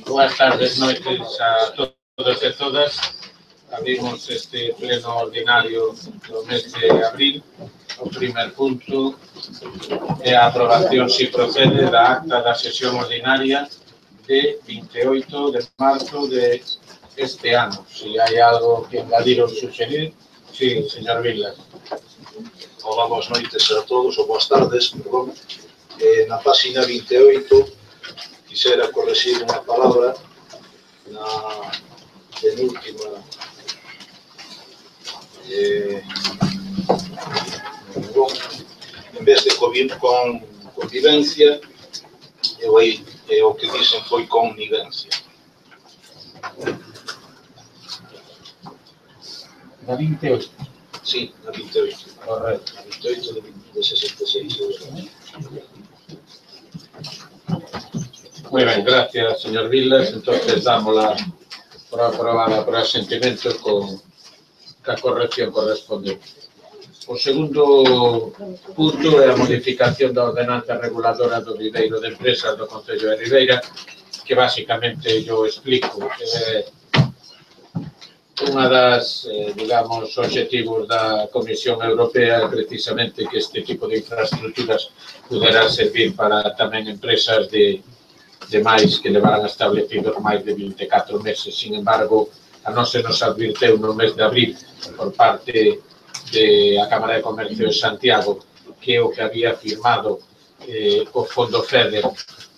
Buenas tardes, noites a todos e todas. Abrimos este pleno ordinario do mes de abril. O primer punto é a aprobación, si procede, da acta da sesión ordinaria de 28 de marzo de este ano. Si hai algo que engadir ou suxerir, sí, señor Vilas. Hola, boas noites a todos, ou boas tardes, perdón. Na página 28 quixera corregir unha palabra na penúltima en vez de convivencia, o que dicen foi connivencia. Na 28. Sí, na 28. Correcto. Na 28 de 66. Muy ben, gracias, señor Vilas. Entonces, dámosla por aprobada por asentimento con a corrección correspondente. O segundo punto é a modificación da ordenanza reguladora do viveiro de empresas do Concello de Ribeira, que basicamente yo explico. Unha das, digamos, objetivos da Comisión Europea é precisamente que este tipo de infraestructuras puderan servir para tamén empresas de máis que levaran establecidos máis de 24 meses. Sin embargo, a non se nos advirteu no mes de abril por parte da Cámara de Comercio de Santiago que o que había firmado o Fondo FEDER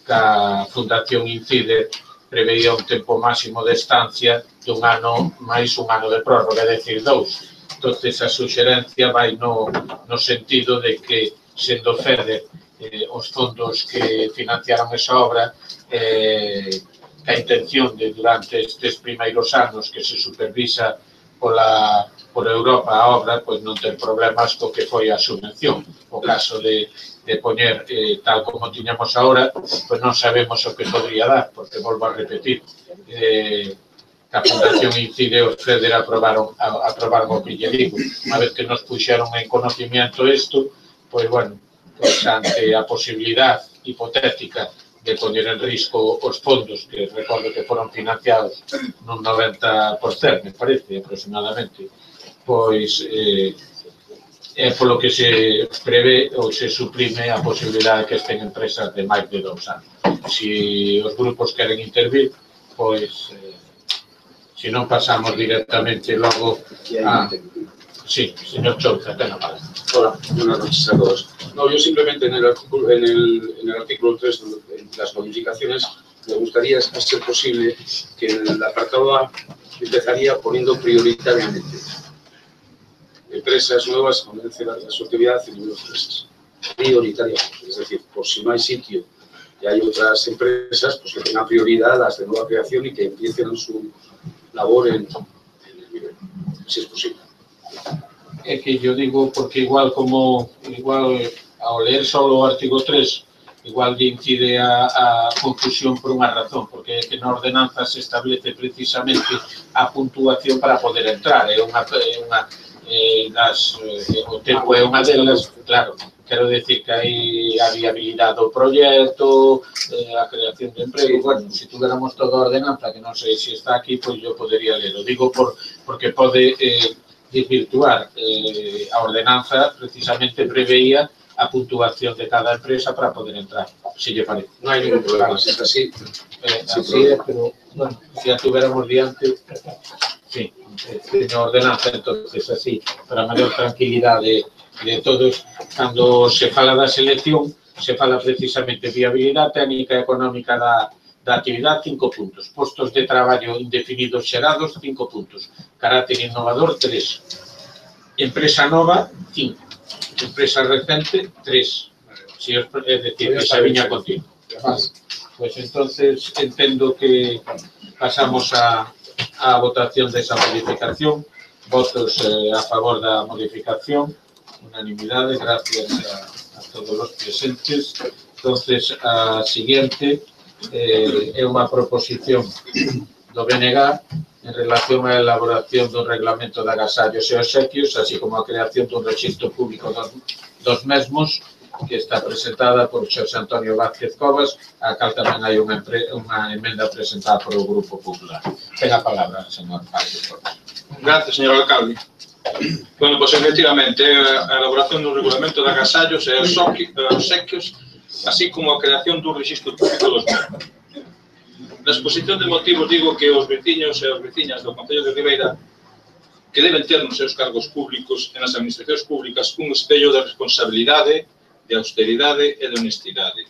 ca Fundación Incide preveía un tempo máximo de estancia dun ano máis un ano de prórroga, é dicir, 2. Entón, a suxerencia vai no sentido de que, sendo FEDER os fondos que financiaron esa obra, a intención de, durante estes primeiros anos que se supervisa por Europa a obra, pois non ten problemas co que foi a subvención. O caso de poñer tal como tiñamos agora, pois non sabemos o que podría dar, porque volvo a repetir, a Fundación Incide e os FEDER aprobaron o que lle digo. Unha vez que nos puxeron en conocimiento isto, pois, bueno, pois ante a posibilidad hipotética de poñer en risco os fondos, que recordo que foron financiados nun 90%, me parece, aproximadamente, pois é polo que se prevé ou se suprime a posibilidade que estén empresas de máis de 2 anos. Se os grupos queren intervir, pois, se non pasamos directamente logo a... Sí, señor Chouza, ten a palabra. Hola, buenas noches a todos. No, yo simplemente en el artículo 3 de las modificaciones me gustaría, a ser posible, que en el apartado A empezaría poniendo prioritariamente empresas nuevas con su actividad en nivel de empresas. Prioritariamente, es decir, por si no hay sitio y hay otras empresas, pues que tengan prioridad las de nueva creación y que empiecen su labor en el nivel, si es posible. É que yo digo porque igual ao leer só o artigo 3 igual lle incide a confusión por unha razón, porque que na ordenanza se establece precisamente a puntuación para poder entrar, o tempo é unha delas, claro, quero decir que hai a viabilidade do proxecto, a creación de emprego. Bueno, se tuviéramos toda a ordenanza, que non sei se está aquí, pois yo podería ler, o digo porque pode desvirtuar a ordenanza, precisamente preveía a puntuación de cada empresa para poder entrar, si lle parece. No hay ningún problema, si es así. Así es, pero, bueno, si ya tuviéramos diante, sí, tiene ordenanza, entonces así, para maior tranquilidade de todos, cando se fala da selección, se fala precisamente de viabilidade técnica e económica da actividade, 5 puntos. Postos de traballo indefinidos xerados, 5 puntos. Carácter innovador, 3. Empresa nova, 5. Empresa recente, 3. Es decir, esa viña continua. Vale. Pues entonces entiendo que pasamos a votación de esa modificación. Votos a favor da modificación. Unanimidade, gracias a todos los presentes. Entonces, a siguiente é unha proposición do BNG en relación á elaboración do reglamento de agasallos e obsequios, así como a creación dun rexistro público dos mesmos, que está presentada por Xosé Antonio Vázquez Covas, a cal tamén hai unha emenda presentada polo Grupo Popular. Ten a palabra, señor Vázquez Covas. Gracias, señor alcalde. Bueno, pois efectivamente, a elaboración do regulamento de agasallos e obsequios, así como a creación dun rexistro público dos mesmos. Na exposición de motivos digo que os veciños e as veciñas do Concello de Ribeira que deben ter nos seus cargos públicos e nas administracións públicas un espello de responsabilidade, de austeridade e de honestidade.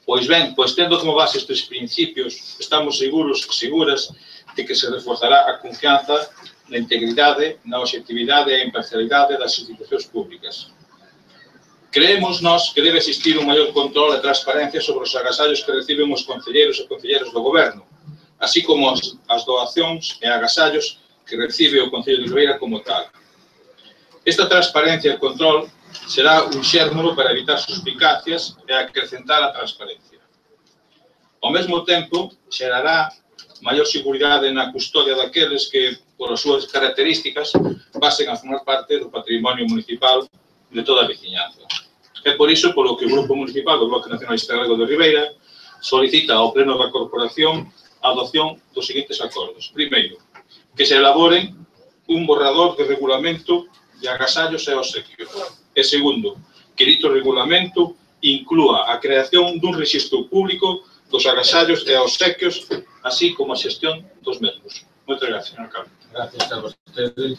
Pois ben, tendo como base estes principios, estamos seguros e seguras de que se reforzará a confianza na integridade, na objetividade e imparcialidade das institucións públicas. Creemos nós que debe existir un maior control e transparencia sobre os agasallos que reciben os concelleiros e concelleiras do Goberno, así como as doacións e agasallos que recibe o Concello de Ribeira como tal. Esta transparencia e control será un xérmulo para evitar suspicacias e acrecentar a transparencia. Ao mesmo tempo, xerará maior seguridade na custodia daqueles que, por as súas características, pasen a formar parte do patrimonio municipal de toda a veciñanza. É por iso polo que o Grupo Municipal do Bloque Nacionalista Galego de Ribeira solicita ao Pleno da Corporación a adopción dos seguintes acordos. Primeiro, que se elaboren un borrador de regulamento de agasallos e obsequios. E segundo, que dito regulamento inclúa a creación dun rexistro público dos agasallos e obsequios, así como a xestión dos mesmos. Moitas gracias, señor alcalde. Gracias a vostede.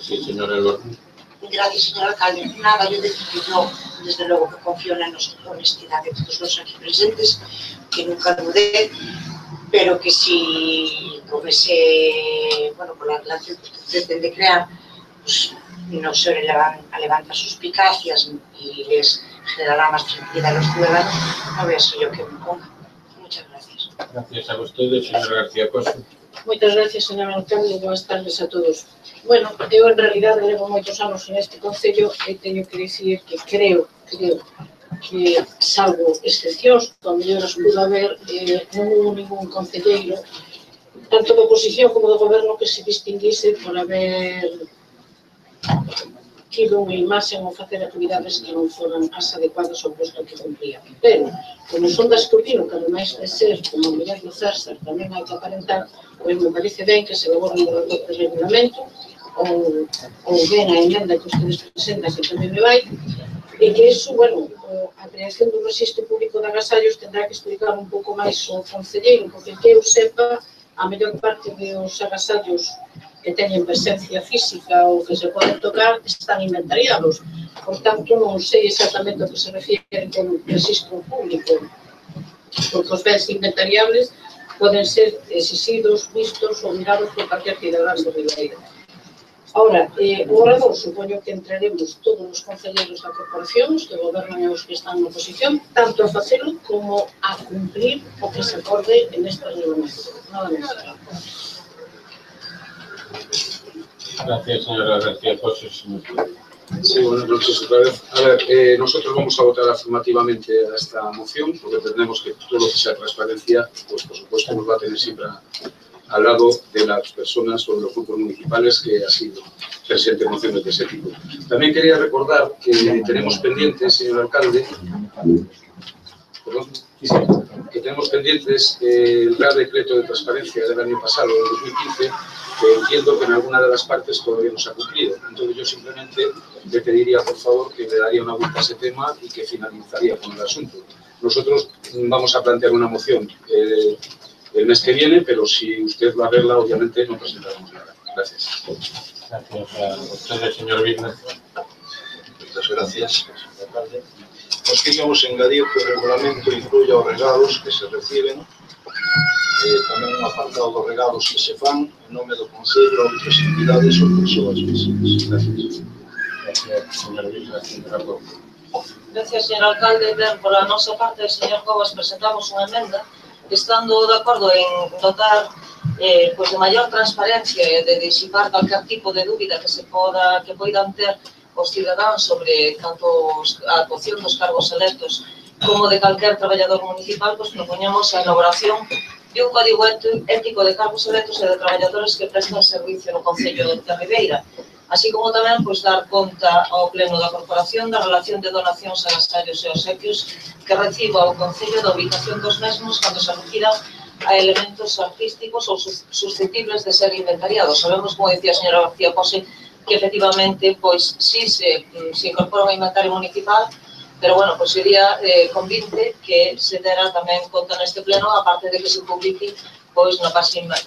Sí, señor Elor. Gracias, señor alcalde. Nada, yo desde luego que confío en la honestidad de todos los aquí presentes, que nunca dudé, pero que si con ese, bueno, con la relación que ustedes pretende crear, pues no se levantar suspicacias y les generará más tranquilidad a los ciudadanos, no veo yo que me ponga. Muchas gracias. Gracias a vostede, señor García Coso. Moitas gracias, señor alcalde, boas tardes a todos. Bueno, eu en realidade levo moitos anos neste concello e teño que dicir que creo que, salvo excepcións, ao mellor as pudo haber, non hubo ningún concelleiro, tanto da oposición como do goberno, que se distinguise por haber tido unha imaxe ou facer actividades que non foran as adecuadas ao posto que cumpría. Pero, como son da escrutino, que ademais de ser como a muller do César, tamén hai que aparentar, pois me parece ben que se elabore un borrador de regulamento, ou ben a emenda que ustedes presentan, que tamén me vai, e que iso, bueno, a creación do rexistro público de agasallos tendrá que explicar un pouco máis o concelleiro, porque que eu sepa, a mellor parte dos agasallos que teñen presencia física ou que se poden tocar están inventariados. Por tanto, non sei exactamente o que se refiere con rexistro público, porque os bens inventariables poden ser exixidos, vistos ou mirados por calquer cidadán de Ribeira. Ahora, o borrador, supoño que entraremos todos os concelleiros da corporación, os que gobernan e os que están na oposición, tanto a facelo como a cumprir o que se acorde en este reglamento. Nada máis. Gracias, señora García Coso. Sí, buenas noches otra vez. A ver, nosotros vamos a votar afirmativamente a esta moción, porque entendemos que todo lo que sea transparencia, pues por supuesto nos va a tener siempre al lado de las personas o de los grupos municipales que así presenten mociones de ese tipo. También quería recordar que tenemos pendientes, señor alcalde, que tenemos pendientes el Real Decreto de Transparencia del año pasado, del 2015, que entiendo que en alguna de las partes todavía no se ha cumplido. Entonces yo simplemente le pediría, por favor, que le daría una vuelta a ese tema y que finalizaría con el asunto. Nosotros vamos a plantear una moción el mes que viene, pero si usted va a verla, obviamente no presentaremos nada. Gracias. Gracias a usted, señor Vigna. Muchas gracias. Nos queríamos engadir que o regulamento incluya os regalos que se reciben, tamén un apartado dos regalos que se fan en nome do Concello a outras entidades ou persoas visibles. Gracias. Gracias, señor Vigna. Gracias, señor alcalde. Por a nosa parte, señor Covas, presentamos unha emenda estando de acordo en dotar pues de maior transparencia e de disipar calquer tipo de dúbida que poidan ter os cidadáns sobre tanto a actuación dos cargos electos como de calquer traballador municipal, pues propoñemos a elaboración e un código ético de cargos electos e de traballadores que prestan servicio no Concello de Ribeira, así como tamén dar conta ao Pleno da Corporación da relación de donacións, agasallos e obsequios que reciba o Concello da ubicación dos mesmos cando se refiran a elementos artísticos ou susceptibles de ser inventariados. Sabemos, como decía a señora García Pose, que efectivamente, sí se incorpora un inventario municipal, pero, bueno, sería convinte que se dera tamén conta neste pleno, aparte de que se publique na página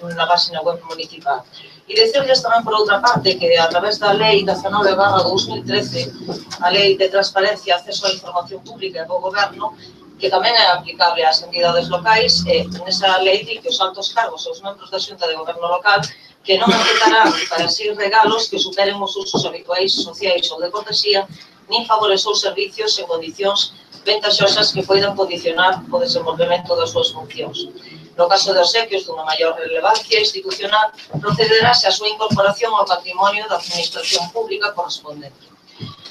web municipal. E dicirles tamén, por outra parte, que a través da Lei 19/2013, a Lei de Transparencia e Acceso á Información Pública do Goberno, que tamén é aplicable ás entidades locais, nesa lei di que os altos cargos e os membros da Xunta de Goberno local que non aceptarán para si regalos que superen os usos habituais sociais ou de cortesía, nin favores ou servicios en condicións ventaxosas que poidan condicionar o desenvolvemento das súas funcións. No caso de obsequios dunha maior relevancia institucional, procederase a súa incorporación ao patrimonio da administración pública correspondente.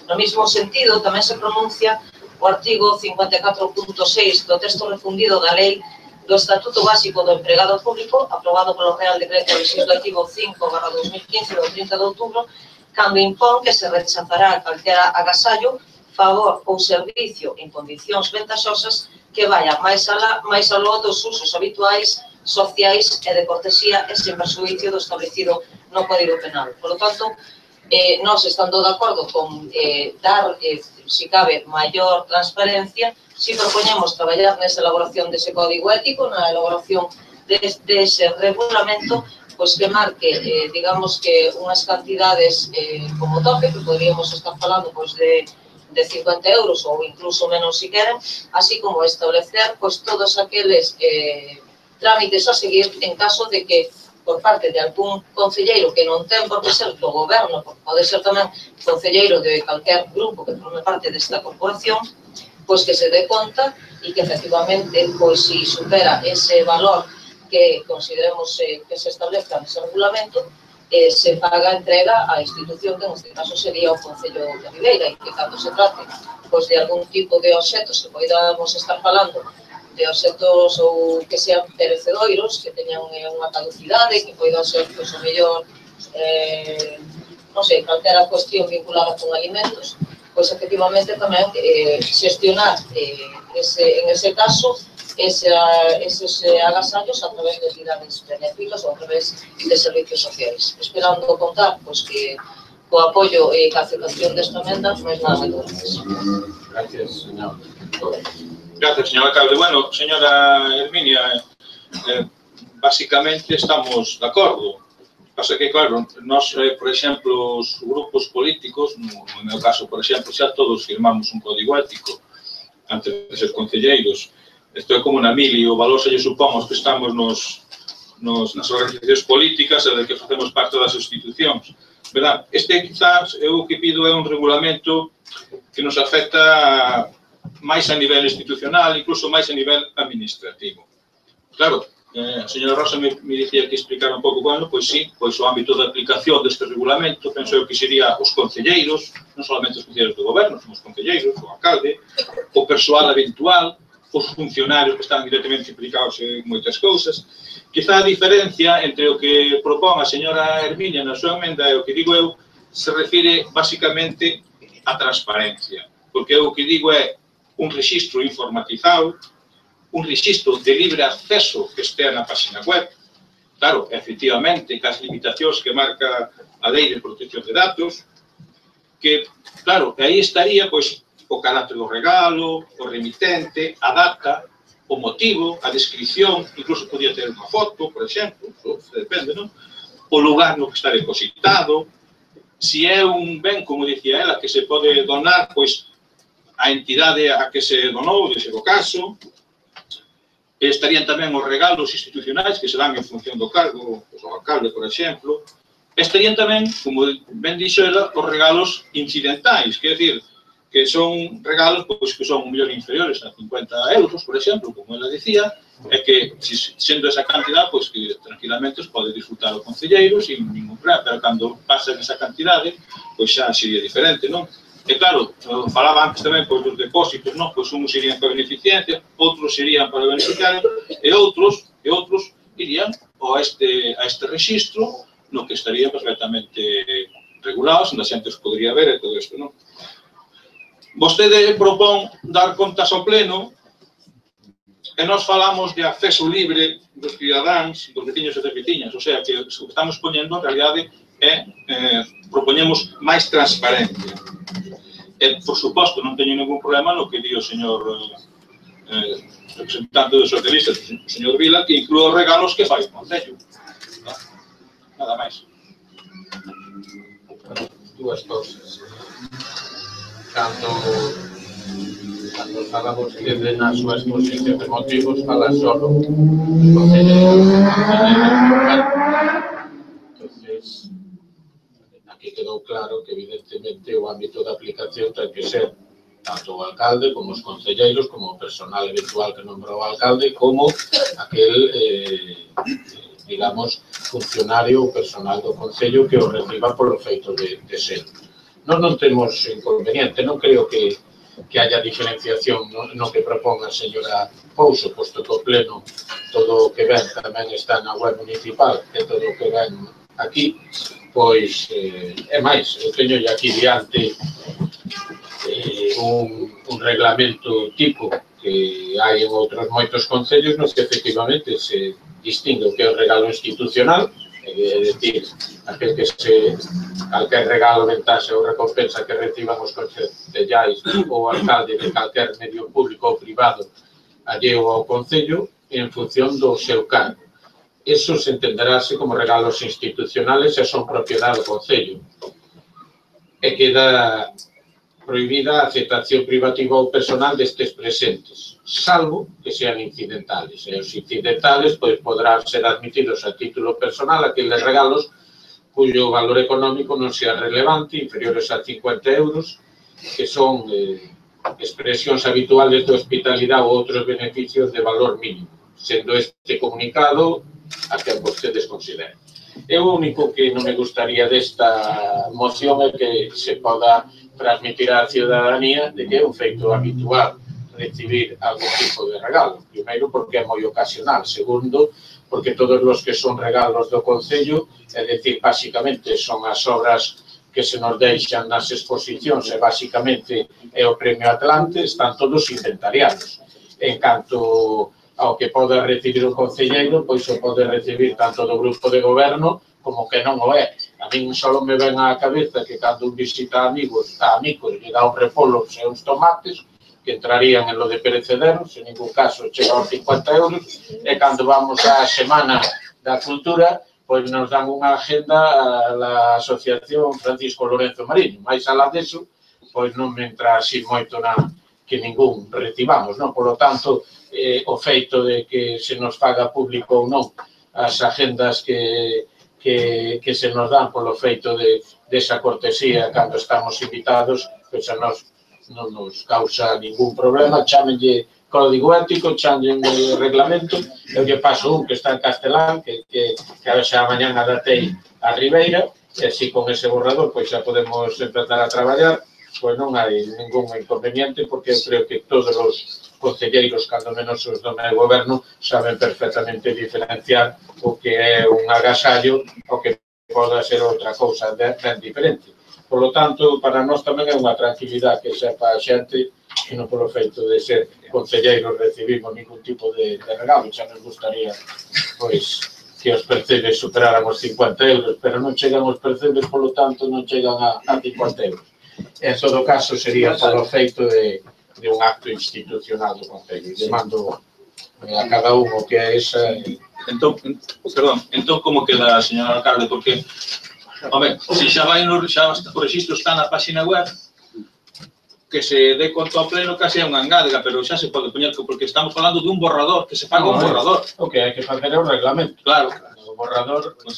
No mesmo sentido, tamén se pronuncia o artigo 54.6 do texto refundido da Lei do Estatuto Básico do Empregado Público, aprobado polo Real Decreto Legislativo 5/2015 do 30 de outubro, cando impón que se rechazará calquera agasallo, favor ou servicio en condicións ventaxosas que vaya máis aló dos usos habituais, sociais e de cortesía e sen perxuízo do establecido no Código Penal. Por lo tanto, nós estando de acordo con dar, si cabe, maior transparencia, si propoñemos traballar nesa elaboración dese código ético, na elaboración dese regulamento, que marque, digamos que unhas cantidades como tope, que podríamos estar falando de 50 euros ou incluso menos si queren, así como establecer todos aqueles trámites a seguir en caso de que por parte de algún concelleiro que non ten por que ser do goberno, pode ser tamén concelleiro de calquer grupo que forme parte desta corporación, que se dé conta e que efectivamente, si supera ese valor que consideremos que se establezca nese regulamento, se paga entrega á institución que neste caso sería o Concello de Ribeira, e que cando se trate de algún tipo de obxetos que podamos estar falando de obxetos ou que sean perecedoiros, que teñan unha caducidade, que poidan ser, o mellor, non sei, calquera cuestión vinculada con alimentos, efectivamente tamén xestionar en ese caso esos agasallos a través de entidades benéficas ou a través de servicios sociais. Esperando contar que co apoio e a aceptación desta emenda non é nada de gracias. Gracias, señor. Gracias, señor alcalde. Bueno, señora Herminia, básicamente estamos de acordo. Pasa que, claro, nós, por exemplo, os grupos políticos, no meu caso, por exemplo, xa todos firmamos un código ético antes de ser concelleiros. Isto é como na mili, o valor se lle supomos que estamos nas organizacións políticas e de que facemos parte das institucións. Verdad? Este, quizás, eu o que pido é un regulamento que nos afecta máis a nivel institucional, incluso máis a nivel administrativo. Claro, a señora Rosa me dicía que explicar un pouco, bueno, pois sí, o ámbito de aplicación deste regulamento, penso que sería os concelleiros, non solamente os concelleiros do goberno, son os concelleiros, o alcalde, o persoal eventual, os funcionarios que están directamente implicados en moitas cousas. Quizá a diferencia entre o que propón a señora Herminia na súa emenda e o que digo eu se refire basicamente á transparencia, porque eu o que digo é un rexistro informatizado, un rexistro de libre acceso que estea na página web, claro, efectivamente, cas limitacións que marca a Lei de Protección de Datos, que, claro, aí estaría, pois, o carácter do regalo, o remitente, a data, o motivo, a descripción, incluso podía ter unha foto, por exemplo, depende, non? O lugar no que está depositado, se é un ben, como dicía ela, que se pode donar, pois, a entidade a que se donou, dese do caso, estarían tamén os regalos institucionais que se dan en función do cargo, o alcalde, por exemplo, estarían tamén, como ben dixo ela, os regalos incidentais, que é dicir, que son regalos que son un millón inferiores a 50 euros, por exemplo, como ela dicía, e que, sendo esa cantidad, pois que tranquilamente os pode disfrutar o concelleiro sin ningún problema, pero cando pasen esa cantidade, pois xa sería diferente, non? E claro, falaba antes tamén dos depósitos, non? Pois uns irían para beneficencia, outros irían para beneficiarios, e outros, e outros irían a este registro no que estaría perfectamente regulados, onde a xente os podría ver e todo isto, non? Vostede propón dar contas ao pleno e nós falamos de acceso libre dos cidadáns, dos veciños e das veciñas, o sea, que o que estamos poñendo, en realidade, propoñemos máis transparencia. E, por suposto, non teño ningún problema no que di o señor representante dos socialistas, o señor Vila, que inclúa os regalos que fai o Concello. Nada máis. Dúas cousas. Cando falamos que na súa exposición de motivos fala solo entonces aquí quedou claro que evidentemente o ámbito de aplicación ten que ser tanto o alcalde como os concelleiros, como o personal eventual que nombra o alcalde, como aquel digamos, funcionario ou personal do Concello que o reciba polo feito de ser. Nós non temos inconveniente, non creo que haya diferenciación no que propón a señora Pouso, posto que o pleno todo o que ven tamén está na web municipal e todo o que ven aquí, pois é máis, eu teño aquí diante un reglamento tipo que hai en outros moitos concellos nos que efectivamente se distingue o que é o regalo institucional, é dicir, aquel que calquer regalo, ventaxe ou recompensa que reciban os concellais ou alcalde de calquer medio público ou privado alleo ao concello en función do seu cargo. Eso se entenderase como regalos institucionales e son propiedade do concello. E queda prohibida a aceptación privativa ou personal destes presentes, salvo que sean incidentales. E os incidentales poderán ser admitidos a título personal aqueles regalos cuyo valor económico non sea relevante, inferiores a 50 euros, que son expresións habituales de hospitalidade ou outros beneficios de valor mínimo, sendo este comunicado a que vostedes consideren. E o único que non me gustaría desta moción é que se poda transmitir á ciudadanía de que é un feito habitual recibir algún tipo de regalo. Primeiro, porque é moi ocasional. Segundo, porque todos os que son regalos do Concello, é dicir, basicamente son as obras que se nos deixan nas exposicións e basicamente é o Premio Atlante, están todos inventariados. En canto ao que pode recibir o concelleiro, pois o pode recibir tanto do grupo de goberno como que non o é. A min só me ven á cabeza que cando un visita a amigos lle dá un repolos e uns tomates que entrarían en lo de perecederos, en ningún caso chega aos 50 euros, e cando vamos á Semana da Cultura, pois nos dan unha agenda a Asociación Francisco Lorenzo Mariño. Mais alá deso, pois non me entra así moito que ningún recibamos, non? Por lo tanto, o feito de que se nos faga público ou non as agendas que se nos dan polo feito desa cortesía cando estamos invitados, pois a nós non nos causa ningún problema, chámenlle código ético, chámenlle reglamento, eu lle paso un que está en castelán, que a xa mañán adatei a Ribeira, e así con ese borrador pois xa podemos empezar a traballar, pois non hai ningún inconveniente, porque eu creo que todos os concelleiros, cando menos os do meu goberno, saben perfectamente diferenciar o que é un agasallo o que poda ser outra cousa ben diferente. Por lo tanto, para nós tamén é unha tranquilidade que sepa a xente que non polo feito de ser concelleiros recibimos ningún tipo de regalo. Xa nos gustaría pois que os percebes superaran os 50 euros, pero non chegan os percebes, polo tanto non chegan a 50 euros. En todo caso, sería polo feito de un acto institucional do Concello. Le mando a cada un o que é esa... Entón, como queda, señor alcalde? Porque, home, se xa vai o registro está na página web, que se dé conta ao pleno case é unha engádega, pero xa se pode poñer, porque estamos falando de un borrador, que se faga un borrador. O que hai que facer é o reglamento. Claro. O borrador, pois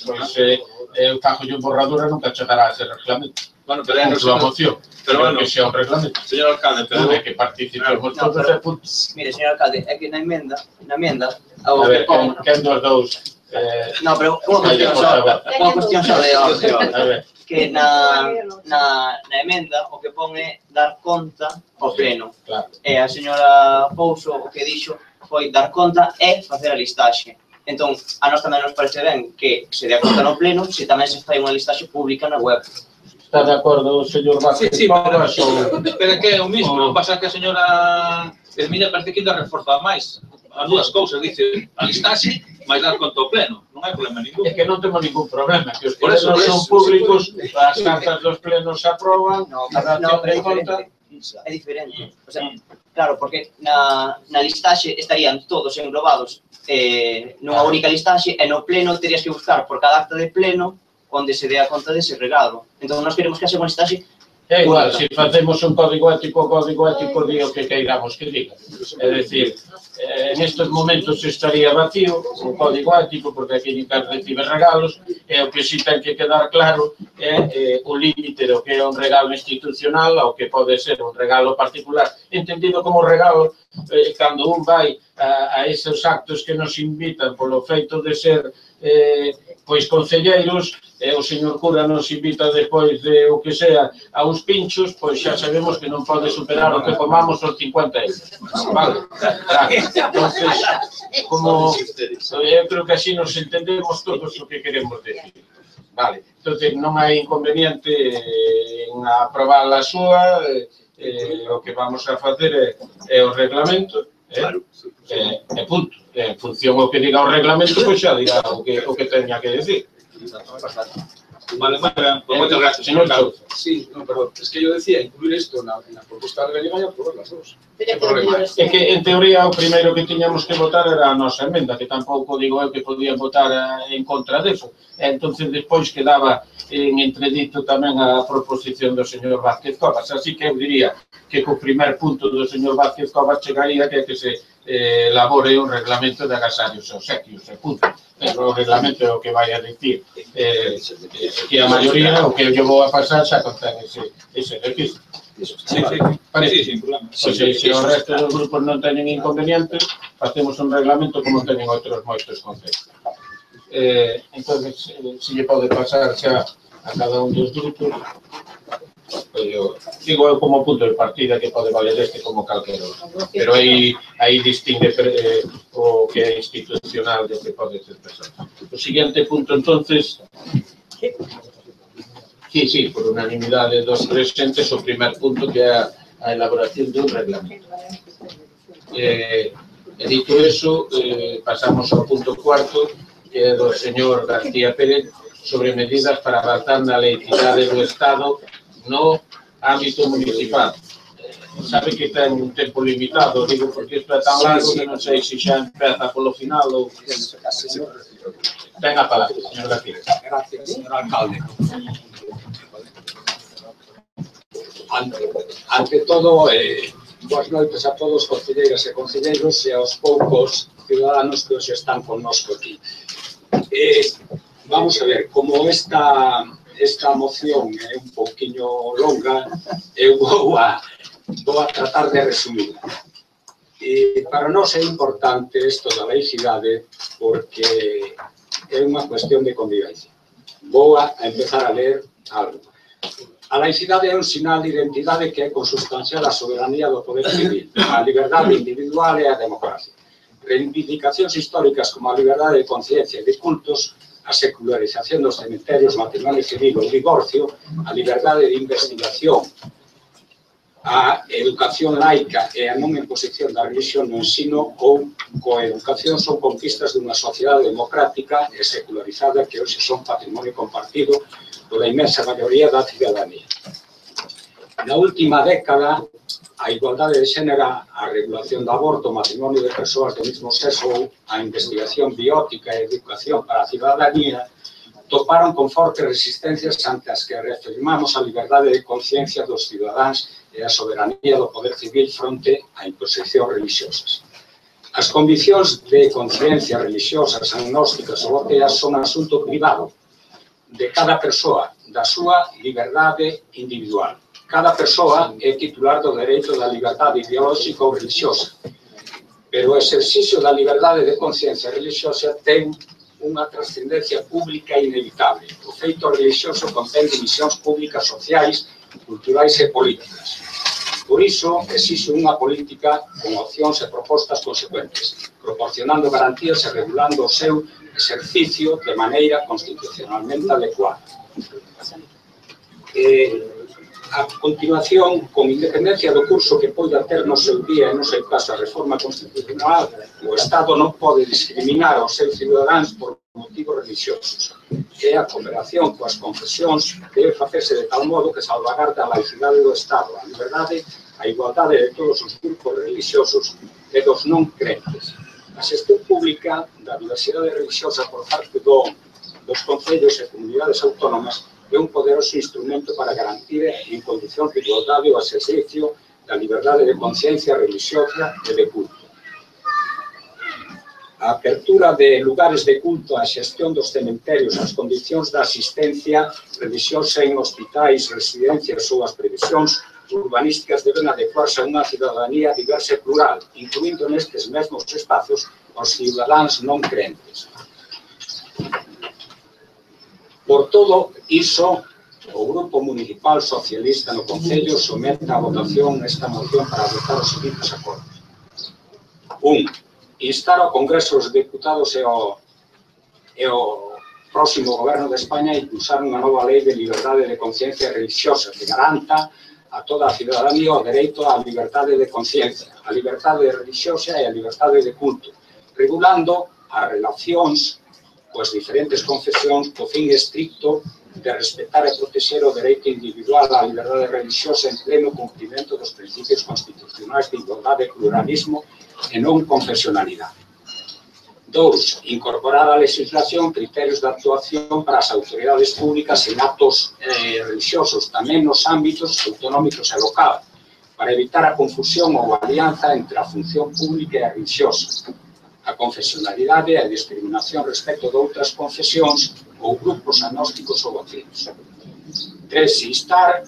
eu fago un borrador e nunca chegará a ser reglamento. Bueno, pero é a moción, pero bueno, que sea un reglamento. Señor alcalde, pero é que participemos todos e puntos. Mire, señor alcalde, é que na emenda, a ver, quen dos dous? No, pero unha cuestión só de orden. Que na emenda o que pon é dar conta ao pleno. E a señora Pouso o que dixo foi dar conta e facer a listaxe. Entón, a nós tamén nos parece ben que se dé conta no pleno se tamén se fai unha listaxe pública na web. Está de acordo o señor Vázquez Cobas? Pero que é o mismo, pasa que a señora Hermina parece que ainda reforza máis as dúas cousas, dice a listaxe, máis dar conta ao pleno, non hai problema ningún. É que non temos ningún problema, que os plenos son públicos, as cartas dos plenos se aproban, a dación de conta... É diferente. O sea, claro, porque na listaxe estarían todos englobados nunha única listaxe e no pleno terías que buscar por cada acta de pleno onde se dé a conta dese regalo. Entón, nós queremos que haxa unha listaxe. É igual, se facemos un código ético di o que queiramos que diga. É dicir, en estes momentos estaría vacío o código ético porque aquí nin recibe regalos e o que si ten que quedar claro é o límite do que é un regalo institucional ao que pode ser un regalo particular, entendido como regalo cando un vai a esos actos que nos invitan polo feito de ser pois concelleiros, o señor cura nos invita despois de o que sea a uns pinchos, pois xa sabemos que non pode superar o que comamos os 50 euros. Vale, claro. Entonces, como eu creo que así nos entendemos todos o que queremos decir. Vale, entonces non hai inconveniente en aprobar a súa, o que vamos a facer é o reglamento, e punto. En función ao que diga o reglamento, pois xa dirá o que teña que decir. Vale, moi ben, pues moitas gracias, Señor Carlos. Sí, no, perdón, es que yo decía incluir esto en la propuesta de galega y aprobar las dos. É que, en teoría, o primeiro que tiñamos que votar era a nosa emenda, que tampouco digo eu que podían votar en contra deso. Entonces, despois quedaba en entredito tamén a proposición do señor Vázquez Cobas. Así que eu diría que co primer punto do señor Vázquez Cobas chegaría que se elabore un reglamento de agasallos e obsequios, e punto. Pero o reglamento é o que vai a dicir que a maioría, o que eu vou a pasar, xa contén ese registro. Sí, sin problema. Se o resto dos grupos non teñen inconvenientes, facemos un reglamento como teñen outros moitos conceptos. Entón, se lle pode pasar xa a cada un dos grupos, digo eu como punto de partida que pode valer este como calquera outro. Pero aí distingue o que é institucional do que pode ser personal. O seguinte punto, entonces, sí, por unanimidade dos presentes, o primer punto que é a elaboración dun reglamento. E dito eso, pasamos ao punto cuarto, que é do señor García Pérez, sobre medidas para avanzar na laicidade do Estado no ámbito municipal. Sabe que ten un tempo limitado, digo porque isto é tan largo que non sei se xa empeza polo final ou... Ten a palabra, señor García. Gracias, señor alcalde. Ante todo, boas noites a todos, concelleiras e concelleiros e aos poucos ciudadanos que hoxe están connosco aquí. Vamos a ver, como esta moción é un pouquiño longa, eu vou a tratar de resumir. Para nós é importante isto da laicidade porque é unha cuestión de convivencia. Vou a empezar a ler algo. A laicidade é un sinal de identidade que é consubstancial á soberanía do poder civil, a liberdade individual e a democracia. Reivindicacións históricas como a liberdade de conciencia e de cultos, a secularización dos cementerios, matrimonio civil, o divorcio, a liberdade de investigación, a educación laica e a non imposición da religión no ensino ou coeducación son conquistas dunha sociedade democrática e secularizada que hoxe son patrimonio compartido pola inmensa maioría da cidadanía. Na última década, a igualdade de xénero, a regulación do aborto, o matrimonio de persoas do mesmo sexo ou a investigación biótica e educación para a cidadanía toparon con fortes resistencias ante as que reafirmamos a liberdade de conciencia dos cidadáns e a soberanía do poder civil fronte a imposicións religiosas. As condicións de conciencia religiosas, agnósticas ou ateas son asunto privado de cada persoa, da súa liberdade individual. Cada persoa é titular do dereito da liberdade ideolóxica ou religiosa, pero o exercicio da liberdade de conciencia religiosa ten unha trascendencia pública inevitable. O feito religioso contén dimisións públicas sociais, culturais e políticas. Por iso, exixe unha política con opcións e propostas consecuentes, proporcionando garantías e regulando o seu exercicio de maneira constitucionalmente adecuada. A continuación, con independencia do curso que poida ter no seu día e no seu caso a reforma constitucional, o Estado non pode discriminar aos seus cidadáns por motivos religiosos. E a cooperación coas confesións debe facerse de tal modo que salvagarde a laicidade do Estado, a liberdade, a igualdade de todos os grupos religiosos e dos non crentes. A xestión pública da diversidade religiosa por parte dos concellos e comunidades autónomas é un poderoso instrumento para garantir en condicións de igualdade o exercicio da liberdade de conciencia religiosa e de culto. A apertura de lugares de culto, a xestión dos cementerios, as condicións da asistencia religiosa en hospitais, residencias ou as previsións urbanísticas deben adecuarse a unha cidadanía diversa e plural, incluindo nestes mesmos espazos os cidadáns non crentes. Por todo iso, o Grupo Municipal Socialista no Concello somete a votación esta moción para adoptar os seguintes acordos. 1. Instar ao Congreso dos Deputados e ao próximo Goberno de España a impulsar unha nova lei de liberdade de conciencia religiosa que garanta a toda a cidadanía o dereito á liberdade de conciencia, a liberdade religiosa e a liberdade de culto, regulando as relacións coas diferentes confesións co fin estricto de respetar e protexer o dereito individual á liberdade religiosa en pleno cumprimento dos principios constitucionais de igualdade, pluralismo e non confesionalidade. 2. Incorporar á legislación criterios de actuación para as autoridades públicas en actos religiosos, tamén nos ámbitos autonómicos e local, para evitar a confusión ou alianza entre a función pública e a religiosa, a confesionalidade e a discriminación respecto de outras confesións ou grupos agnósticos ou ateos. 3. Instar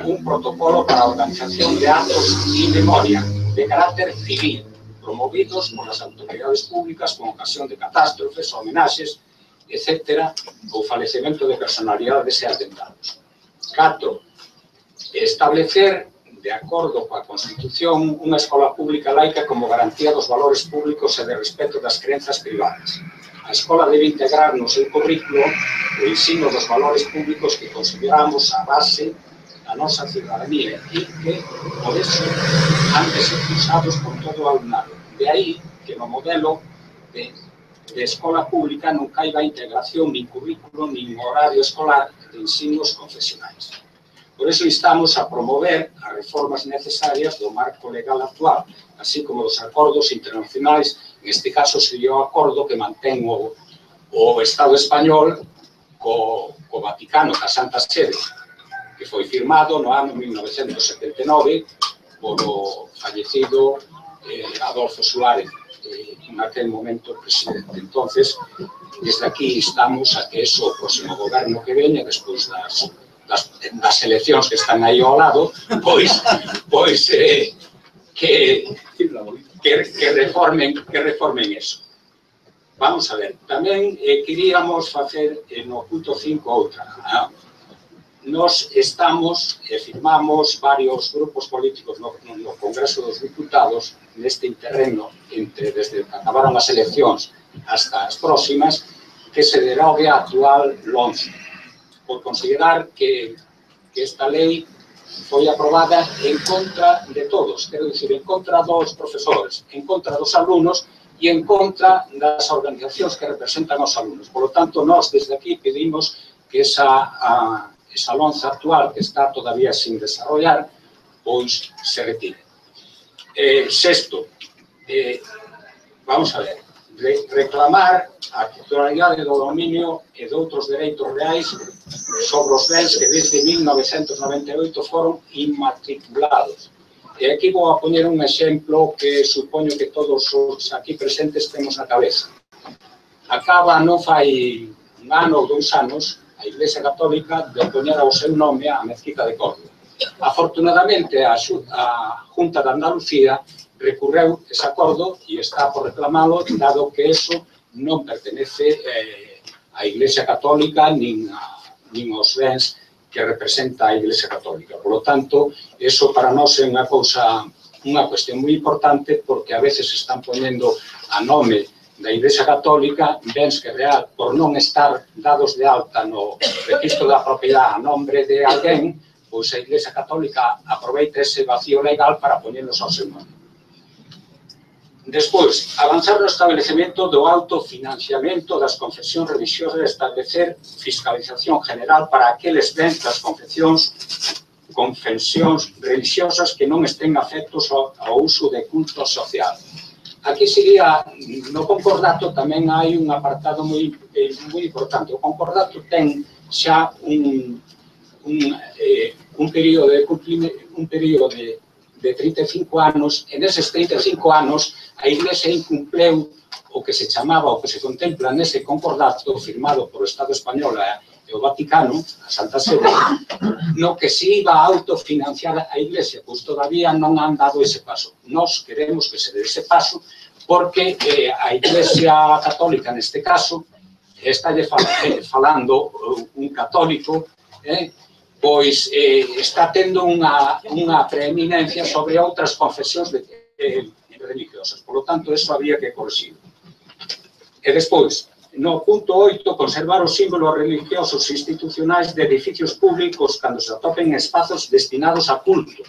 un protocolo para a organización de actos in memoria de carácter civil, promovidos por as autoridades públicas con ocasión de catástrofes, homenaxes, etc., ou falecemento de personalidades e atentados. 4. Establecer, de acordo coa Constitución, unha escola pública laica como garantía dos valores públicos e de respeto das crenzas privadas. A escola debe integrar no seu currículo o ensino dos valores públicos que consideramos a base da nosa cidadanía e que, por eso, han de ser usados por todo o alumnado. De aí que no modelo de escola pública non caiba a integración nin currículo nin horario escolar de ensinos confesionais. Por eso instamos a promover as reformas necesarias do marco legal actual, así como dos acordos internacionais, en este caso sería o acordo que mantén o Estado español co Vaticano, ca Santa Sede, que foi firmado no ano 1979 por o fallecido Adolfo Suárez, en aquel momento presidente. Entonces, desde aquí instamos a que eso, o próximo goberno que veña, despois das eleccións que están aí ao lado, pois que reformen eso. Vamos a ver, tamén queríamos facer no punto 5 outra. Nos estamos e firmamos varios grupos políticos no Congreso dos Diputados neste terreno, desde que acabaron as eleccións hasta as próximas, que se derogue a actual LOMCE, por considerar que esta lei foi aprobada en contra de todos, quero dicir, en contra dos profesores, en contra dos alumnos e en contra das organizacións que representan aos alumnos. Por lo tanto, nós desde aquí pedimos que esa LOMCE actual, que está todavía sin desarrollar, pois se retire. Sexto, vamos a ver, reclamar a titularidade do dominio e de outros dereitos reais sobre os bens que desde 1998 foron inmatriculados. E aquí vou a poñer un exemplo que supoño que todos os aquí presentes temos na cabeza. Acaba non fai un ano ou 2 anos a Iglesia Católica de poñer ao seu nome a Mezquita de Córdoba. Afortunadamente, a Junta de Andalucía recurreu ese acordo e está por reclamalo, dado que eso non pertenece á Iglesia Católica nin aos bens que representa a Iglesia Católica. Por lo tanto, eso para nós é unha cousa unha cuestión moi importante porque a veces están ponendo a nome da Igrexa Católica bens que real, por non estar dados de alta no registro da propiedade a nombre de alguén, pois a Igrexa Católica aproveita ese vacío legal para poñernos ao seu nome. Despois, avanzar no establecemento do autofinanciamento das confesións religiosas e establecer fiscalización general para aqueles bens das confesións religiosas que non estén afectos ao uso de culto social. Aquí sería, no concordato tamén hai un apartado moi importante. O concordato ten xa un período de 35 anos, e neses 35 anos a Iglesia incumpleu o que se chamaba, o que se contempla nese concordato firmado por o Estado español e o Vaticano, a Santa Sede, no que se iba a autofinanciar a Iglesia, pois todavía non han dado ese paso. Nós queremos que se dé ese paso porque a Iglesia Católica, neste caso, está falando un católico, pois está tendo unha preeminencia sobre outras confesións religiosas. Por lo tanto, eso había que corregir. E despois, no punto 8, conservar os símbolos religiosos institucionais de edificios públicos cando se atopen espazos destinados a culto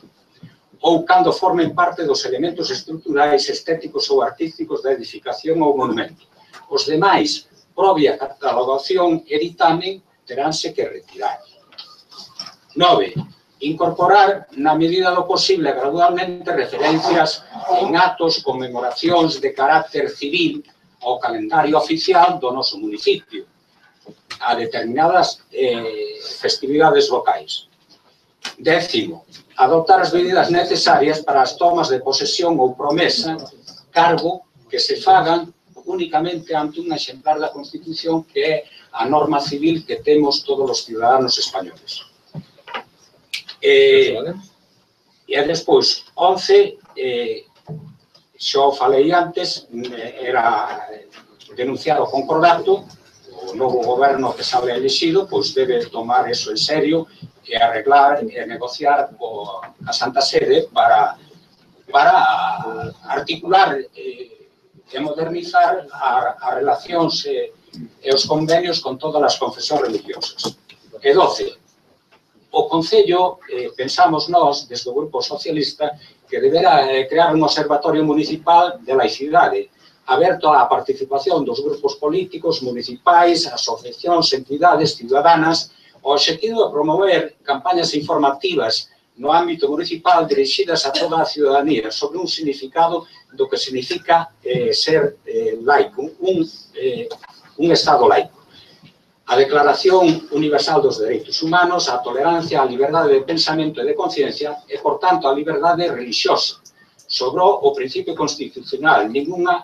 ou cando formen parte dos elementos estruturais, estéticos ou artísticos da edificación ou monumento. Os demais, propia catalogación e ditame, teránse que retirar. 9. Incorporar, na medida do posible, gradualmente, referencias en actos, conmemoracións de carácter civil ao calendario oficial do noso municipio, a determinadas festividades locais. 10. Adoptar as medidas necesarias para as tomas de posesión ou promesa, cargo que se fagan únicamente ante un exemplar da Constitución que é a norma civil que temos todos os ciudadanos españoles. E despois, 11, xo falei antes, era denunciar o concordato, o novo goberno que se habrá elegido, pois debe tomar eso en serio e arreglar e negociar a Santa Sede para articular e modernizar as relacións e os convenios con todas as confesións religiosas. E 12. O Concello, pensamos nós, desde o Grupo Socialista, que deberá crear un observatorio municipal de laicidade, aberto á participación dos grupos políticos, municipais, asociacións, entidades, ciudadanas, o obxectivo de promover campañas informativas no ámbito municipal dirixidas a toda a ciudadanía sobre un significado do que significa ser laico, un Estado laico. A Declaración Universal dos Dereitos Humanos, a tolerancia, a liberdade de pensamento e de conciencia e, por tanto, a liberdade religiosa. Sobrou o principio constitucional. Ninguna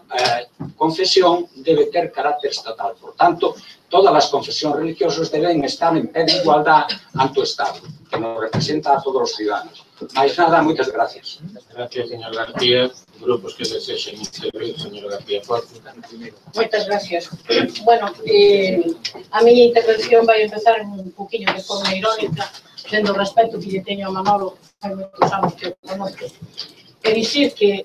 confesión debe ter carácter estatal. Por tanto, todas as confesións religiosas deben estar en pé de igualdade ante o Estado, que nos representa a todos os ciudadanos. Mais nada, moitas gracias. Gracias, señor García. Grupos que desexen intervir, señor García Forte. Moitas gracias. Bueno, a miña intervención vai empezar un poquinho de forma irónica, tendo respeto que lle teño a Manolo, hai moitos anos que o conozco, e dicir que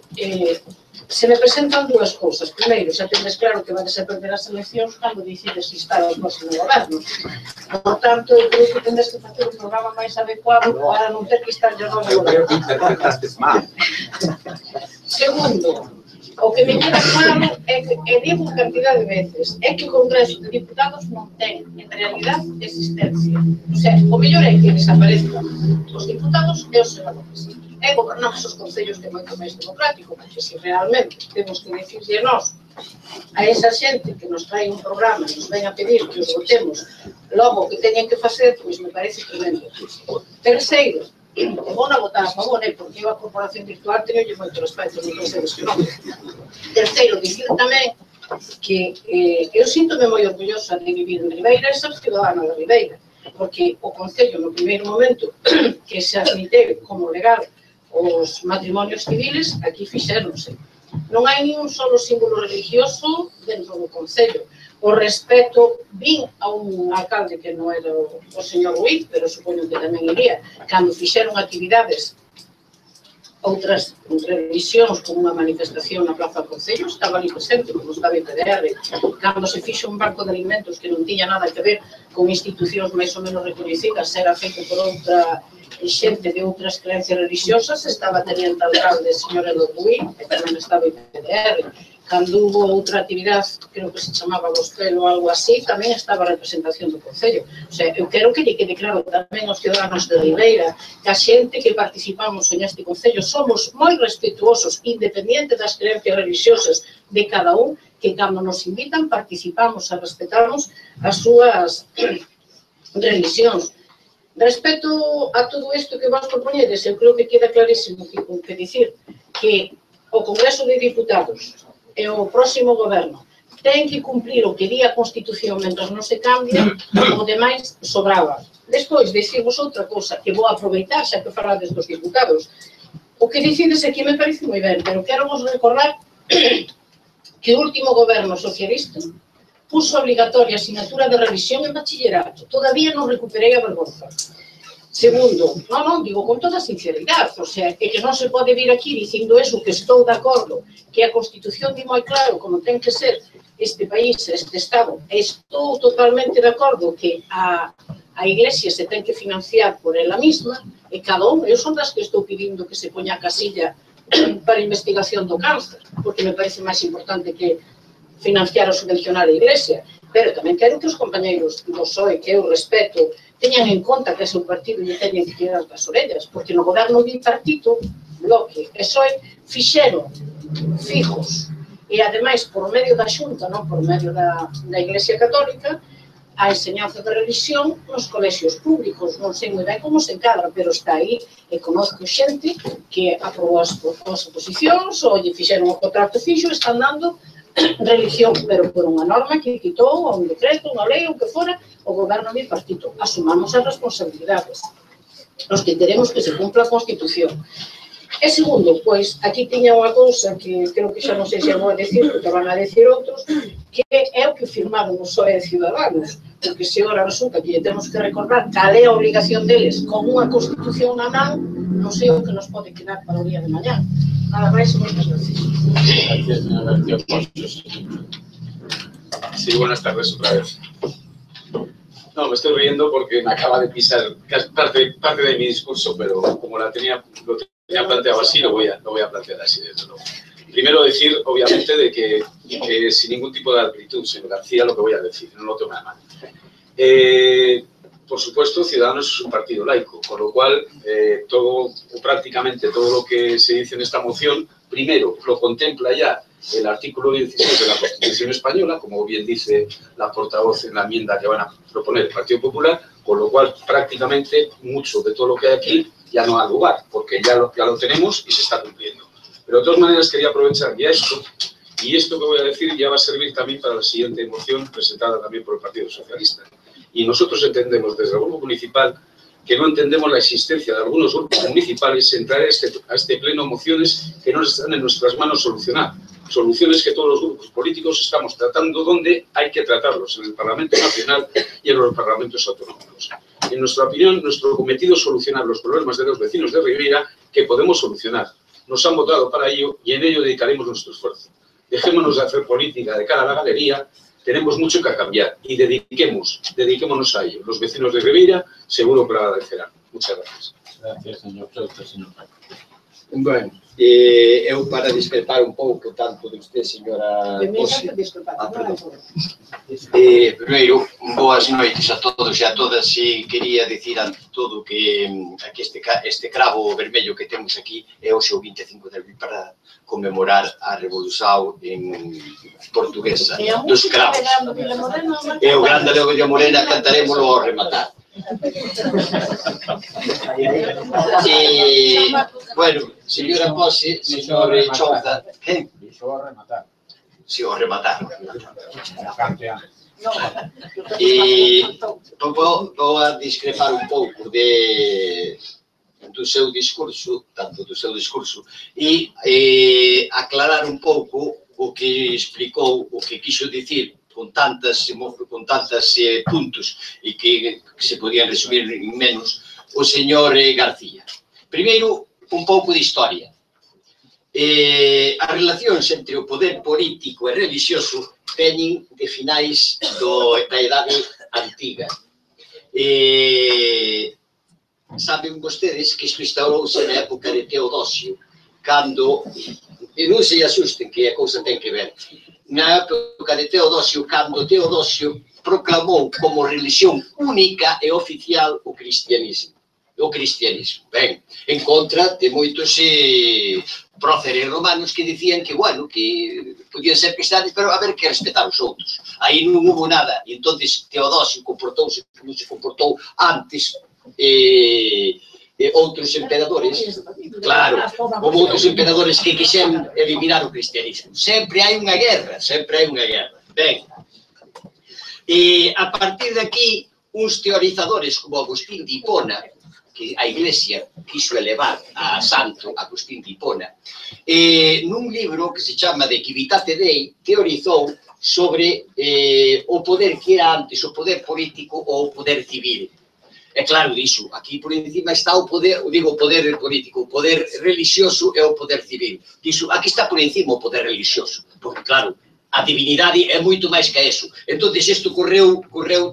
se me presentan dúas cousas. Primeiro, xa tendes claro que vai a perder as eleccións cando decides instar ao próximo goberno. Por tanto, eu creo que tendes que facer un programa máis adecuado para non ter que estar yo no goberno. Creo que interpretaste mal. Segundo, o que me queda claro é que, e digo cantidad de veces, é que o Congreso de Diputados non ten, en realidad, existencia. O sea, o mellor é que desaparezcan os diputados e os senadores. E gobernamos os concellos de moito máis democrático, porque se realmente temos que decirle nós a esa xente que nos trae un programa e nos ven a pedir que os votemos logo que teñen que facer, pois me parece tremendo. Terceiro, vou na votar a favor, porque eu a corporación virtual teño moito respeto, non pensedes que non. Terceiro, dicir tamén que eu síntome moi orgullosa de vivir en Ribeira e ser ciudadana de Ribeira, porque o Concello, no primeiro momento que se admiteu como legal os matrimonios civiles, aquí fixéronse. Non hai nin un solo símbolo religioso dentro do Concello. O respeto, vin a un alcalde que non era o señor Ruiz, pero supoño que tamén iría, cando fixeron actividades outras revisións como unha manifestación na Plaza do Concello, estaba ali presente, como estaba en PDR, cando se fixo un banco de alimentos que non tiña nada que ver con institucións máis ou menos reconhecidas, era feito por outra xente de outras creencias religiosas, estaba teniente alcalde, señor Elobuí, que tamén estaba en PDR. Cando hubo outra actividade, creo que se chamaba Gospelo ou algo así, tamén estaba a representación do Concello. O sea, eu quero que lle quede claro tamén aos ciudadanos de Ribeira que a xente que participamos en este Concello somos moi respetuosos, independente das creencias religiosas de cada un, que cando nos invitan participamos e respetamos as súas religións. Respecto a todo isto que vos propoñedes, eu creo que queda clarísimo que dicir que o Congreso de Diputados e o próximo goberno ten que cumprir o que di a Constitución mentre non se cambia, o demais sobraba. Despois, decimos outra cosa, que vou aproveitar, xa que falades dos diputados. O que dicides aquí me parece moi ben, pero quero vos recordar que o último goberno socialista puso obligatoria asignatura de revisión en bachillerato. Todavía non recuperei a vergonza. Segundo, non, digo con toda sinceridade, o sea, que non se pode vir aquí dicindo eso, que estou de acordo, que a Constitución di moi claro como ten que ser este país, este Estado, estou totalmente de acordo que a Iglesia se ten que financiar por ela mesma, e cada un, eu son das que estou pedindo que se poña a casilla para a investigación do cáncer, porque me parece máis importante que financiar ou subvencionar a Iglesia, pero tamén quero que os compañeiros do PSOE, que eu respeto, teñan en conta que é o partido e teñen que tirar das orellas, porque no goberno bipartito, Bloque e PSOE, fixeron fijos, e ademais por medio da Xunta, non por medio da Iglesia Católica, a enseñanza de religión nos colexios públicos. Non sei moi ben como se encadra, pero está aí, e conozco xente que aprobou as oposicións, ou lle fixeron o contrato fixo, están dando religión, pero por unha norma que quitou, ou un decreto, unha lei, ou que fora, o goberno bipartito. Asumamos as responsabilidades. Os que queremos que se cumpla a Constitución. E segundo, pois, aquí tiña unha cousa que creo que xa non sei se vou a decir, porque van a decir outros, que é o que firmaron os PSOE Ciudadanos, porque se ora resulta que temos que recordar cal é a obrigación deles con unha Constitución na man, non sei o que nos pode quedar para o día de mañá. Nada máis e moitas gracias. Sí, buenas tardes otra vez. No, me estoy riendo porque me acaba de pisar parte de mi discurso, pero como lo tenía planteado así, lo voy a plantear así, desde luego. Primero decir, obviamente, de que sin ningún tipo de amplitud, señor García, lo que voy a decir, no lo tome a mal. Por supuesto, Ciudadanos es un partido laico, con lo cual prácticamente todo lo que se dice en esta moción, primero lo contempla ya el artículo 16 de la Constitución Española, como bien dice la portavoz en la enmienda que van a proponer el Partido Popular, con lo cual prácticamente mucho de todo lo que hay aquí ya no ha lugar, porque ya lo tenemos y se está cumpliendo. Pero de todas maneras quería aprovechar ya esto, y esto que voy a decir ya va a servir también para la siguiente moción presentada también por el Partido Socialista. Y nosotros entendemos desde el Grupo Municipal que no entendemos la existencia de algunos grupos municipales en traer a este pleno mociones que no están en nuestras manos solucionar. Soluciones que todos los grupos políticos estamos tratando donde hay que tratarlos, en el Parlamento Nacional y en los parlamentos autonómicos. En nuestra opinión, nuestro cometido es solucionar los problemas de los vecinos de Ribeira que podemos solucionar. Nos han votado para ello y en ello dedicaremos nuestro esfuerzo. Dejémonos de hacer política de cara a la galería. Tenemos mucho que cambiar y dediquémonos a ello. Los vecinos de Ribeira seguro que lo agradecerán. Muchas gracias. Gracias, señor Sousa, señor Paco. Bueno, eu para discrepar un pouco tanto de usted, señora Posi. Primeiro, boas noites a todos e a todas, e quería dicir ante todo que este cravo vermello que temos aquí é hoxe o 25 de abril para conmemorar a Revolución Portuguesa dos cravos. E o grande Leo Villamorena cantarémoslo ao rematar. E, bueno, señora Posi, señor Chouza, que? Dixo ao rematar. Si, ao rematar. E vou a discrepar un pouco do seu discurso, tanto do seu discurso, e aclarar un pouco o que explicou, o que quiso dicir con tantas puntos e que se podían resumir en menos o señor García. Primeiro, un pouco de historia. as relacións entre o poder político e religioso veñen de finais da Idade Antiga. Saben vostedes que isto instaurouse na época de Teodosio, cando, e non se asusten que a cousa ten que ver, na época de Teodosio, cando Teodosio proclamou como religión única e oficial o cristianismo. Ben, en contra de moitos próceres romanos que dicían que, bueno, que podían ser cristianos, pero a ver que respetar os outros. Aí non hubo nada, e entonces Teodosio comportouse como se comportou antes outros emperadores, claro, como outros emperadores que quixeran eliminar o cristianismo. Sempre hai unha guerra, Ben, a partir de aquí, uns teorizadores como Agustín de Hipona, que a Iglesia quiso elevar a santo Agustín de Hipona, nun libro que se chama De Civitate Dei, teorizou sobre o poder que era antes, o poder político ou o poder civil. É claro diso, aquí por encima está o poder, digo o poder político, o poder religioso e o poder civil. Diso, aquí está por encima o poder religioso, porque claro, a divinidade é moito máis que eso. Entón, isto correu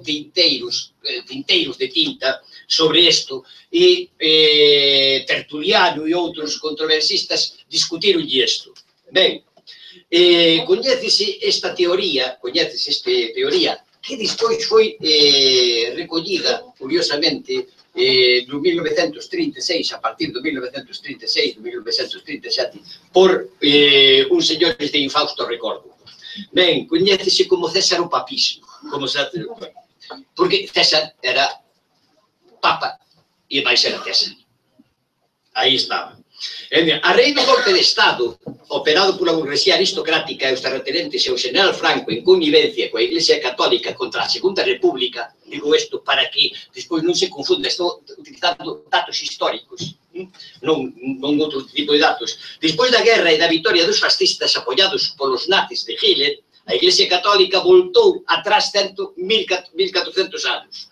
tinteiros de tinta sobre isto, e Tertuliano e outros controversistas discutironlle isto. Ben, coñécese esta teoría, que despois foi recollida, curiosamente, no 1936, a partir do 1936, do 1937, por uns señores de infausto recordo. Ben, coñécese como César o papismo, porque César era papa e máis era César. Aí estaba. A raíz do golpe de Estado, operado pola burguesía aristocrática e os terratenientes e o general Franco en connivencia coa Iglesia Católica contra a Segunda República, digo isto para que despois non se confunda, estou utilizando datos históricos, non outro tipo de datos. Despois da guerra e da victoria dos fascistas apoiados polos nazis de Hitler, a Iglesia Católica voltou atrás 1400 anos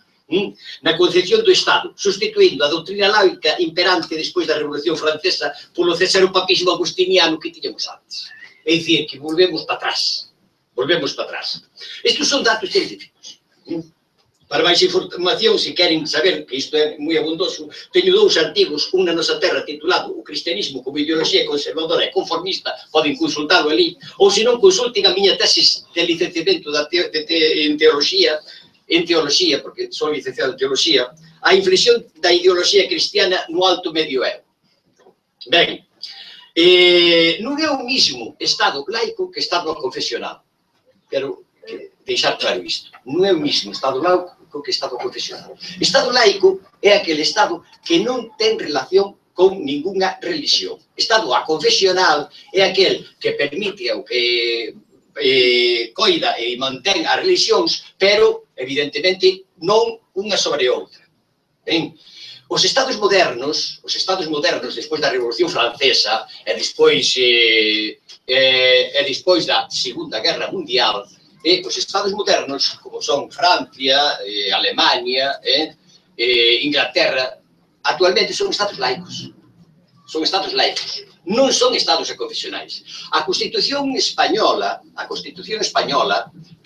na concepción do Estado, sustituindo a doutrina laica imperante despois da Revolución Francesa polo cesaropapismo agustiniano que tiñamos antes. É dicir, que volvemos para atrás. Estes son datos científicos. Para máis información, se queren saber, que isto é moi abundoso, teño 2 artigos, un na nosa terra titulado O cristianismo como ideoloxía conservadora e conformista, poden consultalo ali, ou se non consulten a miña tesis de licenciamento en teoloxía, porque sou licenciado en teoloxía, a inflexión da ideoloxía cristiana no alto medioevo. Ben, non é o mismo Estado laico que Estado confesional. Quero deixar claro isto. Non é o mismo Estado laico que Estado confesional. Estado laico é aquele Estado que non ten relación con ninguna religión. Estado aconfesional é aquel que permite o que coida e mantén as religións, pero, evidentemente, non unha sobre outra. Ben, os estados modernos, despois da Revolución Francesa e despois da Segunda Guerra Mundial, os estados modernos, como son Francia, Alemania, Inglaterra, actualmente son estados laicos. Non son estados aconfesionais. A Constitución Española,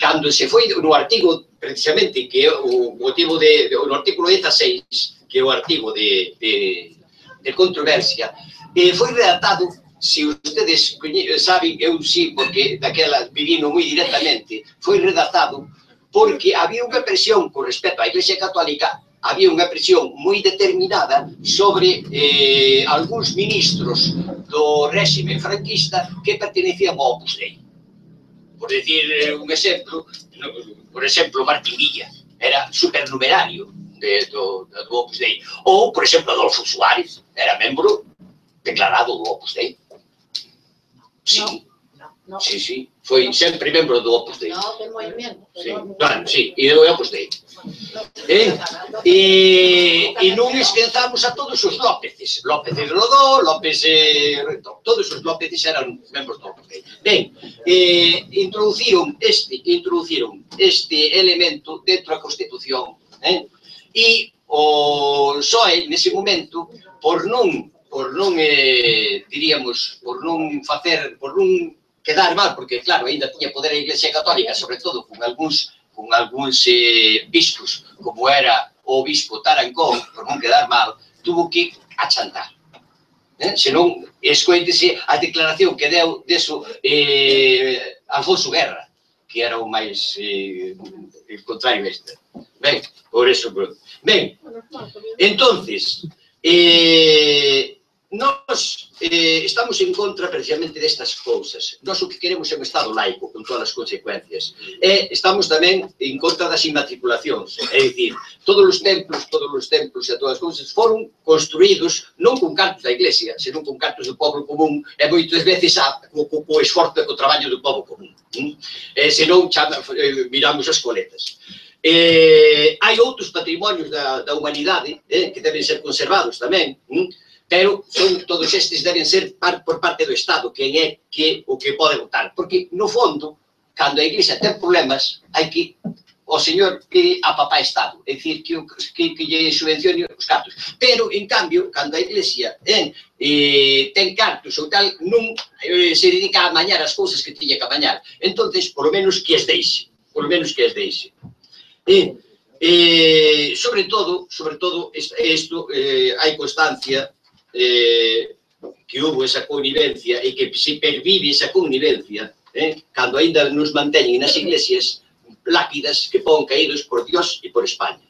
cando se foi no artigo, precisamente, que é o motivo no artículo 16, que é o artigo de controversia, foi redactado, se ustedes saben, eu sí, porque daquela vivino moi directamente, foi redactado porque había unha presión con respecto á Iglesia Católica, había unha presión moi determinada sobre algúns ministros do réxime franquista que pertenecían ao Opus Dei. Por decir un exemplo, Martín Villa era supernumerario do Opus Dei. Ou, por exemplo, Adolfo Suárez era membro declarado do Opus Dei. Sí, foi sempre membro do Opus Dei. Sí, e do Opus Dei. E non esquezamos a todos os Lópezes. López de Rodó, todos os Lópezes eran membros do Opus Dei. Ben, introduciron este elemento dentro da Constitución, e o PSOE, nese momento, por non diríamos, por non quedar mal, porque, claro, ainda tiña poder a Iglesia Católica, sobre todo con algúns bispos, como era o bispo Tarancón, por non quedar mal, tuvo que achantar. Senón, escoítese a declaración que deu deso Alfonso Guerra, que era o máis contrario a este. Ben, por eso. Ben, entonces, nós estamos en contra precisamente destas cousas. Nós o que queremos é un Estado laico, con todas as consecuencias. E estamos tamén en contra das inmatriculacións. É dicir, todos os templos e todas as cousas foron construídos non con cartos da Iglesia, senón con cartos do povo común e moitas veces co esforzo e co traballo do povo común. Senón, miramos as coletas. Hai outros patrimonios da humanidade que deben ser conservados tamén, pero son todos estes deben ser por parte do Estado, quen é o que pode votar. Porque, no fondo, cando a Iglesia ten problemas, hai que o señor pide a papá Estado, é dicir, que lle subvencione os cartos. Pero, en cambio, cando a Iglesia ten cartos ou tal, non se dedica a amañar as cousas que tiña que amañar. Entonces, polo menos que as deixe. Sobre todo, isto, hai constancia que houve esa connivencia e que se pervive esa connivencia cando ainda nos manteñen nas iglesias lápidas que pon caídos por Dios e por España.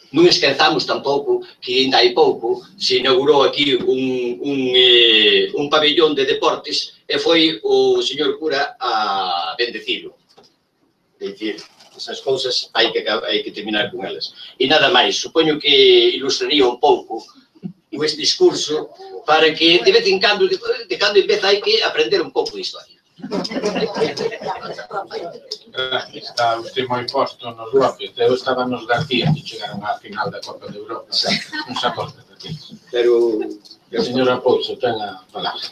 Non esquezamos tampouco que ainda hai pouco se inaugurou aquí un pabellón de deportes e foi o señor cura a bendecilo. É dicir, esas cousas hai que terminar con elas. E nada máis, supoño que ilustraría un pouco este discurso para que de vez en cando, de cando en vez hai que aprender un pouco de historia. Está usted moi posto nos bloques. Eu estaba nos García que chegaron á final da Copa de Europa. Non se acorda daqui. Pero a señora Pouso ten a palabra.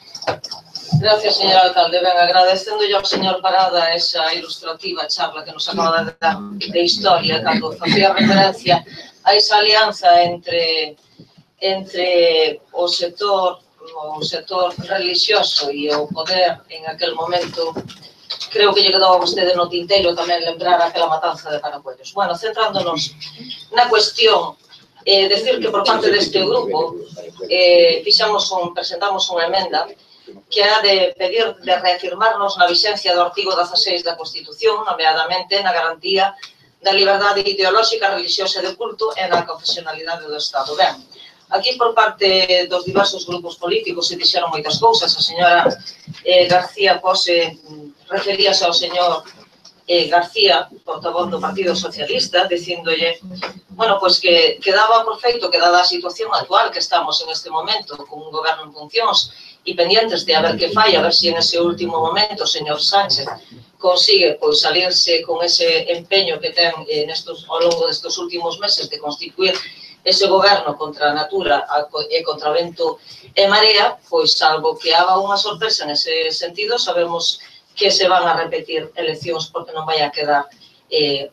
Gracias, señor alcalde. Ben, agradecéndolle ao señor Parada esa ilustrativa charla que nos acaba de dar de historia, cando facía referencia a esa alianza entre o sector religioso e o poder en aquel momento. Creo que lle quedou a vostede no tinteiro tamén lembrar aquela matanza de Paracuellos. Bueno, centrándonos na cuestión, decir que por parte deste grupo presentamos unha emenda que ha de pedir de reafirmarnos na vixencia do artigo 16 da Constitución, nomeadamente na garantía da liberdade ideolóxica, religiosa e de culto e na confesionalidade do Estado. Ben, aquí por parte dos diversos grupos políticos se dixeron moitas cousas. A señora García Pose referíase ao señor García, portavoz do Partido Socialista, dicíndolle, bueno, pois que daba por feito que dada a situación actual que estamos en este momento, con un goberno en funcións e pendientes de a ver que fai, a ver se en ese último momento o señor Sánchez consigue pois salirse con ese empeño que ten ao longo destes últimos meses de constituir ese goberno contra a natura e contra o vento e marea, pois salvo que haga unha sorpresa nese sentido, sabemos que se van a repetir eleccións porque non vai a quedar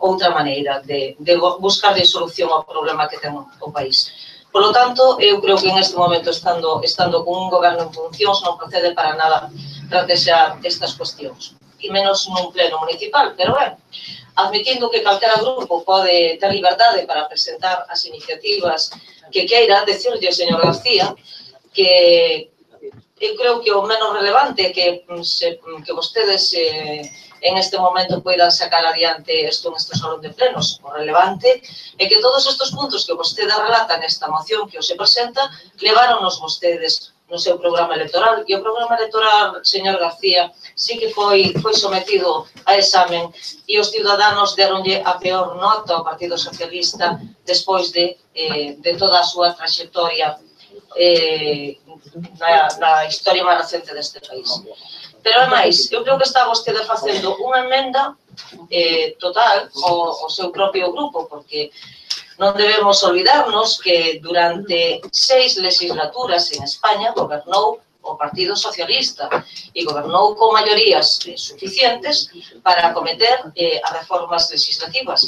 outra maneira de buscar solución ao problema que ten o país. Por lo tanto, eu creo que en este momento, estando con un goberno en funcións, non procede para nada plantear estas cuestións, e menos nun pleno municipal, pero ben, admitindo que calquera grupo pode ter liberdade para presentar as iniciativas que queira, decirlle, señor García, que eu creo que o menos relevante é que vostedes en este momento poidan sacar adiante isto neste salón de plenos. O relevante é que todos estes puntos que vostede relata nesta moción que se presenta, leváronos vostedes no seu programa electoral, e o programa electoral, señor García, sí que foi sometido a examen e os ciudadanos deronlle a peor nota ao Partido Socialista despois de toda a súa traxectoria na historia máis recente deste país. Pero, ademais, eu creo que está vostede facendo unha emenda total ao seu propio grupo, porque non debemos olvidarnos que durante 6 legislaturas en España gobernou o Partido Socialista e gobernou con maiorías suficientes para acometer as reformas legislativas.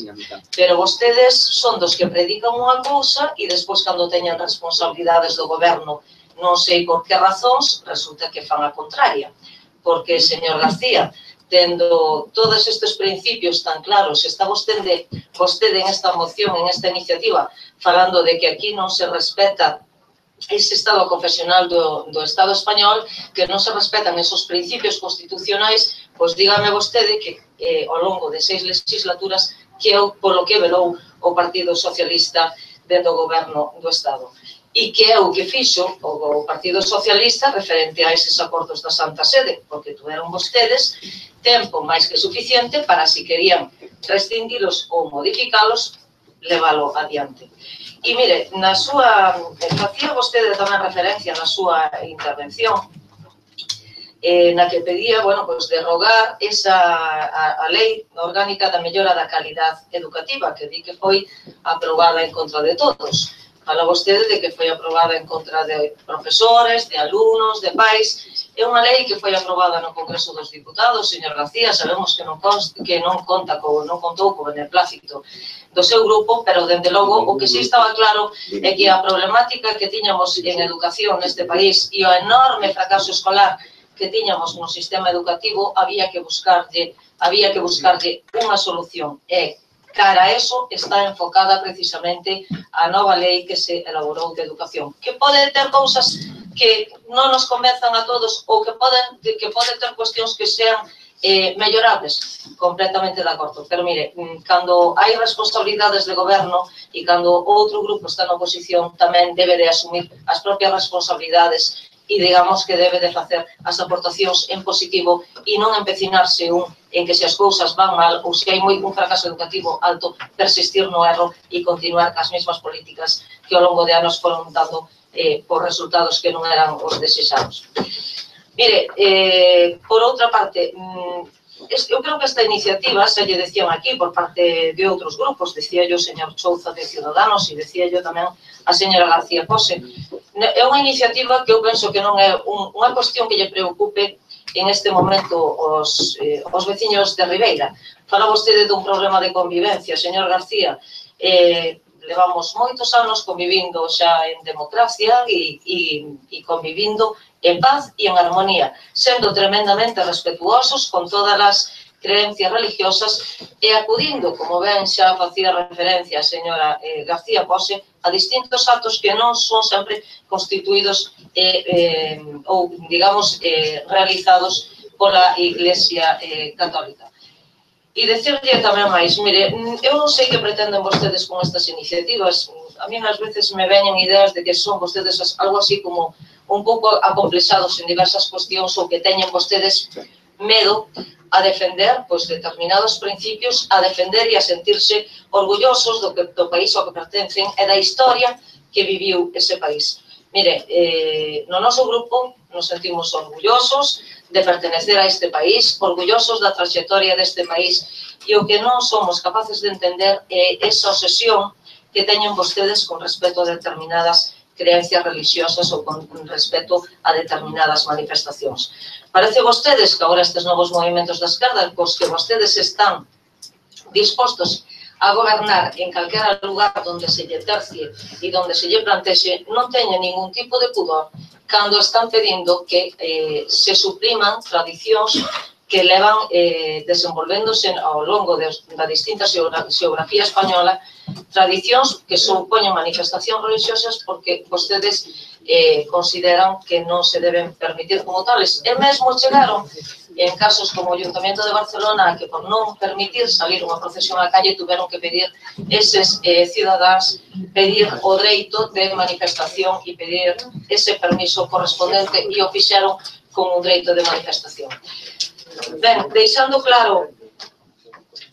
Pero vostedes son dos que predican unha cousa e despois, cando teñen responsabilidades do goberno, non sei por que razóns, resulta que fan a contraria. Porque, señor García, tendo todos estes principios tan claros, está vostede en esta moción, en esta iniciativa, falando de que aquí non se respeta ese estado confesional do Estado español, que non se respetan esos principios constitucionais, pois dígame vostede que ao longo de 6 legislaturas que é polo que velou o Partido Socialista dentro do goberno do Estado. E que é o que fixo o Partido Socialista referente a eses acordos da Santa Sede, porque tuveron vostedes tempo máis que suficiente para, se querían rescindilos ou modificalos, leválo adiante. E mire, na súa, facía vostede tamén referencia na súa intervención, na que pedía, bueno, pues derrogar a lei orgánica da mellora da calidad educativa, que di que foi aprobada en contra de todos. Fala vostede de que foi aprobada en contra de profesores, de alumnos, de pais. É unha lei que foi aprobada no Congreso dos Diputados, señor García, sabemos que non contou co beneplácito do seu grupo, pero, dende logo, o que sí estaba claro é que a problemática que tiñamos en educación neste país e o enorme fracaso escolar que tiñamos no sistema educativo, había que buscarlle unha solución. E cara a eso está enfocada precisamente a nova lei que se elaborou de educación, que pode ter cousas que non nos convenzan a todos ou que pode ter cuestións que sean mellorables, completamente de acordo. Pero mire, cando hai responsabilidades de goberno e cando outro grupo está na oposición, tamén debe de asumir as propias responsabilidades e digamos que debe de facer as aportacións en positivo e non empecinarse en que se as cousas van mal ou se hai un fracaso educativo alto, persistir no erro e continuar as mesmas políticas que ao longo de anos foron dando por resultados que non eran os desexados. Mire, por outra parte, eu creo que esta iniciativa, se lle decían aquí por parte de outros grupos, decía yo o señor Chouza de Ciudadanos e decía yo tamén a señora García Pose, é unha iniciativa que eu penso que non é unha cuestión que lle preocupe en este momento os veciños de Ribeira. Fala vostede dun problema de convivencia, señor García. Levamos moitos anos convivindo xa en democracia e convivindo en paz e en armonía, sendo tremendamente respetuosos con todas as creencias religiosas e acudindo, como ben xa facía referencia a señora García Pose, a distintos actos que non son sempre constituídos ou, digamos, realizados pola Iglesia Católica. E dicirlle tamén máis, mire, eu non sei que pretenden vostedes con estas iniciativas. A mí ás veces me veñen ideas de que son vostedes algo así como un pouco acomplexados en diversas cuestións ou que teñen vostedes medo a defender determinados principios, a defender e a sentirse orgullosos do país ao que pertencen e da historia que viviu ese país. Mire, no noso grupo nos sentimos orgullosos de pertenecer a este país, orgullosos da trayectoria deste país e o que non somos capaces de entender é esa obsesión que teñen vostedes con respecto a determinadas creencias religiosas ou con respecto a determinadas manifestacións. Parece vostedes que agora estes novos movimentos da esquerda, cos que vostedes están dispostos a gobernar en calquera lugar onde se lle tercie e onde se lle plantexe, non teñen ningún tipo de pudor cando están pedindo que se supriman tradicións que levan desenvolvéndose ao longo da distinta xeografía española, tradicións que supoñen manifestacións religiosas porque vostedes consideran que non se deben permitir como tales. E mesmo chegaron en casos como o Ayuntamiento de Barcelona que por non permitir salir unha procesión á calle tuveron que pedir eses cidadáns pedir o dereito de manifestación e pedir ese permiso correspondente e o fixeron con un dereito de manifestación. Ben, deixando claro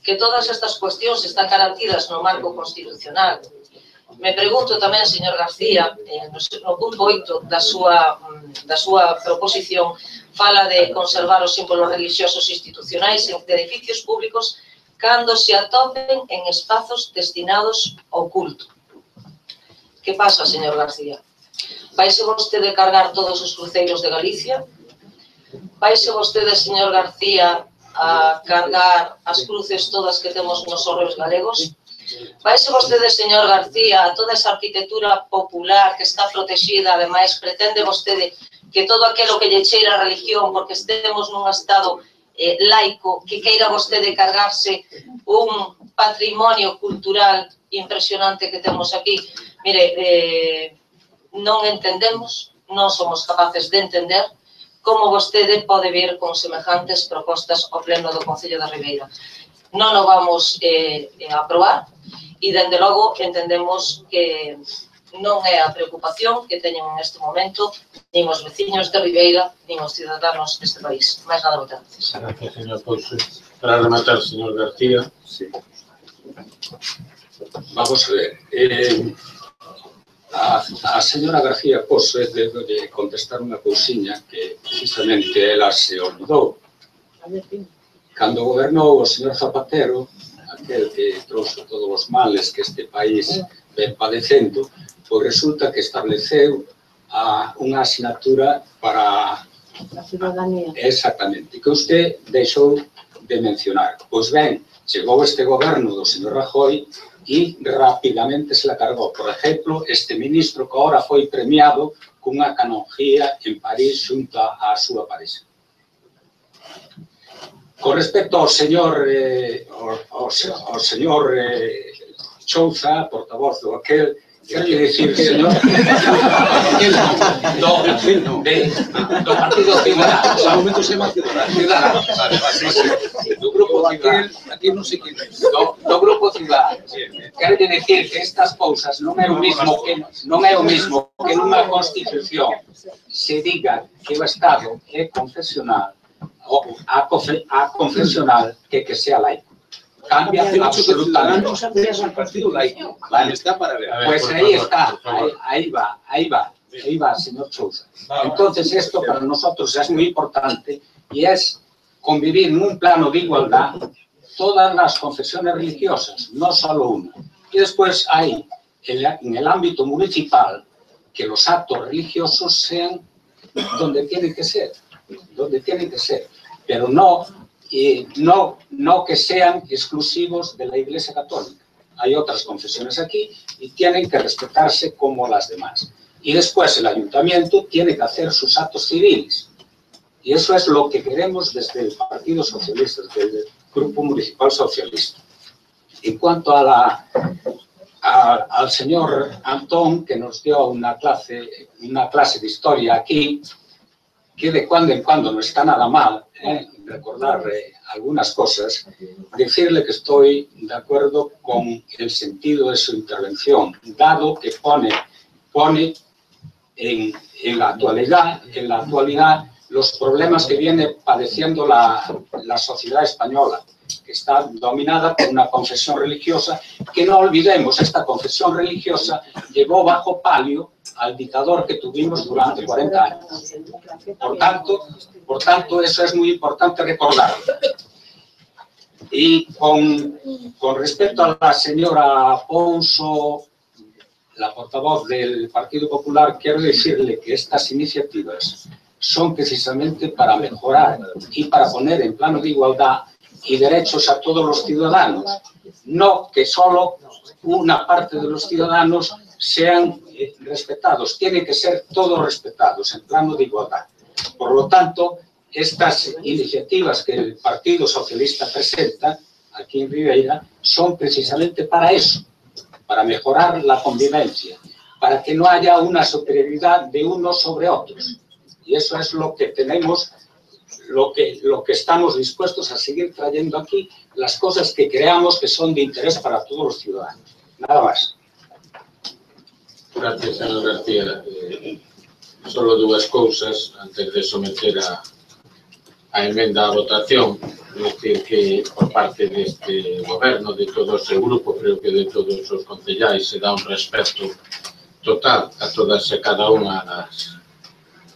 que todas estas cuestións están garantidas no marco constitucional, me pregunto tamén, señor García, no punto 8 da súa proposición, fala de conservar os símbolos religiosos institucionais de edificios públicos cando se atopen en espazos destinados ao culto. Que pasa, señor García? Vaise vostede cargar todos os cruceiros de Galicia? Vaise vostede, señor García, a cargar as cruces todas que temos nos hórreos galegos? Vaise vostede, señor García, a toda esa arquitectura popular que está protexida, ademais, pretende vostede que todo aquilo que lle cheira a religión, porque estemos nun estado laico, que queira vostede cargarse un patrimonio cultural impresionante que temos aquí. Mire, non entendemos, non somos capaces de entender como vostede pode vir con semejantes propostas ao pleno do Concello da Ribeira. Non o vamos a aprobar e, dende logo, entendemos que non é a preocupación que teñen neste momento nin os veciños de Ribeira, nin os ciudadanos deste país. Mais nada, moitas gracias. Gracias, señor Pouso. Para rematar, señor García. Sí. Vamos a ver. A señora García Pozo debe de contestar unha cousiña que precisamente ela se olvidou. Cando gobernou o señor Zapatero, aquel que trouxe todos os males que este país ven padecendo, pois resulta que estableceu unha asignatura para a ciudadanía. Exactamente, que usted deixou de mencionar. Pois ben, chegou este goberno do señor Rajoy e rapidamente se la cargou. Por exemplo, este ministro que ahora foi premiado cunha canonjía en París xunto á súa pareja. Con respecto ao señor Chouza, portavoz do aquel, quero dicir, señor, do Partido Ciudadano. Al momento se llama Ciudadanos. Do Grupo Ciudadano. Aquí non sei quen é. Do Grupo Ciudadano. Quero dicir que estas cousas non é o mismo que nunha Constitución se diga que o Estado é confesional, a confesional que sea laico. Cambia absolutamente. Es un partido laico. Está para ver. Pues ahí está, ahí va, señor Chouza. Entonces esto para nosotros es muy importante y es convivir en un plano de igualdad todas las confesiones religiosas, no solo una. Y después hay en el ámbito municipal que los actos religiosos sean donde tienen que ser, pero no que sean exclusivos de la Iglesia Católica. Hay otras confesiones aquí y tienen que respetarse como las demás. Y después el ayuntamiento tiene que hacer sus actos civiles. Y eso es lo que queremos desde el Partido Socialista, desde el Grupo Municipal Socialista. En cuanto al señor Antón, que nos dio una clase de historia aquí, que de cuando en cuando no está nada mal, recordar algunas cosas, decirle que estoy de acuerdo con el sentido de su intervención, dado que pone en la actualidad los problemas que viene padeciendo la sociedad española, que está dominada por una confesión religiosa, que no olvidemos, esta confesión religiosa llevó bajo palio al dictador que tuvimos durante 40 años. Por tanto, eso es muy importante recordarlo. Y con respecto a la señora Pouso, la portavoz del Partido Popular, quiero decirle que estas iniciativas son precisamente para mejorar y para poner en plano de igualdad y derechos a todos los ciudadanos, no que solo una parte de los ciudadanos sean respetados, tienen que ser todos respetados en plano de igualdad. Por lo tanto, estas iniciativas que el Partido Socialista presenta aquí en Ribeira son precisamente para eso, para mejorar la convivencia, para que no haya una superioridad de unos sobre otros. Y eso es lo que tenemos, lo que estamos dispuestos a seguir trayendo aquí, las cosas que creamos que son de interés para todos los ciudadanos. Nada más. Gracias, señor García. Solo dúas cousas antes de someter a emenda a votación. Es decir, que por parte deste goberno, de todo o seu grupo, creo que de todos os concellais, se dá un respeto total a todas e cada unha das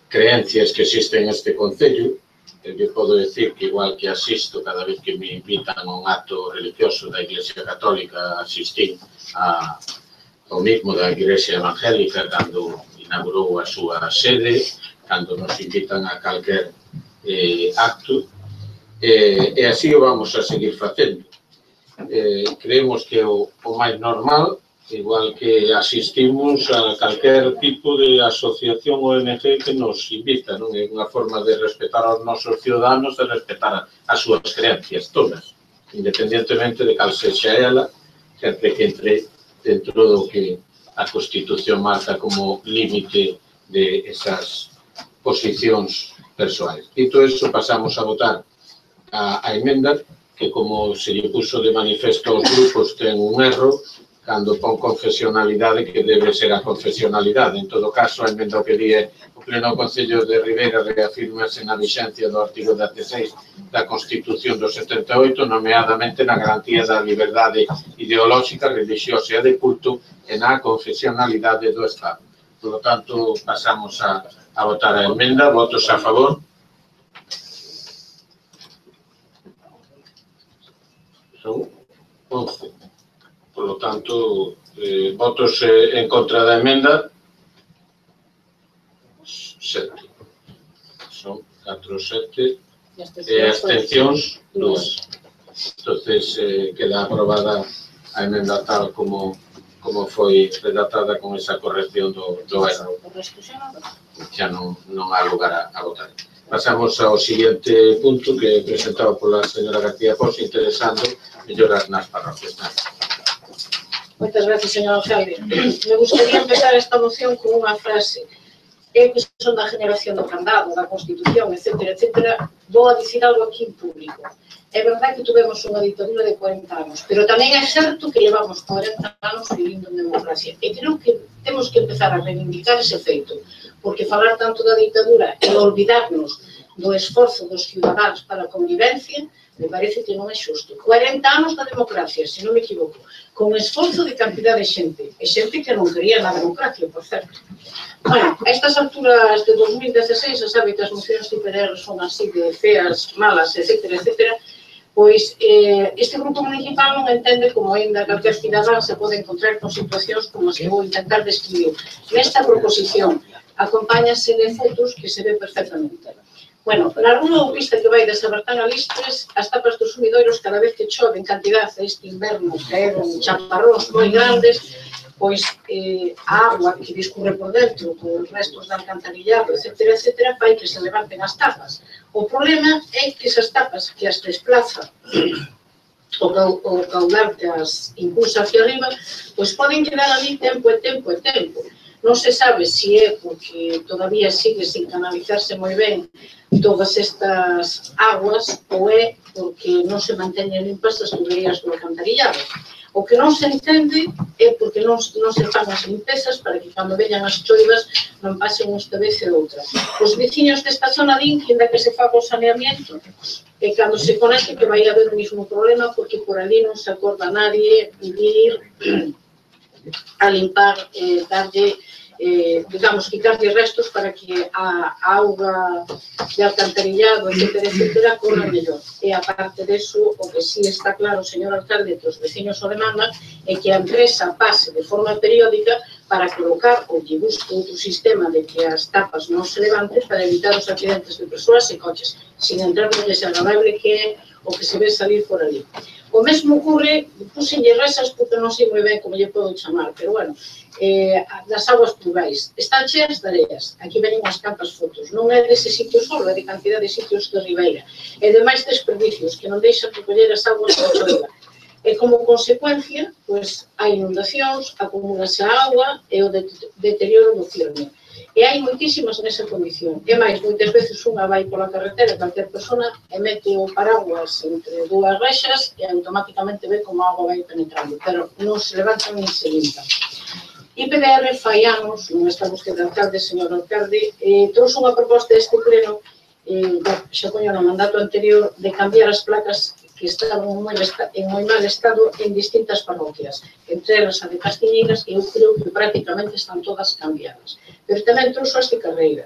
creencias que existen neste concello. Eu podo decir que igual que asisto cada vez que me invitan a un acto religioso da Iglesia Católica, asistín ao mismo da Iglesia Evangélica cando inaugurou a súa sede, cando nos invitan a calquer acto, e así o vamos a seguir facendo. Creemos que o máis normal, igual que asistimos a calquer tipo de asociación ONG que nos invita, non? É unha forma de respetar aos nosos ciudadanos, de respetar as súas creencias todas, independentemente de cal sexa ela, sempre que entre dentro do que a Constitución marca como límite de esas posicións persoais. Dito iso, pasamos a votar a emenda que, como se lle puso de manifesto aos grupos, ten un erro cando pon confesionalidade, que debe ser a confesionalidade. En todo caso, a emenda que di é: o Pleno do Concello de Ribeira reafirmase na vixencia do artigo 16 da Constitución do 78, nomeadamente na garantía da liberdade ideolóxica, religiosa e de culto e na confesionalidade do Estado. Por lo tanto, pasamos a votar a emenda. Votos a favor. Son 11. Por lo tanto, votos en contra da emenda, 7. Son 4, 7. E abstencións, 2. Entonces, queda aprobada a emenda tal como foi redactada con esa corrección do erro. Xa non há lugar a votar. Pasamos ao seguinte punto, que é presentado pola señora García Pos, interesando melloras nas parroquias. Moitas gracias, señor alcalde. Me gustaría empezar esta moción con unha frase. Eu, que son da generación do candado, da Constitución, etc., vou a dicir algo aquí en público. É verdade que tuvemos unha ditadura de 40 anos, pero tamén é certo que levamos 40 anos vivindo en democracia. E creo que temos que empezar a reivindicar ese feito, porque falar tanto da ditadura e olvidarnos do esforzo dos ciudadanos para a convivencia, me parece que non é xusto. 40 anos da democracia, se non me equivoco, con esforzo de cantidad de xente, e xente que non quería na democracia, por certo. Bueno, a estas alturas de 2016, se sabe que as mocións de PDR son así de feas, malas, etc., pois este grupo municipal non entende como ainda calquer cidadán se pode encontrar con situacións como as que vou intentar describir. Nesta proposición acompáñase de fotos que se ve perfectamente. Bueno, na rúa ou pista que vai de Sabertán a Listres, as tapas dos sumidoiros cada vez que chove en cantidad este inverno caeron chaparróns moi grandes, pois a agua que discurre por dentro con os restos de alcantarillado, etc., fai que se levanten as tapas. O problema é que esas tapas que as desplaza o caudal que as impulsa hacia arriba, pois poden quedar ali tempo e tempo e tempo. Non se sabe se é porque todavía sigue sin canalizarse moi ben todas estas aguas ou é porque non se manteñen limpas as tuberías do alcantarillado. O que non se entende é porque non se fan as limpezas para que cando veñan as choivas non pasen esta vez e outra. Os veciños desta zona din que ainda que se faga o saneamiento e cando se conecte que vai haber o mismo problema porque por ali non se acorda nadie de ir a limpar, darlle, digamos, quitarlle restos para que a auga de alcantarillado, etc., corra mellor. E aparte deso, o que sí está claro, señor alcalde, que os veciños o demandan, é que a empresa pase de forma periódica para colocar ou lle busque outro sistema de que as tapas non se levanten para evitar os accidentes de persoas e coches, sin entrar no desagradable que é o que se ve salir por ali. O mesmo ocurre, puxenlle resas porque non sei moi ben como lle podo chamar, pero bueno, das aguas pluviais. Están cheas de areas. Aquí veñen as campas fotos. Non é dese sitio solo, é de cantidad de sitios de Ribeira. E demais desperdicios que non deixan recoller as aguas da choiva. E como consecuencia, pois, hai inundacións, acumulase a auga e o deterioro do firme. E hai moitísimas nesa condición. E máis, moitas veces unha vai pola carretera, calquer persona, e mete o paraguas entre dúas rexas e automáticamente ve como a auga vai penetrando, pero non se levantan nin se limpan. IPDR fai anos, non está vostede alcalde, señor alcalde, trouxe unha proposta deste pleno, xa poño no mandato anterior, de cambiar as placas que estaban en moi mal estado en distintas parroquias, entre elas a de Castiñeiras, que eu creo que prácticamente están todas cambiadas. Pero tamén trouxe as de Carreira.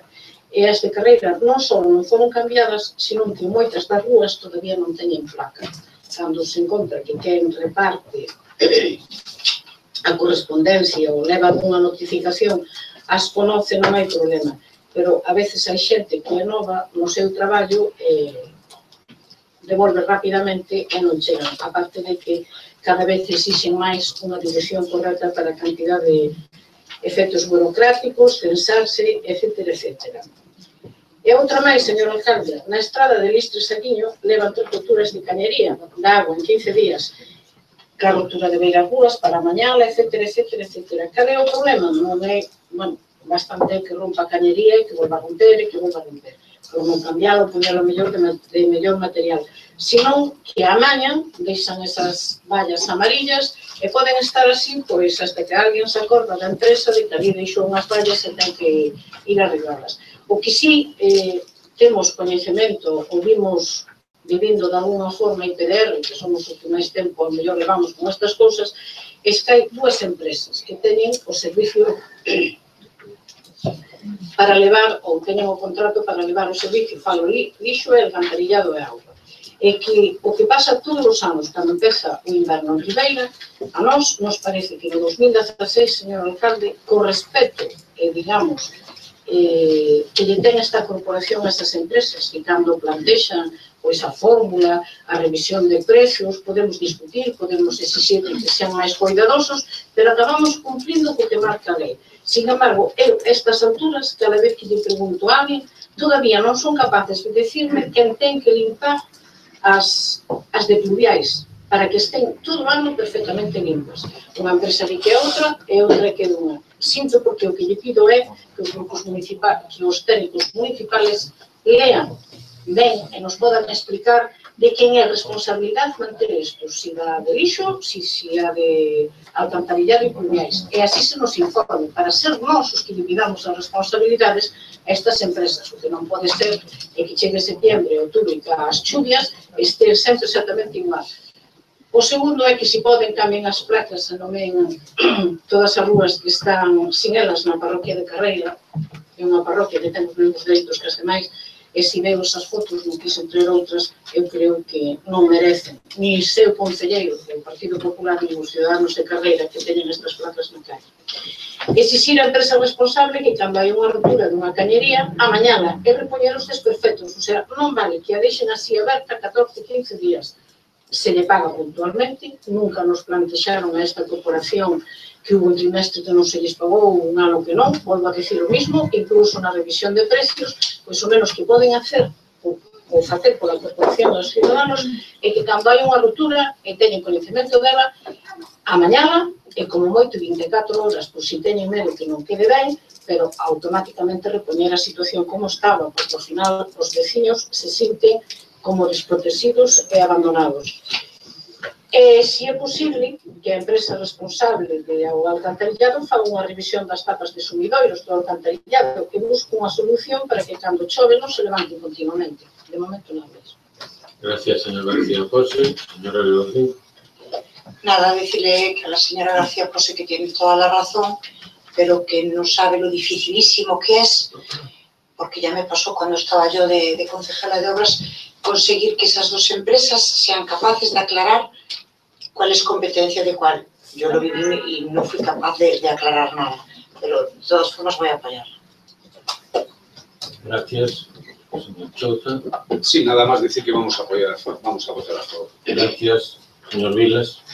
E as de Carreira non só non foron cambiadas, senón que moitas das rúas todavía non teñen placa. Cando se encontra que quen reparte a correspondencia ou leva unha notificación as conoce non hai problema, pero a veces hai xente que é nova no seu traballo e devolve rapidamente e non chegan, aparte de que cada vez exixen máis unha dirección correcta para a cantidad de efectos burocráticos, censarse, etc. E outra máis, señor alcalde, na estrada de Listres a Guiño levan 3 roturas de cañería da agua en 15 días, que a rotura de Beirarrúas para Mañala, etc. Cal é o problema? Non é, bueno, bastante que rompa a cañería e que volva a romper, pero non cambiálo, poñelo mellor de mellor material, senón que amañan, deixan esas vallas amarillas e poden estar así, pois, hasta que alguén se acorda da empresa de que ali deixou unhas vallas e ten que ir a arreglarlas. O que sí temos coñecemento, ou vimos vivindo de alguna forma IPDR, que somos os que máis tempo ao mellor levamos con estas cousas, é que hai 2 empresas que teñen o servicio para levar, ou teñen o contrato para levar o servicio, falo lixo e alcantarillado e auga. E que o que pasa todos os anos, cando empeza o inverno en Ribeira, a nós nos parece que no 2016, señor alcalde, con respeto, digamos, que lle ten esta corporación a estas empresas, que cando plantexan pois a fórmula, a revisión de precios, podemos discutir, podemos exigir que sean máis cuidadosos, pero acabamos cumplindo co que marca a lei. Sin embargo, eu, a estas alturas, cada vez que lle pregunto a alguén, todavía non son capaces de decirme quen ten que limpar as de pluviais, para que estén todo o ano perfectamente limpas. Unha empresa di que é outra e outra que é dunha. Sinto porque o que lle pido é que os grupos municipais, que os técnicos municipales lean ben e nos podan explicar de quen é a responsabilidade manter isto, se a de lixo, se a de alcantarillado e pluviais. E así se nos informe, para ser nós os que dividamos as responsabilidades a estas empresas. O que non pode ser é que chegue septiembre, outubro e que as chuvias estén sempre exactamente igual. O segundo é que se poden cambien as placas e nomen todas as rúas que están sin elas na parroquia de Carreira, é unha parroquia que ten os mesmos dereitos que as demais, e se vemos as fotos no que entre outras, eu creo que non merecen ni seu concelleiro do Partido Popular ni os ciudadanos de Carreira que teñen estas placas na calle. Exixir a empresa responsable que cando hai unha rotura dunha cañería, a mañana e repoñer os desperfectos, o sea, non vale que a deixen así aberta 14-15 días. Se lle paga puntualmente, nunca nos plantexaron a esta corporación que hubo un trimestre que non se lles pagou, un ano que non, volvo a decir o mismo, incluso na revisión de precios, pois o menos que poden hacer, ou facer pola corporación dos ciudadanos, é que cando hai unha ruptura e teñen coñecemento dela, a mañana, e como moito 24 horas, por si teñen medo que non quede ben, pero automáticamente repoñer a situación como estaba, porque ao final os veciños se sinten como desprotegidos e abandonados. E, se é posible, que a empresa responsable de alcantarillado faga unha revisión das tapas de sumidoiros do alcantarillado que busque unha solución para que cando chove non se levanten continuamente. De momento nada máis. Gracias, señor García José. Señora Leocín. Nada, decirle que a la señora García José que tiene toda la razón, pero que no sabe lo dificilísimo que es, porque ya me pasó cuando estaba yo de concejala de obras, conseguir que esas 2 empresas sean capaces de aclarar cuál es competencia de cuál. Yo lo viví y no fui capaz de aclarar nada, pero de todas formas voy a apoyar. Gracias, señor Chouza. Sí, nada más decir que vamos a votar a favor. Gracias, señor Vilas.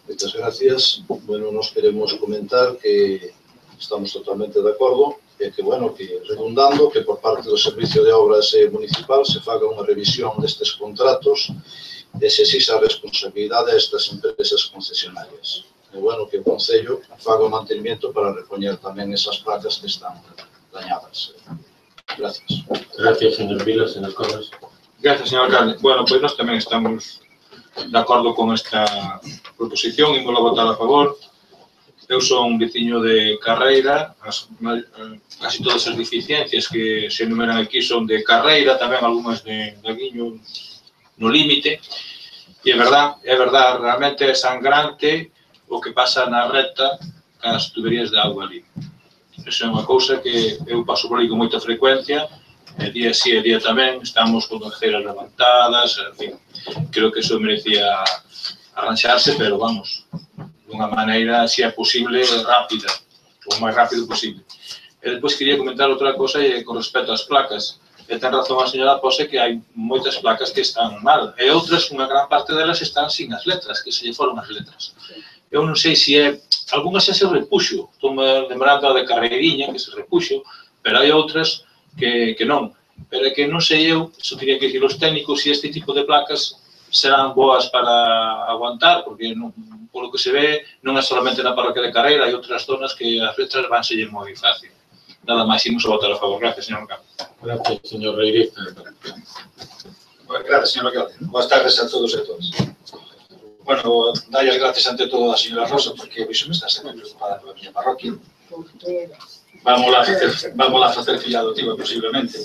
Muchas gracias. Bueno, nos queremos comentar que estamos totalmente de acordo e que, bueno, que redundando que por parte do Servicio de Obras Municipal se faga unha revisión destes contratos e se exixa a responsabilidade a estas empresas concesionarias. E, bueno, que o Concello faga o mantenimiento para repoñer tamén esas placas que están dañadas. Gracias. Gracias, señor Vilas. Señor Corres. Gracias, señor alcalde. Bueno, pois nós tamén estamos de acordo con esta proposición, ímolo a votar a favor. Eu son veciño de Carreira, casi todas as deficiencias que se enumeran aquí son de Carreira, tamén algunhas de Guiño no límite, e é verdad, realmente é sangrante o que pasa na recta as tuberías de auga ali. Iso é unha cousa que eu paso por ali con moita frecuencia, e día sí e día tamén, estamos con aceiras levantadas, en fin, creo que iso merecía arranxarse, pero vamos, dunha maneira, se é posible, rápida, o máis rápido posible. E despois quería comentar outra cosa con respecto ás placas. E ten razón a señora Pose que hai moitas placas que están mal, e outras, unha gran parte delas están sin as letras, que se lle foron as letras. Eu non sei se é, algunhas xa se repuxo, estou lembrando de Carreiriña, que se repuxo, pero hai outras que non. Pero é que non sei eu, iso teria que dicir os técnicos, se este tipo de placas serán boas para aguantar, porque polo que se ve, non é solamente na parroquia de Carreira, hai outras zonas que as letras van ser moi fácil. Nada máis, imos a votar a favor. Gracias, señor Campo. Gracias, señor Reiriza. Gracias, señor alcalde. Boas tardes a todos e todas. Bueno, dalle as gracias ante todo a señora Rosa, porque hoxe me está sendo preocupada pola miña parroquia. Vamos lá facer filla adotiva, posiblemente.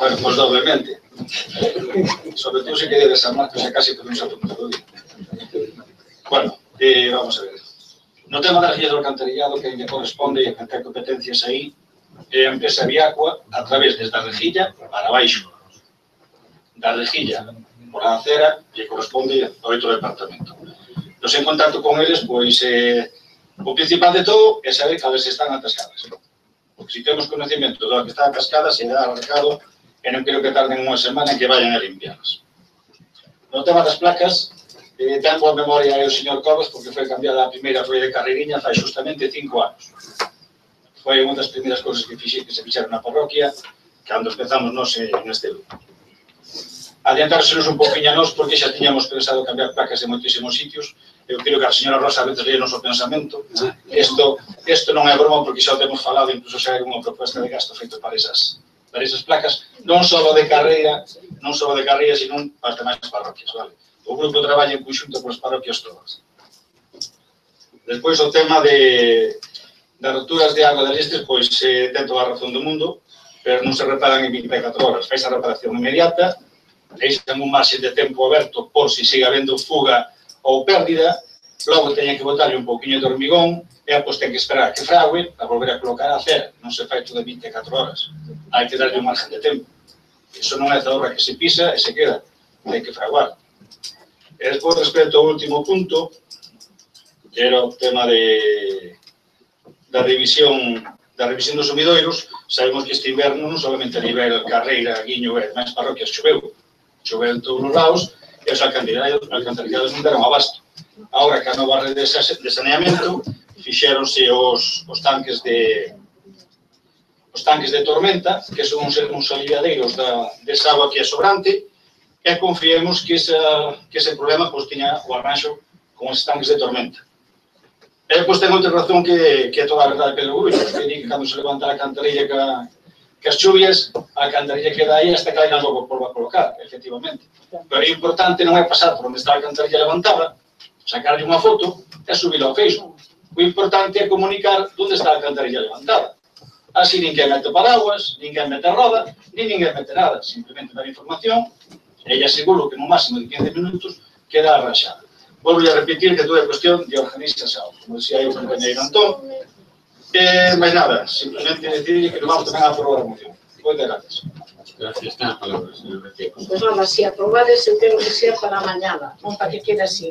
Bueno, pues doblemente. Sobre todo se quería de San Marcos, e casi podemos apuntar o día. Bueno, vamos a ver. No tema da rejilla do alcantarillado, que ainda corresponde e que ten competencias aí, é a empresa Viacua, a través desde a rejilla para baixo. Da rejilla por a acera, que corresponde ao outro departamento. Nos en contacto con eles, pois, o principal de todo é saber cales están atascadas. Porque se temos conocimiento do que está atascada, se dá recado e non creo que tarden unha semana en que vayan a limpiarlas. No tema das placas, ten boa memoria o señor Cobas, porque foi cambiada a primeira foi de Carreiriña fai justamente 5 anos. Foi unha das primeiras cousas que se fixeron na parroquia cando empezamos nós neste grupo. Adiantársenos un poquinho a nós, porque xa tiñamos pensado cambiar placas en moitísimos sitios. Eu creo que a señora Rosa a veces lee o noso pensamento. Isto non é broma, porque xa o temos falado, incluso xa hai unha proposta de gasto feito para esas placas, non só de Carreira, sino para as demais parroquias, vale? O grupo traballa en conxunto con as parroquias todas. Despois, o tema das roturas de agua de listres, pois ten toda a razón do mundo, pero non se reparan en 24 horas. Fais a reparación inmediata, deixan un marxe de tempo aberto por si siga habendo fuga ou pérdida, logo teñen que botarle un pouquinho de hormigón e após ten que esperar que frague para volver a colocar a cera. Non se fai todo de 24 horas. Hai que darlle un margen de tempo. Iso non é zadorra que se pisa e se queda. Hai que fraguar. E despois, respecto ao último punto, que era o tema da revisión dos sumidoiros, sabemos que este inverno non solamente a nivel Carreira, Guiño e máis parroquias choveu en todos os lados e os alcantarillados non deron abasto. Agora, que a nova rede de saneamento, fixéronse os tanques de tormenta, que son uns aliviadeiros desa agua que é sobrante, e confiemos que ese problema tiña o arranxo con os tanques de tormenta. E depois ten outra razón que é toda a verdade Pedro Grullo, que di que cando se levanta a cantarilla que as chuvias, a cantarilla queda aí hasta que hai algo por colocar, efectivamente. Pero é importante non é pasar por onde está a cantarilla levantada, sacarlle unha foto e subirlo ao Facebook. O importante é comunicar onde está a cantarilla levantada. Así ninguén mete paraguas, ninguén mete roda, nin ninguén mete nada. Simplemente dar información e ella seguro que no máximo de 15 minutos queda arranxada. Volvo a repetir que toda é cuestión de organización, como decía o compañeiro Antón. Mas nada, simplemente decir que non vamos tamén a aprobar a moción. Moitas gracias. Gracias, ten a palabra, señor García. Pois nada, se aprobades, eu quero que sea para mañana, non para que quede así.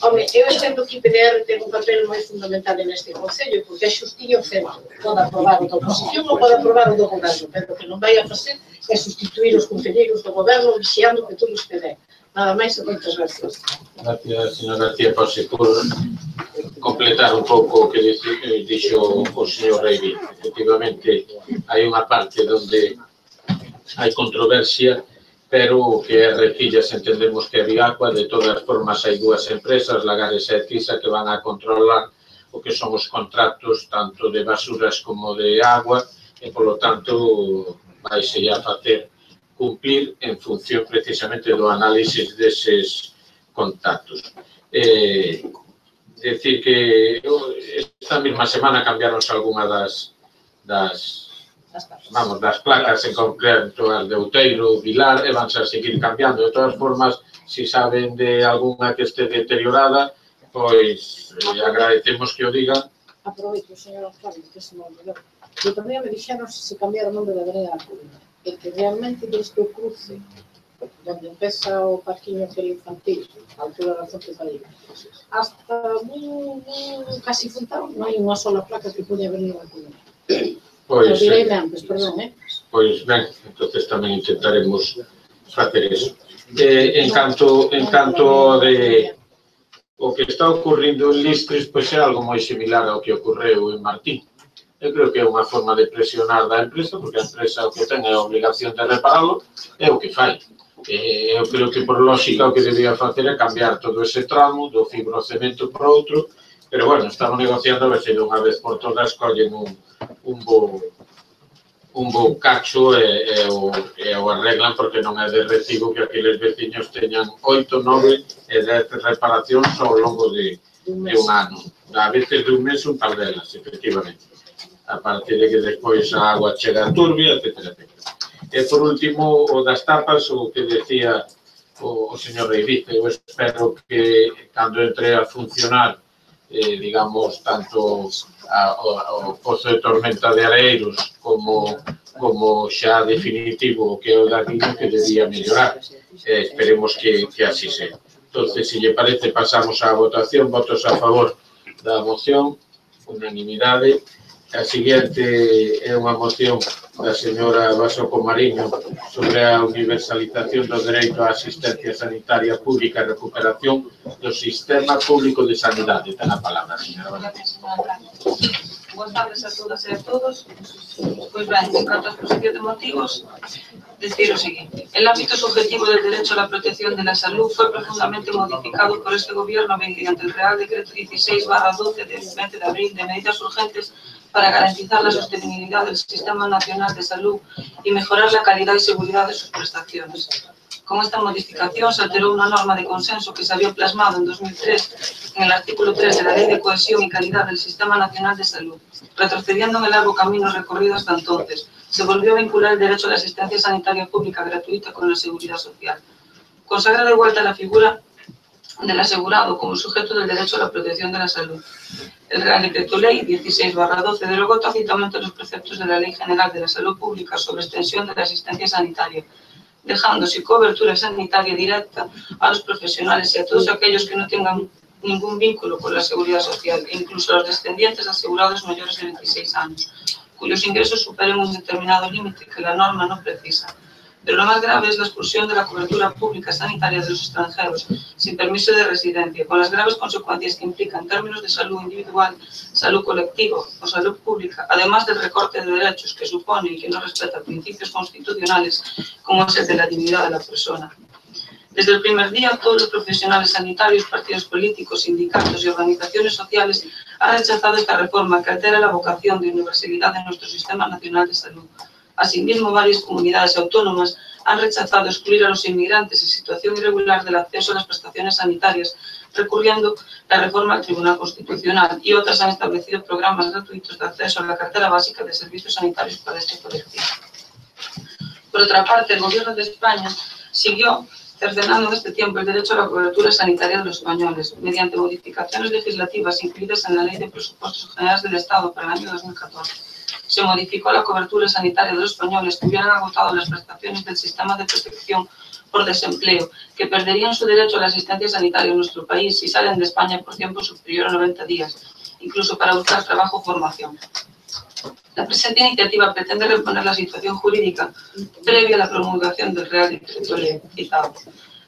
Home, eu entendo que IPDR ten un papel moi fundamental neste Concello, porque é xustillo o tema. Pode aprobar o da oposición ou pode aprobar o do goberno, pero que non vai a facer é sustituir os concelleiros do goberno vixiando que todo este ben. Nada máis e moitas gracias. Gracias, señor García Pose, por completar un pouco o que dixo o señor Reiri. Efectivamente, hai unha parte onde hai controversia, pero o que é rejillas entendemos que é Viacua. De todas formas, hai dúas empresas, Lagares e Cisa, que van a controlar o que son os contratos tanto de basuras como de agua e, polo tanto, vaise a facer cumplir en función precisamente do análisis deses contactos. Decir que esta mesma semana cambiaronse algunha das placas, en concreto as de Outeiro, Vilar, e vanse a seguir cambiando. De todas formas, se saben de algunha que este deteriorada, pois agradecemos que o digan. Aproveito, señor alcalde, que se me olvidou. E tamén me dixeron se cambiar o nome da vereda da Coruña. E que realmente desde o cruce donde empeza o parquiño aquel infantil, a altura da Fonte Fadilla, hasta casi Fontao, non hai unha sola placa que pode haber nunha comunidade. Pois, direi antes, perdón, Pois ben, entonces tamén intentaremos facer eso. En canto de o que está ocurrindo en Listris, pois é algo moi similar ao que ocorreu en Martín. Eu creo que é unha forma de presionar da empresa, porque a empresa o que ten é a obligación de reparalo, é o que fai. Eu creo que por lógica o que debía facer é cambiar todo ese tramo do fibrocemento por outro, pero bueno, estamos negociando a ver se de unha vez por todas collen un bo cacho e o arreglan, porque non é de recibo que aqueles veciños teñan 8, 9 e 10 reparacións ao longo de un ano. A veces de un mes un par delas, efectivamente. A partir de que despois a agua chega turbia, etc. E por último, o das tapas, o que decía o señor Reivice, eu espero que cando entre a funcionar, digamos, tanto o pozo de tormenta de Areiros como xa definitivo o que é o da Guiño, que debía mellorar. Esperemos que así sea. Entonces, se lle parece, pasamos á votación. Votos a favor da moción, unanimidade. A seguinte é unha moción da señora Basoko Mariño sobre a universalización do dereito á asistencia sanitaria pública e recuperación do sistema público de sanidade. Ten a palabra, señora. Boas tardes a todas e a todos. Pois ben, en canto a exposición de motivos, decir o seguinte. El ámbito subjetivo del derecho a la protección de la salud fue profundamente modificado por este gobierno mediante el Real Decreto 16/12 del 20 de abril de medidas urgentes para garantizar la sostenibilidad del Sistema Nacional de Salud y mejorar la calidad y seguridad de sus prestaciones. Con esta modificación se alteró una norma de consenso que se había plasmado en 2003 en el artículo 3 de la Ley de Cohesión y Calidad del Sistema Nacional de Salud, retrocediendo en el largo camino recorrido hasta entonces. Se volvió a vincular el derecho a la asistencia sanitaria pública gratuita con la seguridad social. Consagra de vuelta la figura del asegurado como sujeto del derecho a la protección de la salud. El Real Decreto Ley 16/12 derogó tácitamente los preceptos de la Ley General de la Salud Pública sobre extensión de la asistencia sanitaria, dejando sin cobertura sanitaria directa a los profesionales y a todos aquellos que no tengan ningún vínculo con la seguridad social, incluso a los descendientes de asegurados mayores de 26 años, cuyos ingresos superen un determinado límite que la norma no precisa. Pero lo más grave es la expulsión de la cobertura pública sanitaria de los extranjeros sin permiso de residencia, con las graves consecuencias que implica en términos de salud individual, salud colectiva o salud pública, además del recorte de derechos que supone y que no respeta principios constitucionales como es el de la dignidad de la persona. Desde el primer día, todos los profesionales sanitarios, partidos políticos, sindicatos y organizaciones sociales han rechazado esta reforma que altera la vocación de universalidad de nuestro Sistema Nacional de Salud. Asimismo, varias comunidades autónomas han rechazado excluir a los inmigrantes en situación irregular del acceso a las prestaciones sanitarias, recurriendo la reforma al Tribunal Constitucional, y otras han establecido programas gratuitos de acceso a la cartera básica de servicios sanitarios para este colectivo. Por otra parte, el Gobierno de España siguió cercenando en este tiempo el derecho a la cobertura sanitaria de los españoles, mediante modificaciones legislativas incluidas en la Ley de Presupuestos Generales del Estado para el año 2014. Se modificó la cobertura sanitaria de los españoles que hubieran agotado las prestaciones del sistema de protección por desempleo, que perderían su derecho a la asistencia sanitaria en nuestro país si salen de España por tiempo superior a 90 días, incluso para buscar trabajo o formación. La presente iniciativa pretende reponer la situación jurídica previa a la promulgación del Real Decreto Ley citado.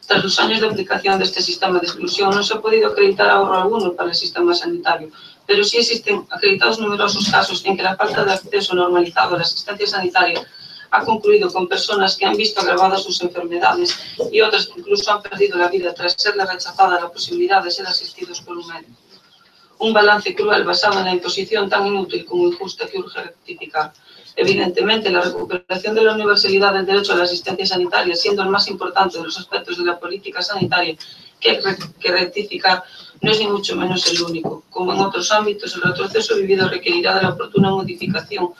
Tras los años de aplicación de este sistema de exclusión, no se ha podido acreditar ahorro alguno para el sistema sanitario, pero sí existen acreditados numerosos casos en que la falta de acceso normalizado a la asistencia sanitaria ha concluido con personas que han visto agravadas sus enfermedades y otras que incluso han perdido la vida tras serles rechazada la posibilidad de ser asistidos por un médico. Un balance cruel basado en la imposición tan inútil como injusta que urge rectificar. Evidentemente, la recuperación de la universalidad del derecho a la asistencia sanitaria, siendo el más importante de los aspectos de la política sanitaria que rectificar, no es ni mucho menos el único. Como en otros ámbitos, el retroceso vivido requerirá de la oportuna modificación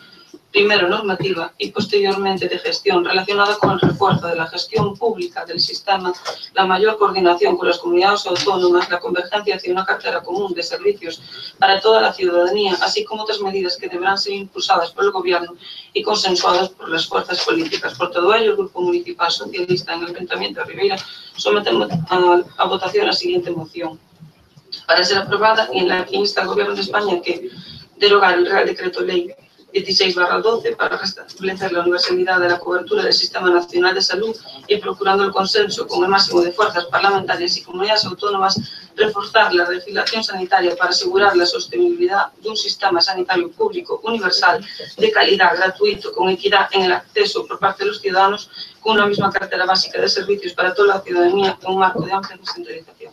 primero normativa y posteriormente de gestión, relacionada con el refuerzo de la gestión pública del sistema, la mayor coordinación con las comunidades autónomas, la convergencia hacia una cartera común de servicios para toda la ciudadanía, así como otras medidas que deberán ser impulsadas por el Gobierno y consensuadas por las fuerzas políticas. Por todo ello, el Grupo Municipal Socialista en el Ayuntamiento de Ribeira somete a votación la siguiente moción para ser aprobada, y en la que insta al Gobierno de España que derogar el Real Decreto Ley 16/12 para restablecer la universalidad de la cobertura del Sistema Nacional de Salud y, procurando el consenso con el máximo de fuerzas parlamentarias y comunidades autónomas, reforzar la legislación sanitaria para asegurar la sostenibilidad de un sistema sanitario público, universal, de calidad, gratuito, con equidad en el acceso por parte de los ciudadanos, con una misma cartera básica de servicios para toda la ciudadanía en un marco de amplia descentralización.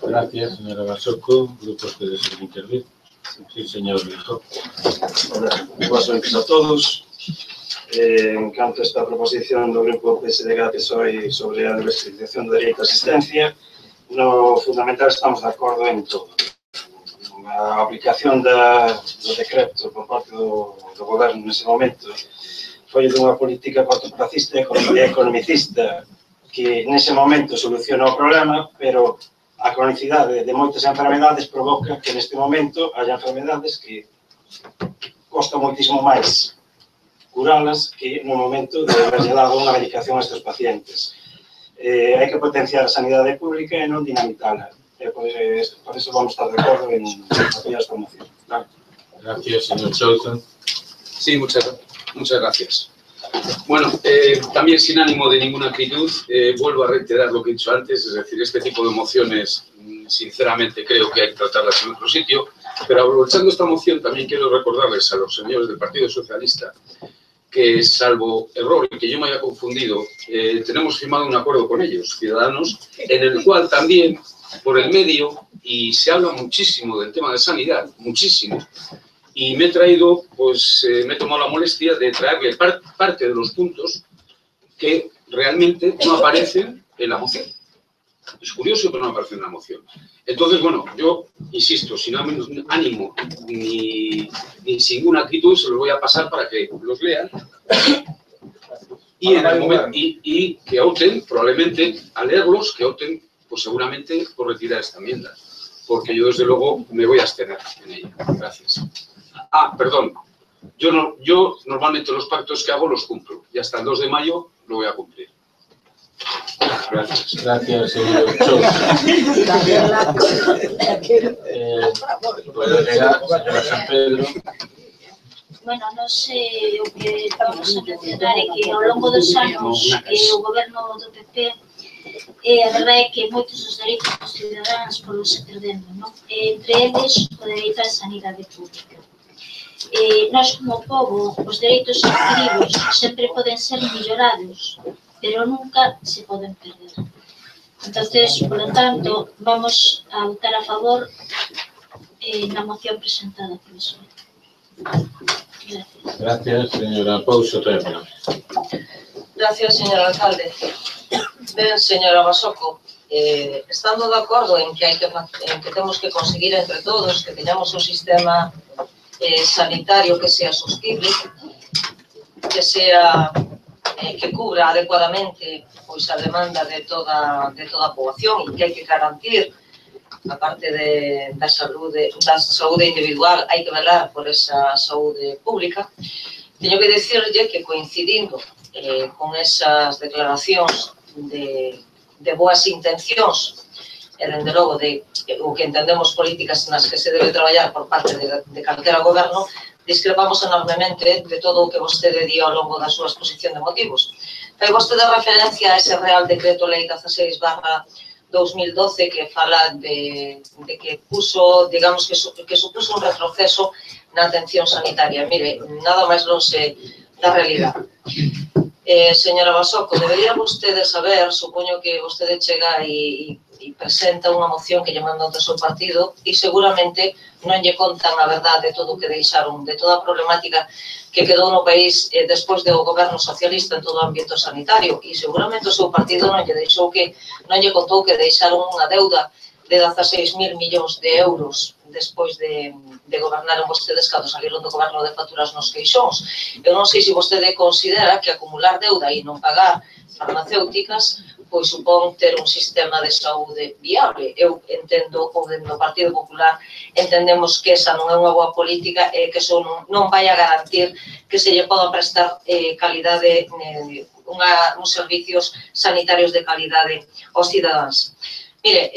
Gracias, señora Basocco. Grupos que deseen intervir. Sí, señor Rijo. Boas noites a todos. En canto a esta proposición do Grupo PSDG-PSOE sobre a diversificación do dereito a asistencia, no fundamental estamos de acordo en todo. A aplicación do decreto por parte do Goberno nese momento foi dunha política cortoplacista e economicista que nese momento soluciona o problema, pero a cronicidade de moitas enfermedades provoca que neste momento haya enfermedades que costa moitísimo máis curalas que no momento de haberlle dado unha medicación a estes pacientes. Hai que potenciar a sanidade pública e non dinamitala. Por eso vamos a estar de acordo en apoiar esta moción. Gracias, señor Sousa. Sí, muchas gracias. Bueno, también sin ánimo de ninguna actitud, vuelvo a reiterar lo que he dicho antes, es decir, este tipo de mociones, sinceramente creo que hay que tratarlas en otro sitio, pero aprovechando esta moción también quiero recordarles a los señores del Partido Socialista que, salvo error y que yo me haya confundido, tenemos firmado un acuerdo con ellos, Ciudadanos, en el cual también, por el medio, y se habla muchísimo del tema de sanidad, muchísimo, y me he traído, pues me he tomado la molestia de traerle parte de los puntos que realmente no aparecen en la moción. Es curioso, pero no aparece en la moción. Entonces, bueno, yo insisto, sin ánimo ni sin ninguna actitud, se los voy a pasar para que los lean y, en el momento, y que opten, probablemente, al leerlos, que opten, pues seguramente, por retirar esta enmienda. Porque yo, desde luego, me voy a abstener en ella. Gracias. Ah, perdón. Yo normalmente los pactos que hago los cumplo. Y hasta el 2 de mayo lo voy a cumplir. Gracias. Gracias, señor Sousa. Puedo llegar, señora San Pedro. Bueno, non sei o que vamos a mencionar é que ao longo dos anos o goberno do PP a verdade é que moitos dos dereitos dos cidadáns foronse perdendo, non? Entre eles o dereito á sanidade pública. Nós, como povo, os dereitos adquiridos sempre poden ser mellorados, pero nunca se poden perder. Entonces, por lo tanto, vamos a votar a favor na moción presentada por el PSOE. Gracias. Gracias, señora Pouso Terra. Gracias, señor alcalde. Ben, señora Basocco, estando de acordo en que temos que conseguir entre todos que teñamos un sistema sanitario que sea sostible, que sea que cubra adecuadamente pois a demanda de toda a poboación e que hai que garantir, aparte da saúde individual, hai que velar por esa saúde pública. Teño que dicirlle que, coincidindo con esas declaracións de boas intencións e, dende logo, de o que entendemos políticas nas que se debe traballar por parte de calquera goberno, discrepamos enormemente de todo o que vostede di ao longo da súa exposición de motivos. Fai vostede referencia a ese Real Decreto Lei 16/2012 que fala de que puso, digamos, que supuso un retroceso na atención sanitaria. Mire, nada máis lonxe da realidade. Señora Basocco, debería vostede saber, supoño que vostede chega e presenta unha moción que lle mandou do seu partido e seguramente non lle contan a verdade de todo o que deixaron, de toda a problemática que quedou no país despois do goberno socialista en todo o ámbito sanitario, e seguramente o seu partido non lle contou que deixaron unha deuda de 16.000 millóns de euros despois de gobernaron vostedes cando saliron do goberno de facturas nos queixóns. Eu non sei se vostede considera que acumular deuda e non pagar farmacéuticas pois supón ter un sistema de saúde viable. Eu entendo, ou no Partido Popular, entendemos que esa non é unha boa política e que eso non vai a garantir que se lle podan prestar calidade, uns servicios sanitarios de calidade aos cidadáns. Mire,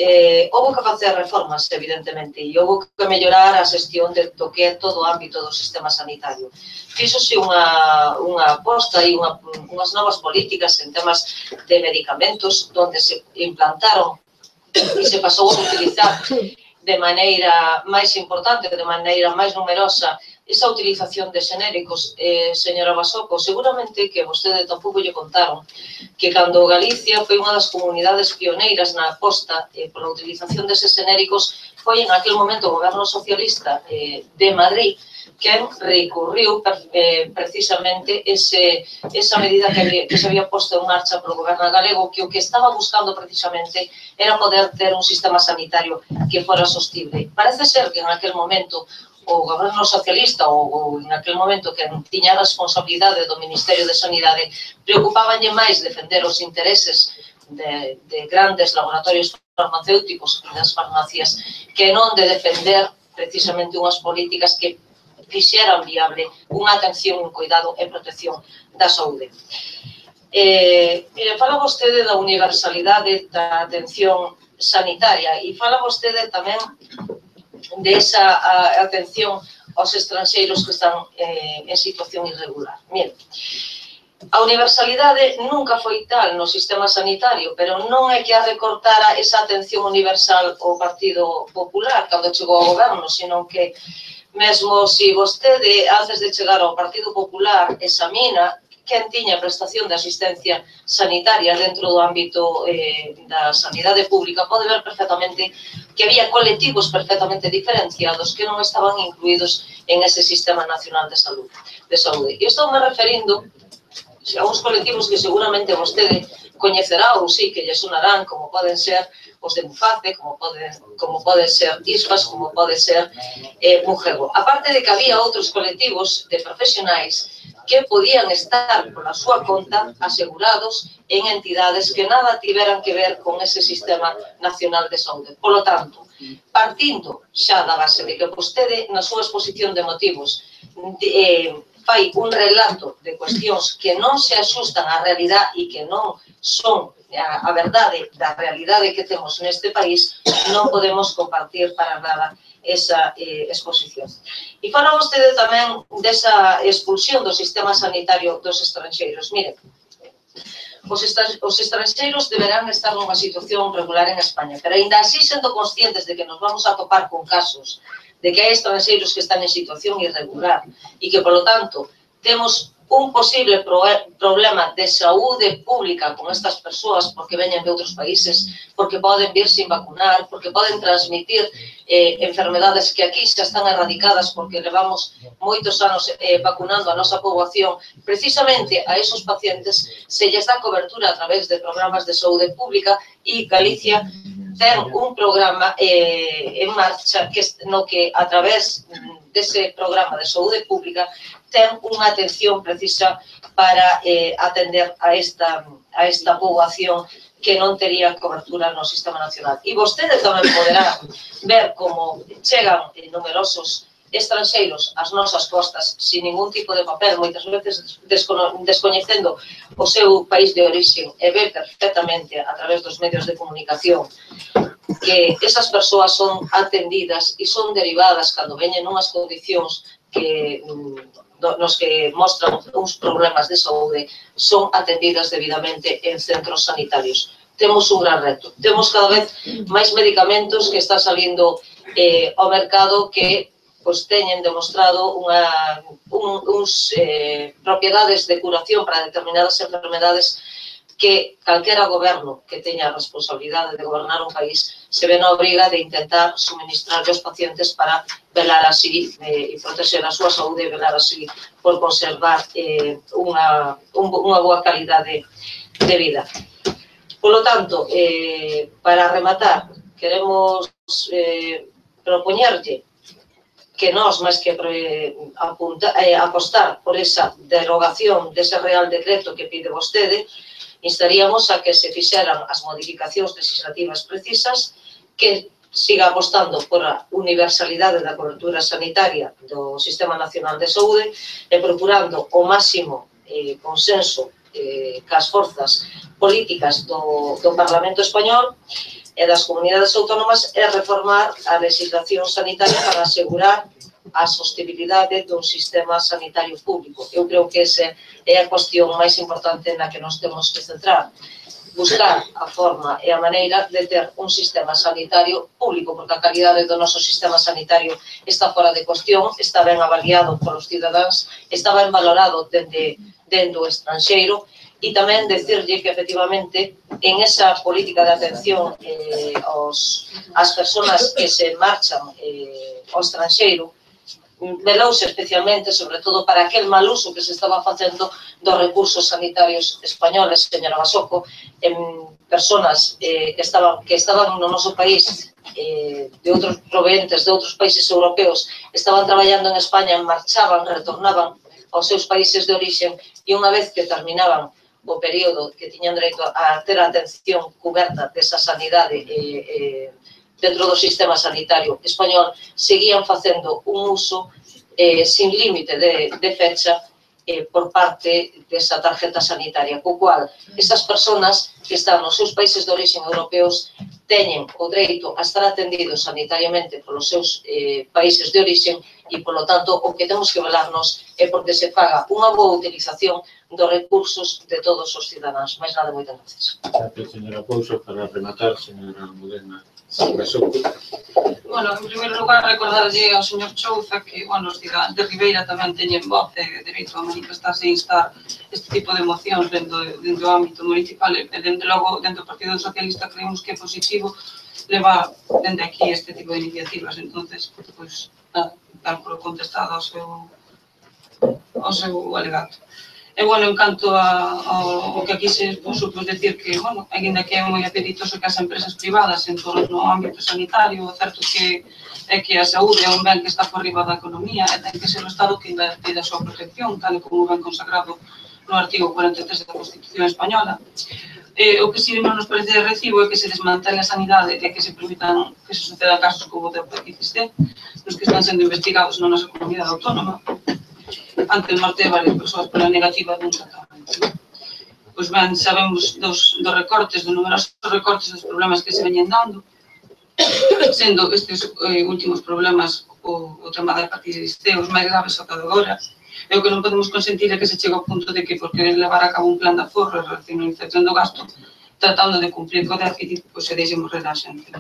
houve que facer reformas, evidentemente, e houve que mellorar a xestión do que é todo o ámbito do sistema sanitario. Fíxose unha aposta e unhas novas políticas en temas de medicamentos, onde se implantaron e se pasou a utilizar de maneira máis importante, de maneira máis numerosa, esa utilización de xenéricos. Señora Basoco, seguramente que vostede tampouco lle contaron que cando Galicia foi unha das comunidades pioneiras na aposta pola utilización deses xenéricos, foi en aquel momento o goberno socialista de Madrid quen recurriu precisamente esa medida que se había posto en marcha polo goberno galego, que o que estaba buscando precisamente era poder ter un sistema sanitario que fora sostible. Parece ser que en aquel momento o goberno socialista ou en aquel momento que tiña a responsabilidade do Ministerio de Sanidade preocupabanlle máis defender os intereses de grandes laboratorios farmacéuticos e das farmacias que non de defender precisamente unhas políticas que fixeran viable unha atención, un cuidado e protección da saúde. Fala vostede da universalidade da atención sanitaria e fala vostede tamén desa atención aos estranxeiros que están en situación irregular. Mire, a universalidade nunca foi tal no sistema sanitario, pero non é que a recortara esa atención universal o Partido Popular cando chegou ao goberno, senón que mesmo se vostede, antes de chegar ao Partido Popular, examina quen tiña prestación de asistencia sanitaria dentro do ámbito da sanidade pública, pode ver perfectamente que había colectivos perfectamente diferenciados que non estaban incluídos en ese Sistema Nacional de Saúde. E estou me referindo a uns colectivos que seguramente vostede coñecerá ou sí que lle sonarán, como poden ser os de Muface, como pode ser ISPAS, como pode ser Mujego. A parte de que había outros colectivos de profesionais que podían estar pola súa conta asegurados en entidades que nada tiveran que ver con ese Sistema Nacional de Saúde. Por lo tanto, partindo xa da base de que vostede na súa exposición de motivos fai un relato de cuestións que non se axustan á realidade e que non son a verdade da realidade que temos neste país, non podemos compartir para nada esa exposición. E fala vostede tamén desa expulsión do sistema sanitario dos estranxeiros. Mire, os estranxeiros deberán estar nunha situación regular en España, pero ainda así sendo conscientes de que nos vamos a topar con casos de que hai estranxeiros que están en situación irregular e que, polo tanto, temos un posible problema de saúde pública con estas persoas porque veñen de outros países, porque poden vir sin vacunar, porque poden transmitir enfermedades que aquí xa están erradicadas porque levamos moitos anos vacunando a nosa poboación. Precisamente a esos pacientes se lles dá cobertura a través de programas de saúde pública e Galicia ten un programa en marcha no que a través dese programa de saúde pública ten unha atención precisa para atender a esta poboación que non tería cobertura no Sistema Nacional. E vostede tamén poderá ver como chegan numerosos estranxeiros ás nosas costas sin ningún tipo de papel, moitas veces descoñecendo o seu país de orixe, e ve perfectamente a través dos medios de comunicación que esas persoas son atendidas e son derivadas cando veñen unhas condicións nos que mostran uns problemas de saúde, son atendidas debidamente en centros sanitarios. Temos un gran reto. Temos cada vez máis medicamentos que están salindo ao mercado que teñen demostrado uns propiedades de curación para determinadas enfermedades que calquera goberno que teña a responsabilidade de gobernar un país se ve na obriga de intentar suministrar aos pacientes para velar así e proteger a súa saúde e velar así por conservar unha boa calidade de vida. Por lo tanto, para rematar, queremos propoñerlle que nós, máis que apostar por esa derogación dese Real Decreto que pide vostede, instaríamos a que se fixeran as modificacións legislativas precisas, que siga apostando por a universalidade da cobertura sanitaria do Sistema Nacional de Saúde e procurando o máximo consenso cas forzas políticas do Parlamento Español e das comunidades autónomas e reformar a legislación sanitaria para asegurar a sostenibilidade dun sistema sanitario público. Eu creo que esa é a cuestión máis importante na que nos temos que centrar. Buscar a forma e a maneira de ter un sistema sanitario público, porque a calidade do noso sistema sanitario está fora de cuestión, está ben avaliado polos cidadáns, está ben valorado dende o estranxeiro, e tamén decirlle que, efectivamente, en esa política de atención ás persoas que se marchan ao estranxeiro, velouse especialmente, sobre todo, para aquel mal uso que se estaba facendo dos recursos sanitarios españoles, señora Basoco, en persoas que estaban no noso país, de outros proveentes de outros países europeos, estaban traballando en España, marchaban, retornaban aos seus países de orixen, e unha vez que terminaban o período que tiñan dereito a ter a atención cuberta desa sanidade dentro do sistema sanitario español, seguían facendo un uso sin límite de fecha por parte desa tarjeta sanitaria, co cual esas persoas que están nos seus países de origen europeos teñen o dereito a estar atendidos sanitariamente polos seus países de origen e, polo tanto, o que temos que velarnos é porque se faga unha boa utilización dos recursos de todos os cidadáns. Mais nada, moitas gracias. Gracias, señora Pouso. Para rematar, señora Moderna. Bueno, en primeiro lugar, recordarlle ao señor Chouza que, bueno, os cidadáns de Ribeira tamén teñen voz e dereito a manifestarse e instar este tipo de mocións dentro do ámbito municipal. E, dende logo, dentro do Partido Socialista, creemos que é positivo levar dende aquí este tipo de iniciativas. Entonces, pois, dar por contestado ao seu alegato. E, bueno, en canto ao que aquí se expuso, pois decir que, bueno, ainda que é moi apetitoso que as empresas privadas en torno ao ámbito sanitario, o certo que é que a saúde é un ben que está por riba da economía e ten que ser o Estado que pide a súa protección, tal como ben consagrado no artigo 43 da Constitución Española. O que si non nos parece de recibo é que se desmantele a sanidade e que se permitan que se sucedan casos como o da hepatitis C, nos que están sendo investigados na nosa comunidade autónoma, ante a morte de varias persoas pola negativa dun tratamento. Pois ben, sabemos dos recortes, dos numerosos recortes dos problemas que se veñen dando, sendo estes últimos problemas o tema da hepatitis C os máis graves ata agora. E o que non podemos consentir é que se chegue ao punto de que, por querer levar a cabo un plan de aforro e racionalización do gasto, tratando de cumplir co déficit, pois se deixe morrer a xente.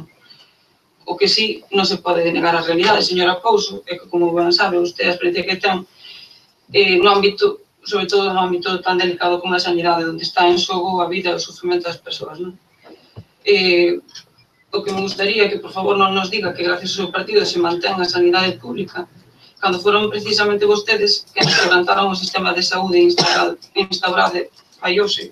O que sí non se pode negar a realidade, señora Pouso, é que, como ben sabe, usted a experiencia que ten no ámbito, sobre todo no ámbito tan delicado como a sanidade, onde está en xogo a vida e o sufrimento das persoas. O que me gustaría que, por favor, non nos diga que gracias ao seu partido se mantén a sanidade pública, cando foron precisamente vostedes que nos quebrantaron o sistema de saúde instaurado fai hoxe,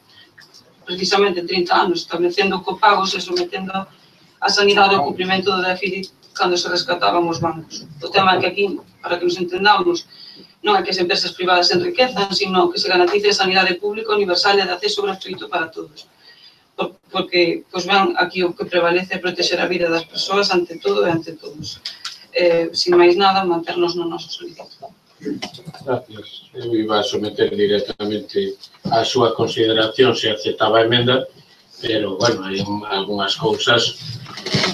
precisamente 30 anos, establecendo copagos e sometendo a sanidade ao cumprimento do déficit cando se rescataban os bancos. O tema é que aquí, para que nos entendamos, non é que as empresas privadas se enriquezan, sino que se garantice a sanidade pública universal e de acceso gratuito para todos. Porque, pois ben, aquí o que prevalece é protexer a vida das persoas ante todo e ante todos. Sin máis nada, manternos no noso solicito. Gracias. Eu iba a someter directamente a súa consideración se aceptaba a emenda, pero, bueno, hai algunhas cousas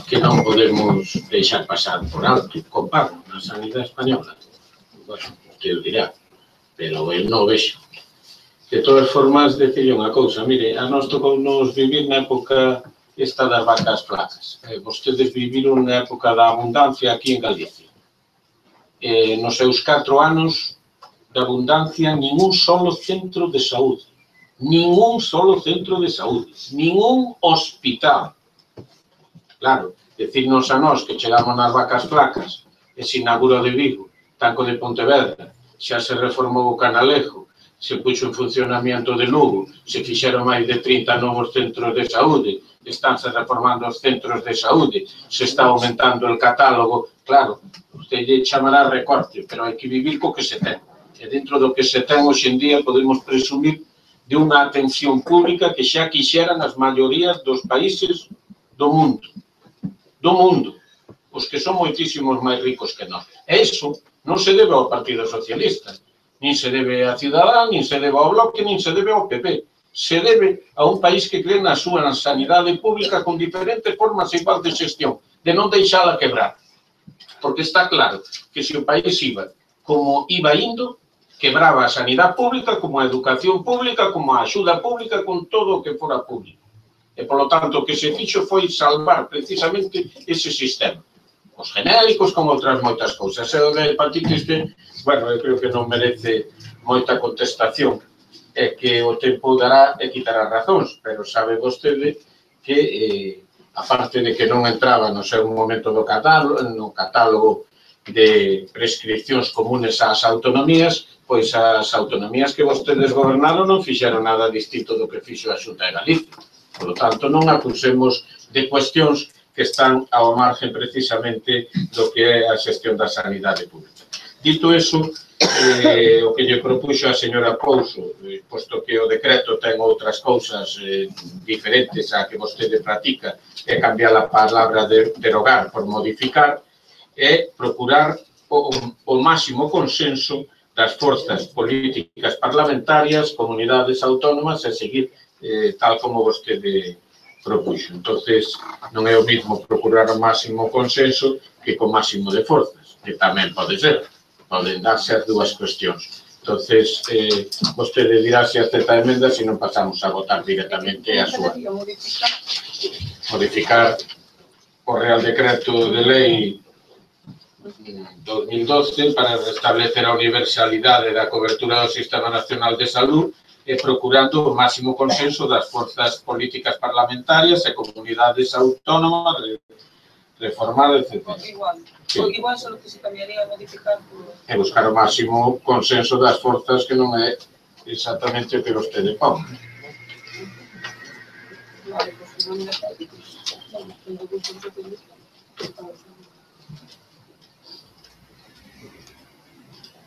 que non podemos deixar pasar por alto. Copago na sanidade española. Bueno, usted o dirá, pero eu non vexo. De todas formas, decirle unha cousa, mire, a nós tocounos vivir na época esta das vacas flacas. Vostedes viviron na época da abundancia aquí en Galicia. Nos seus 4 anos de abundancia, ningún solo centro de saúde, ningún solo centro de saúde, ningún hospital. Claro, decirnos a nós que chegamos nas vacas flacas, e se inaugurou de Vigo, Tanco de Pontevedra, xa se reformou o Canalejo, se puxo en funcionamento de Lugo, se fixeron máis de 30 novos centros de saúde, estánse reformando os centros de saúde, se está aumentando o catálogo, claro, usted lle chamará recorte, pero hai que vivir co que se ten. E dentro do que se ten hoxe en día podemos presumir de unha atención pública que xa quixeran as maiorías dos países do mundo, os que son moitísimos máis ricos que nós. E iso non se debe ao Partido Socialista, nin se debe a Ciudadanos, nin se debe ao Bloque, nin se debe ao PP. Se debe a un país que cree na súa sanidade pública con diferentes formas igual de xestión, de non deixala quebrar. Porque está claro que se o país iba como iba indo, quebraba a sanidade pública, como a educación pública, como a axuda pública, con todo o que fora público. E, polo tanto, o que se fixo foi salvar precisamente ese sistema. Os genéricos, con outras moitas cousas. E o da hepatitis B, bueno, eu creo que non merece moita contestación. É que o tempo dará e quitará razóns, pero sabe vostede que, aparte de que non entraba no seu momento no catálogo de prescripcións comunes ás autonomías, pois as autonomías que vostedes gobernaron non fixeron nada distinto do que fixo a Xunta de Galicia. Por lo tanto, non acusemos de cuestións que están ao margen precisamente do que é a xestión da sanidade pública. Dito eso, o que lle propuxo a señora Pouso, posto que o decreto ten outras cousas diferentes a que vostede practica, é cambiar a palabra de derogar por modificar, é procurar o máximo consenso das forzas políticas parlamentarias, comunidades autónomas e seguir tal como vostede propuxo. Entonces, non é o mismo procurar o máximo consenso que co máximo de forzas, que tamén pode ser. Poden darse as dúas cuestións. Entonces, vostede dirá se acepta a emenda, se non pasamos a votar directamente a súa. Modificar o Real Decreto de Lei 2012 para restablecer a universalidade da cobertura do Sistema Nacional de Salud e procurando o máximo consenso das forzas políticas parlamentarias e comunidades autónomas, reformar, etc. Igual solo que se cambiaría a modificar e buscar o máximo consenso das forzas que non é exactamente o que vostede pon.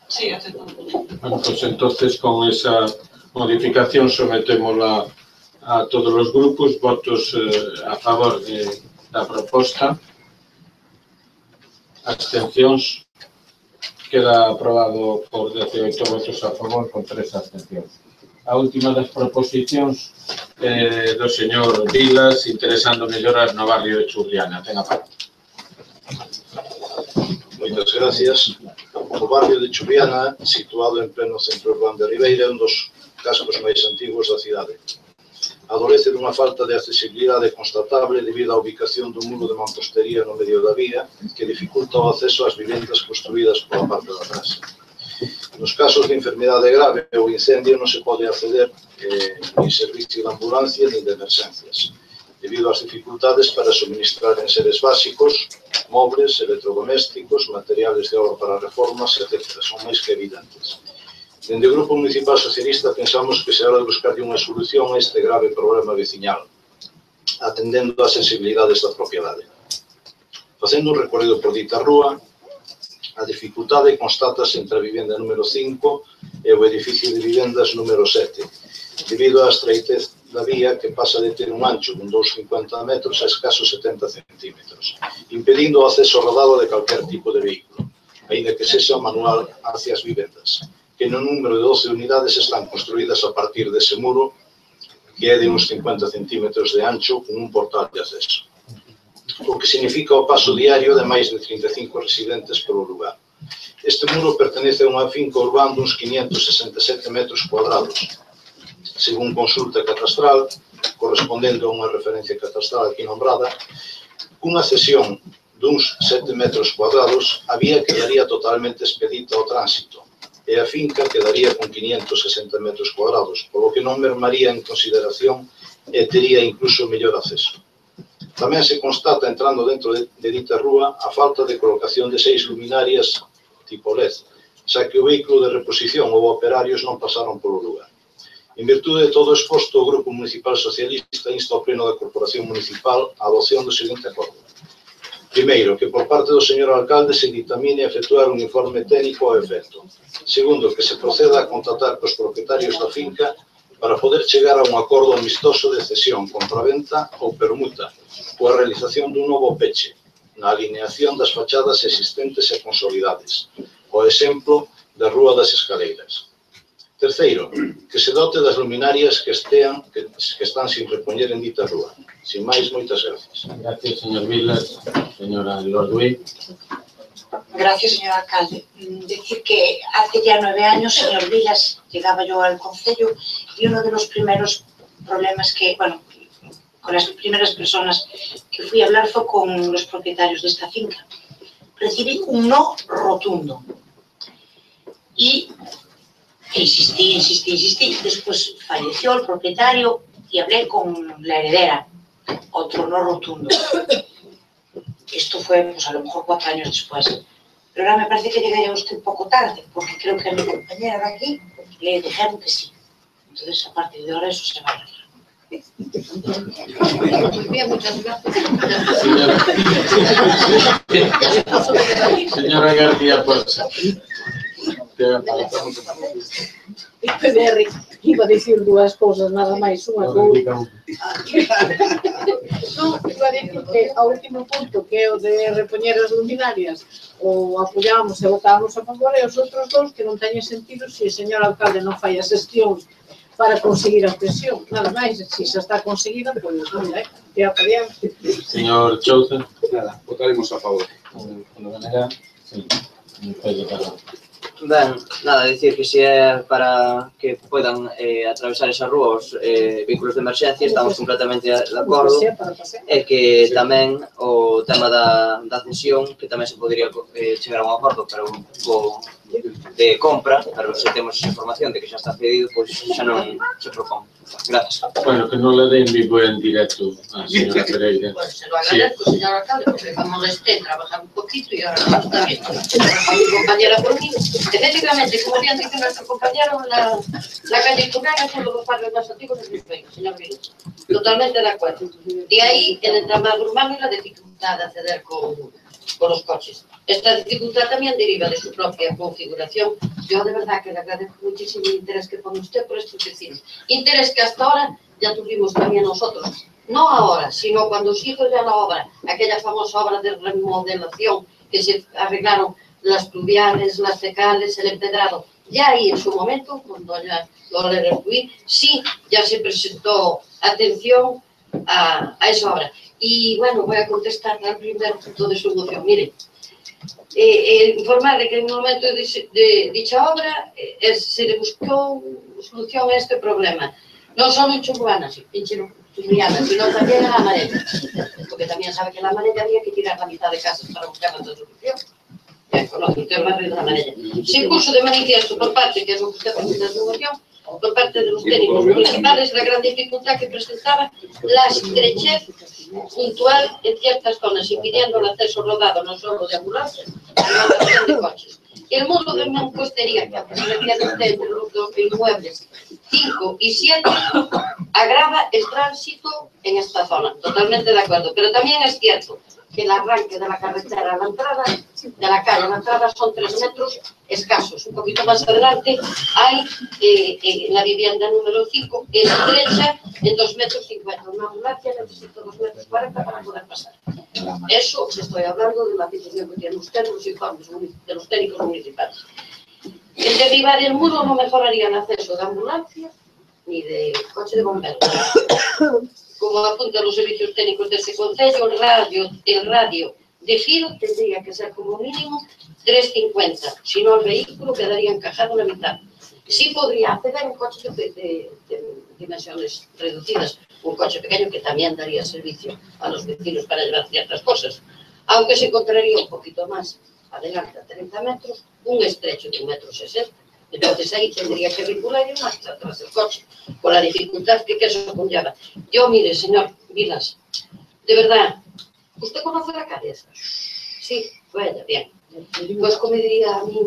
Sí, acepto. Bueno, pues entonces con esa modificación sometémosla a todos los grupos, votos a favor da proposta. Abstencións, queda aprobado por 18 votos a favor con 3 abstencións. A última das proposicións do señor Vilas, interesando melloras no barrio de Churriana. Ten a parte. Moitas gracias. O barrio de Churriana, situado en pleno centro urbano de Ribeira, é un dos cascos máis antigos da cidade. Adolece dunha falta de accesibilidade constatable debido á ubicación dun muro de mampostería no medio da vía que dificulta o acceso ás vivendas construídas pola parte de atrás. Nos casos de enfermidade grave ou incendio non se pode acceder nin servicio de ambulancia nin de emergencias, debido ás dificultades para suministrar enseres básicos, móveis, electrodomésticos, materiales de obra para reformas, etc. Son máis que evidentes. Dende o Grupo Municipal Socialista pensamos que se hora de buscar unha solución a este grave problema veciñal, atendendo ás sensibilidades da propiedade. Facendo un recorrido por dita rúa, a dificultade constatase entre a vivenda número 5 e o edificio de vivendas número 7, debido á estreitez da vía que pasa de ter un ancho de 2,50 metros a escasos 70 centímetros, impedindo o acceso rodado de calquer tipo de vehículo, aínda que sexa manual hacia as vivendas, que no número de 12 unidades están construídas a partir dese muro, que é de uns 50 centímetros de ancho, con un portal de acceso, o que significa o paso diario de máis de 35 residentes polo lugar. Este muro pertenece a unha finca urbana duns 567 metros cuadrados, según consulta catastral, correspondendo a unha referencia catastral aquí nombrada, cunha cesión duns 7 metros cuadrados, a vía quedaría totalmente expedita ao tránsito, e a finca quedaría con 560 metros cuadrados, polo que non mermaría en consideración e tería incluso mellor acceso. Tamén se constata, entrando dentro de dita rúa, a falta de colocación de 6 luminarias tipo LED, xa que o vehículo de reposición ou operarios non pasaron polo lugar. En virtude de todo exposto, o Grupo Municipal Socialista insta ao Pleno da Corporación Municipal a adopción do seguinte acordo. Primeiro, que por parte do señor alcalde se dictamine a efectuar un informe técnico ao efecto. Segundo, que se proceda a contactar cos propietarios da finca para poder chegar a un acordo amistoso de cesión, compraventa ou permuta, coa realización dun novo peche, na alineación das fachadas existentes e consolidades, o exemplo da Rúa das Escaleiras. Terceiro, que se dote das luminarias que están sin repoñer en dita rúa. Sin máis, moitas gracias. Gracias, señor Vilas. Señora Lordui. Gracias, señor alcalde. Decir que hace ya 9 años, señor Vilas, llegaba yo al concello y uno de los primeros problemas que, bueno, con las primeras personas que fui a hablar fue con los propietarios de esta finca. Recibí un no rotundo. Y insistí. Después falleció el propietario y hablé con la heredera. Otro no rotundo. Esto fue, pues a lo mejor 4 años después. Pero ahora me parece que llegaría usted un poco tarde, porque creo que a mi compañera de aquí le dijeron que sí. Entonces, a partir de ahora eso se va a arreglar. Bien, muchas gracias. Señora García Porza. E PDR iba a dicir dúas cousas, nada máis, unha cousa. Non, iba a dicir que ao último punto, que é o de repoñer as luminarias, o apoiamos e votábamos a favor, e os outros dous que non teñen sentido se o señor alcalde non fai as xestións para conseguir a presión, nada máis, se xa está conseguida, pois, mira, te apoiamos. Señor Chouza. Nada, votaremos a favor. De manera, sí, Ben, nada, decir que se é para que podan atravesar esa rúa os vehículos de emerxencia, estamos completamente de acordo, e que tamén o tema da cesión, que tamén se podría chegar a un acordo, pero de compra, pero se temos esa información de que xa está cedido, pois xa non se propón. Gracias. Bueno, que non le den vivo en directo a señora Pereira. Pues se lo agradezco, señor alcalde, porque me molesté trabajar un poquito y ahora no está bien. A mi compañera por mí, efectivamente, como bien dice nuestro compañero, la calle Cunana es uno de los barrios más antiguos de Brisbane, señor Vilas. Totalmente de acuerdo. De ahí el entramado urbano y la dificultad de acceder con los coches. Esta dificultad también deriva de su propia configuración. Yo de verdad que le agradezco muchísimo el interés que pone usted por estos vecinos. Interés que hasta ahora ya tuvimos también nosotros. No ahora, sino cuando se hizo ya la obra, aquella famosa obra de remodelación que se arreglaron las pluviales, las fecales, el empedrado. Ya ahí en su momento, con doña Lola Ruiz, sí, ya se presentó atención a esa obra. Y bueno, voy a contestar al primer punto de su moción. Mire, informar de que en el momento de dicha obra se le buscó solución a este problema. No solo en Chumbuana, sino también en La Amarella. Porque también sabe que en La Amarella había que tirar la mitad de casas para buscar la solución. Ya conoce usted el barrio de La Amarella. Se puso de manifiesto por parte, que es lo que usted presenta en su moción, por parte de los técnicos municipales, la gran dificultad que presentaba la estrechez puntual en ciertas zonas, impidiendo el acceso rodado no solo de ambulancias, sino también de coches. El muro de mampostería que aparecía entre los dos inmuebles 5 y 7 agrava el tránsito en esta zona, totalmente de acuerdo, pero también es cierto que el arranque de la carretera a la entrada, de la calle a la entrada, son 3 metros escasos. Un poquito más adelante hay la vivienda número 5, estrecha en 2,50 metros. Una ambulancia necesita 2,40 metros para poder pasar. Eso estoy hablando de la situación que tiene usted en los informes de los técnicos municipales. El derribar el muro no mejoraría el acceso de ambulancia ni de coche de bomberos. Como apuntan los servicios técnicos de este concello, el radio de giro tendría que ser como mínimo 3,50, si no el vehículo quedaría encajado en la mitad. Sí podría acceder un coche de dimensiones reducidas, un coche pequeño que también daría servicio a los vecinos para llevar ciertas cosas, aunque se encontraría un poquito más adelante a 30 metros, un estrecho de 1,60 metros. Entonces ahí tendría que vincular y marcha atrás del coche, con la dificultad que eso conlleva. Yo, mire, señor Vilas, de verdad, ¿usted conoce la calle esa? Sí, vaya, bien. Pues como diría a mí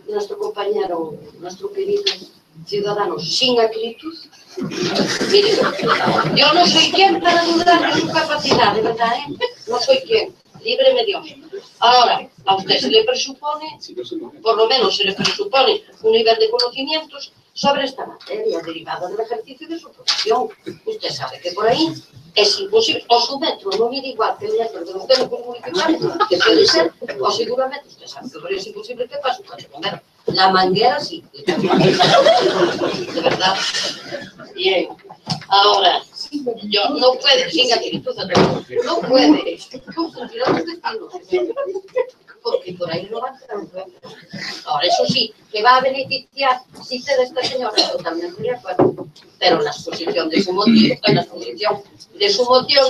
nuestro compañero, nuestro querido ciudadano, sin acritud. Mire, yo no soy quien para dudar de su capacidad, de verdad, ¿eh? No soy quien, líbreme Dios. Ahora, a usted se le presupone, por lo menos se le presupone un nivel de conocimientos sobre esta materia derivada del ejercicio de su profesión. Usted sabe que por ahí es imposible, o su metro no mide igual que el metro de los técnicos municipales, que puede ser, o seguramente usted sabe que por ahí es imposible que pase un coche bombero. La manguera sí, de verdad. Bien, ahora, yo no puede, sin actitud, no puede confundir a los vecinos, porque por ahí no va a entrar un pueblo. Ahora, eso sí, que va a beneficiar, si usted esta señora totalmente de acuerdo, pero la exposición de su motivo,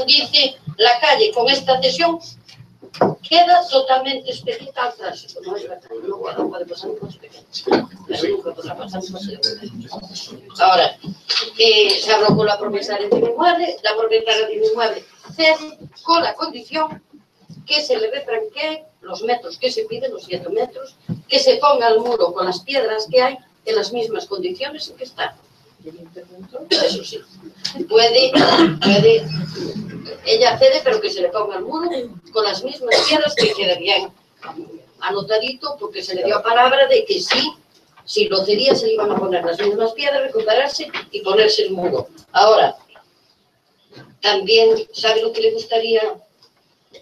dice, la calle con esta cesión queda totalmente expedita al tránsito. No es verdad, no puede pasar un coche pequeño, pero nunca podrá pasar un coche pequeño. Ahora, se habló con la propietaria de mi inmueble, la propietaria de mi inmueble cede con la condición que se le retranquee los metros que se piden, los 7 metros, que se ponga el muro con las piedras que hay en las mismas condiciones en que está. Eso sí, puede, ella cede, pero que se le ponga el muro con las mismas piedras, que quede bien anotadito, porque se le dio palabra de que sí, si lo cedía se le iban a poner las mismas piedras, recuperarse y ponerse el muro. Ahora, también, ¿sabe lo que le gustaría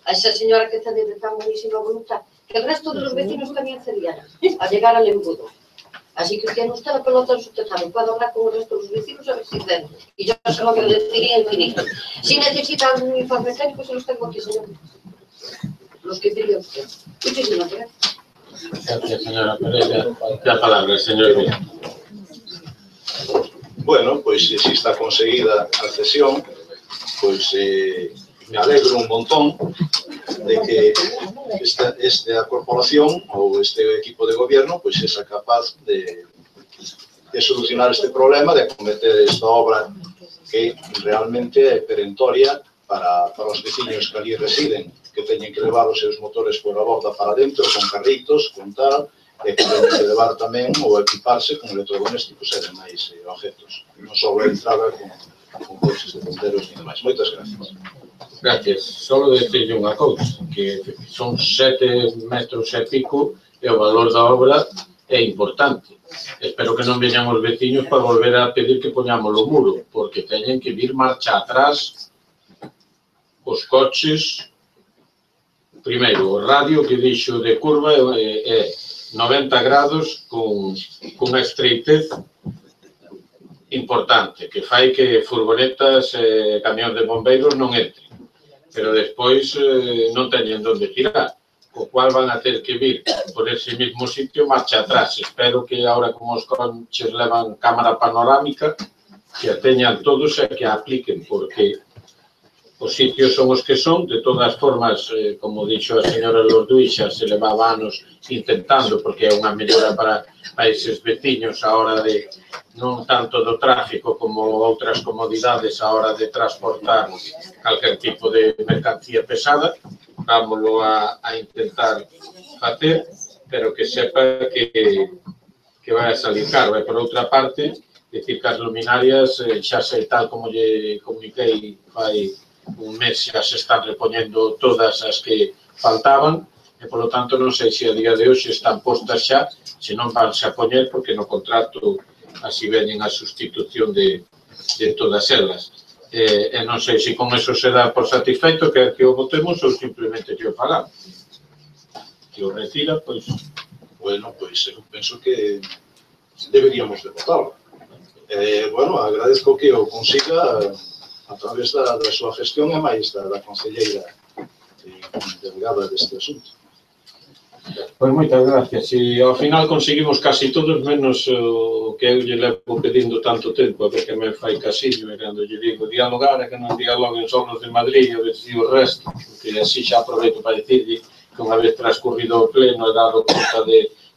a esa señora que cede de tan buenísima voluntad? Que el resto de los vecinos también cedieran a llegar al embudo. Así que usted no está la pelota en su tejado, puede hablar con el resto de los vecinos a ver si ceden. Y yo se lo agradecería infinito. Si necesita algún informe técnico, se los tengo aquí, señor. Los que pidió usted. Muchísimas gracias. Gracias, señora Pereira. La palabra, señor. Bueno, pois se está conseguida a cesión, pois me alegro un montón de que esta corporación ou este equipo de gobierno pois sexa capaz de solucionar este problema, de acometer esta obra que realmente é perentoria para os veciños que ali residen, que teñen que levar os seus motores por a borda para dentro, con carritos, con tal, e que teñen que levar tamén ou equiparse con electrodomésticos e demais objetos. Non só a entrada con coches de bomberos e demais. Moitas gracias. Gracias. Solo decirle unha cousa, que son 7 metros e pico e o valor da obra é importante. Espero que non veñan os veciños para volver a pedir que poñamos o muro, porque teñen que vir marcha atrás os coches. Primeiro, o radio que dixo de curva é 90 grados cunha estreitez importante, que fai que furgonetas e camións de bombeiros non entren, pero despois non teñen onde tirar, co cual van a ter que vir por ese mismo sitio marcha atrás. Espero que agora, como os conches levan cámara panorámica, que a teñan todos e que a apliquen, porque os sitios son os que son. De todas formas, como dixo a señora Lorduixa, se levaba anos intentando, porque é unha mellora para eses veciños a hora de, non tanto do tráfico como outras comodidades a hora de transportar calquer tipo de mercancía pesada. Vámoslo a intentar facer, pero que sepa que vai a salir caro. E por outra parte, decir que as luminarias, xa sei, tal como lle comuniquei fai un mes, xa se están repoñendo todas as que faltaban, e, polo tanto, non sei se a día de hoxe están postas xa, se non vanse a poñer, porque no contrato así veñen a sustitución de todas elas. E non sei se con eso se dá por satisfeito, que o votemos ou simplemente que o fagamos. Que o retira, pois... Bueno, pois eu penso que deberíamos de votarlo. Bueno, agradezco que o consiga a través da súa gestión e máis da concelleira delegada deste asunto. Pois moitas gracias. E ao final conseguimos casi todos, menos o que eu lle levo pedindo tanto tempo, a ver que me fai casillo, e cando lle digo dialogar, e que non dialoguen só nos de Madrid, a ver se o resto, porque así xa aproveito para dicirlle que unha vez transcurrido o pleno e dado conta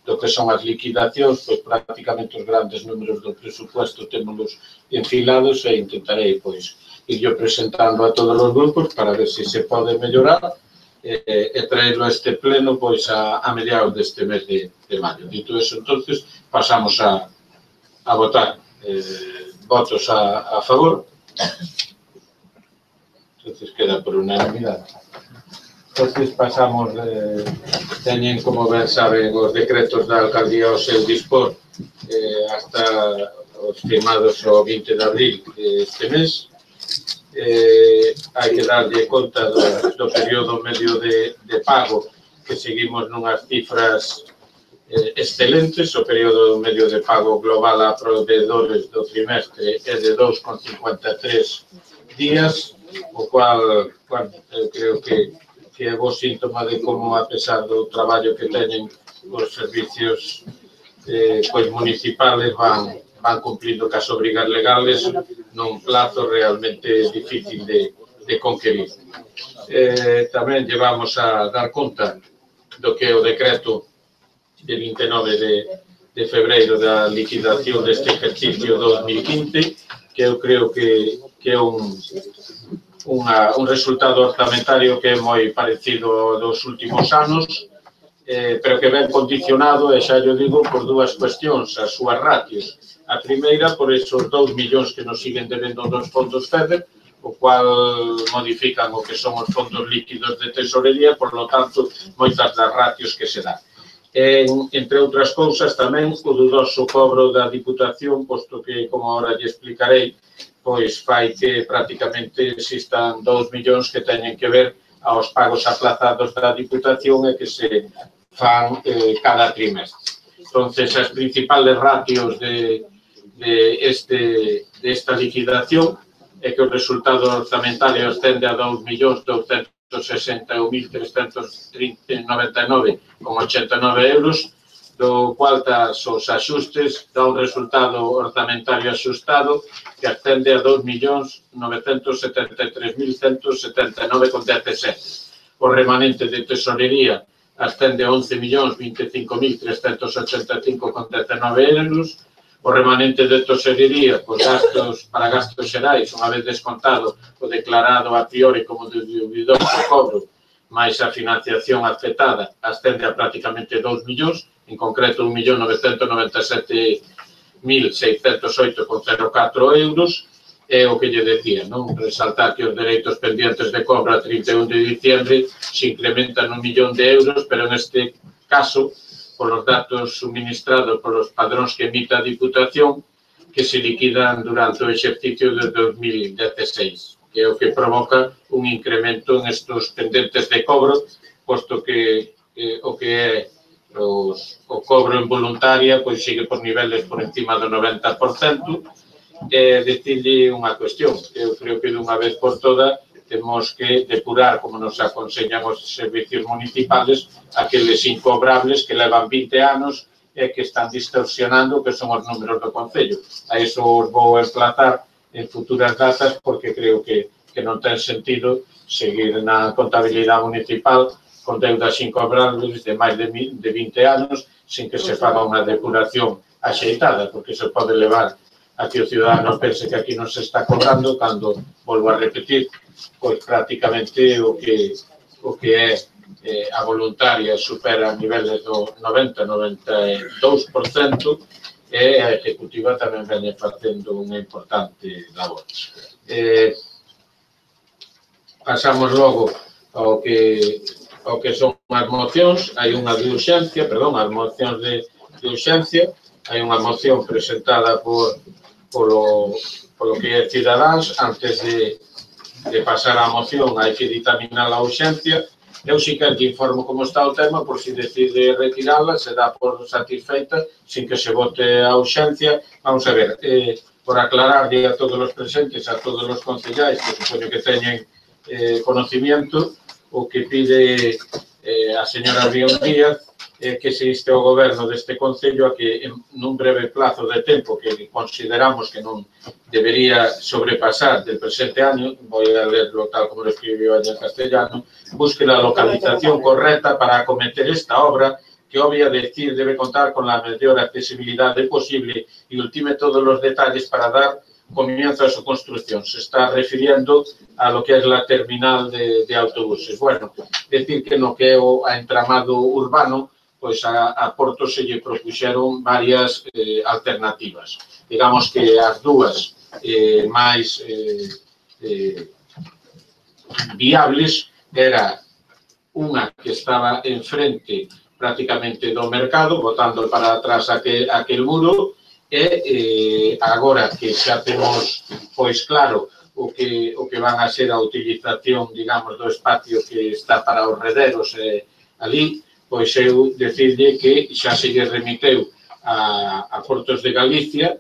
do que son as liquidacións, pois prácticamente os grandes números do presupuesto témolos enfilados, e intentarei, pois, irlo presentando a todos os grupos para ver se se pode mellorar e traerlo a este pleno pois a mediados deste mes de maio. Dito eso, entonces, pasamos a votar. Votos a favor. Entonces queda por unanimidade. Entonces pasamos, teñen, como ben saben, os decretos da alcaldía ao seu dispor hasta os firmados o 20 de abril deste mes. Hai que darlle conta do período medio de pago, que seguimos nunhas cifras excelentes. O período medio de pago global a proveedores do trimestre é de 2,53 días, o cual eu creo que é bo síntoma de como, a pesar do traballo que teñen os servicios municipales, van cumplindo cas obrigas legales nun plazo realmente difícil de conquerir. Tamén llevamos a dar conta do que é o decreto de 29 de febreiro da liquidación deste ejercicio 2015, que eu creo que é un resultado orzamentario que é moi parecido dos últimos anos, pero que ven condicionado, e xa yo digo, por dúas cuestións, as súas ratios. A primeira, por esos 2 millóns que nos siguen debendo dos fondos FEDER, o cual modifican o que son os fondos líquidos de tesorería, por lo tanto, moitas das ratios que se dan. Entre outras cousas, tamén o dudoso cobro da Diputación, posto que, como ahora lle explicarei, pois fai que prácticamente existan 2 millóns que teñen que ver aos pagos aplazados da Diputación e que se fan cada trimestre. Entonces, as principales ratios desta liquidación é que o resultado orzamentario ascende a 2.261.399,89 euros, do cual os axustes dá un resultado orzamentario axustado que ascende a 2.973.179,17. O remanente de tesorería ascende a 11.025.385,19 euros. O remanente de tesorería, os gastos para gastos xerais, unha vez descontado o declarado a priori como dubidoso cobro, máis a financiación aceptada, ascende a prácticamente 2 millóns, en concreto 1.997.608,04 euros, é o que lle decía, non? Resaltar que os dereitos pendientes de cobro a 31 de diciembre se incrementan 1 millón de euros, pero en este caso, polos datos suministrados polos padróns que emite a Diputación, que se liquidan durante o exercicio de 2016, que é o que provoca un incremento en estos pendentes de cobro, posto que o que é o cobro en voluntaria pois sigue por niveles por encima do 90%. Dicirlle unha cuestión, eu creo que dunha vez por todas temos que depurar, como nos aconsellan os servicios municipales, aqueles incobrables que levan 20 anos e que están distorsionando que son os números do Concello. A iso os vou emplazar en futuras datas porque creo que non ten sentido seguir na contabilidade municipal con deudas incobrables de máis de 20 anos sin que se faga unha depuración axeitada, porque se pode levar a que o ciudadano pense que aquí non se está cobrando cando, volvo a repetir, pois prácticamente o que é a voluntaria supera niveles do 90-92% e a ejecutiva tamén vene facendo unha importante labor. Pasamos logo ao que son as mocións. Hai unha de urxencia, as mocións de urxencia. Hai unha moción presentada polo que é Cidadáns. Antes de pasar á moción hai que ditaminar a urxencia. Eu si que informo como está o tema, por si decide retirala, se dá por satisfeita, sin que se vote a urxencia. Vamos a ver, por aclararle a todos os presentes, a todos os concellais, que supoño que teñen conocimiento, o que pide a señora Rión Díaz que se inste ao goberno deste Concello a que nun breve plazo de tempo que consideramos que non debería sobrepasar del presente año, vou a lerlo tal como lo escribiu en castellano, busque la localización correcta para acometer esta obra que, obvia decir, debe contar con la mayor accesibilidad posible y ultime todos los detalles para dar comienza su construcción. Se está refiriendo a lo que es la terminal de autobuses. Bueno, decir que no que é o entramado urbano, pois a Porto se lle propuxeron varias alternativas. Digamos que as dúas máis viables era unha que estaba enfrente prácticamente do mercado, botando para atrás aquel muro, e agora que xa temos, pois claro, o que van a ser a utilización, digamos, do espacio que está para os rederos ali, pois eu decirlle que xa se lle remiteu a Portos de Galicia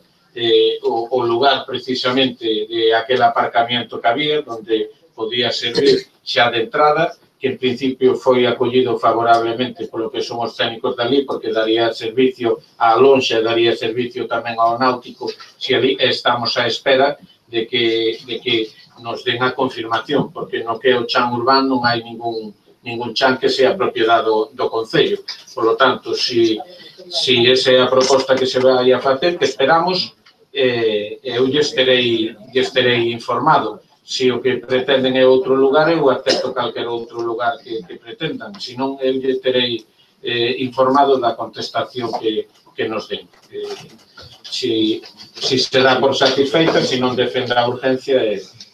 o lugar precisamente de aquel aparcamiento que había, onde podía servir xa de entrada, que en principio foi acollido favorablemente polo que son os técnicos dali, porque daría servicio á lonxa, daría servicio tamén ao náutico, se ali estamos á espera de que nos den a confirmación, porque no que é o chan urbano non hai ningún chan que sea propiedade do Concello. Por lo tanto, si esa é a proposta que se vai a facer, que esperamos, eu lle estarei informado. Se o que pretenden é outro lugar, eu acepto calquer outro lugar que pretendan. Se non, eu lle terei informado da contestación que nos den. Si se dá por satisfeita, se non defenda a urgencia,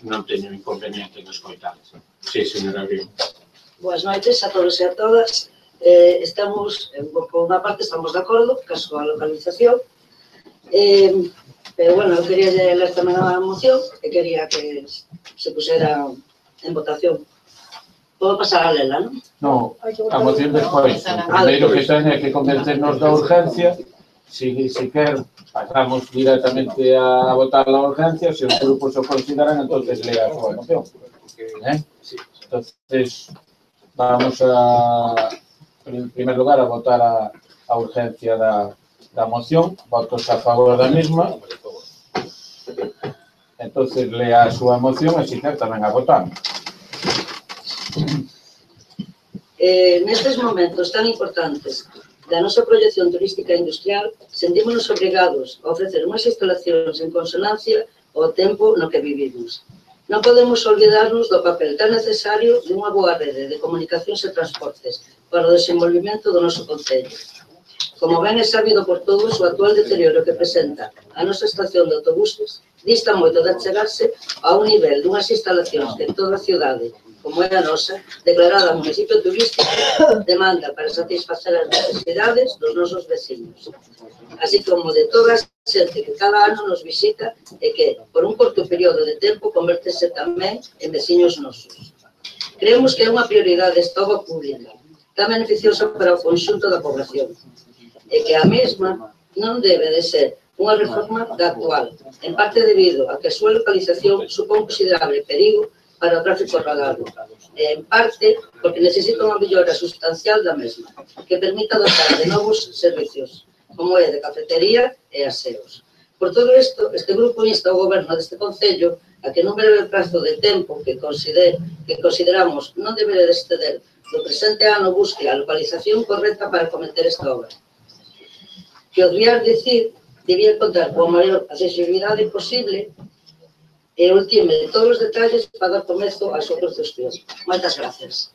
non teño inconveniente en escoitar. Sí, señora Río. Boas noites a todos e a todas. Estamos, por unha parte, estamos de acordo ca súa localización, pero, bueno, eu quería ler tamén a moción e quería que se pusera en votación. Podo pasar a lela, non? No, a moción despois. O primeiro que ten é que convencernos da urgencia. Si quer, pasamos directamente a votar a urgencia. Se os grupos o consideran, entonces lea a súa moción. Entonces, vamos en primer lugar, a votar a urgencia da moción. Votos a favor da mesma. Entonces, lea a súa moción e, se quer, tamén a votamos. Nestes momentos tan importantes da nosa proyección turística e industrial, sentímonos obrigados a ofrecer unhas instalacións en consonancia ao tempo no que vivimos. Non podemos olvidarnos do papel tan necesario dunha boa rede de comunicacións e transportes para o desenvolvimento do noso concello. Como ben é sabido por todos, o actual deterioro que presenta a nosa estación de autobuses dista moito de chegarse a un nivel dunhas instalacións que en toda a cidade, como é a nosa, declarada municipio turístico, demanda para satisfacer as necesidades dos nosos vecinos, así como de toda a xente que cada ano nos visita e que, por un corto período de tempo, convertese tamén en veciños nosos. Creemos que é unha prioridade esta obra pública, tan beneficiosa para o conxunto da población, e que a mesma non debe de ser unha reforma da actual, en parte debido a que a súa localización supón considerable perigo para o tráfico rodado, e en parte porque necesita unha mellora sustancial da mesma, que permita dotar de novos servicios, como é de cafetería e aseos. Por todo isto, este grupo insta ao goberno deste concello a que nun breve prazo de tempo que consideramos non debe de exceder do presente ano busque a localización correcta para cometer esta obra. Que os vías dicir debía contar con a maior accesibilidade posible e ultime todos os detalles para dar comezo á súa construcción. Moitas gracias.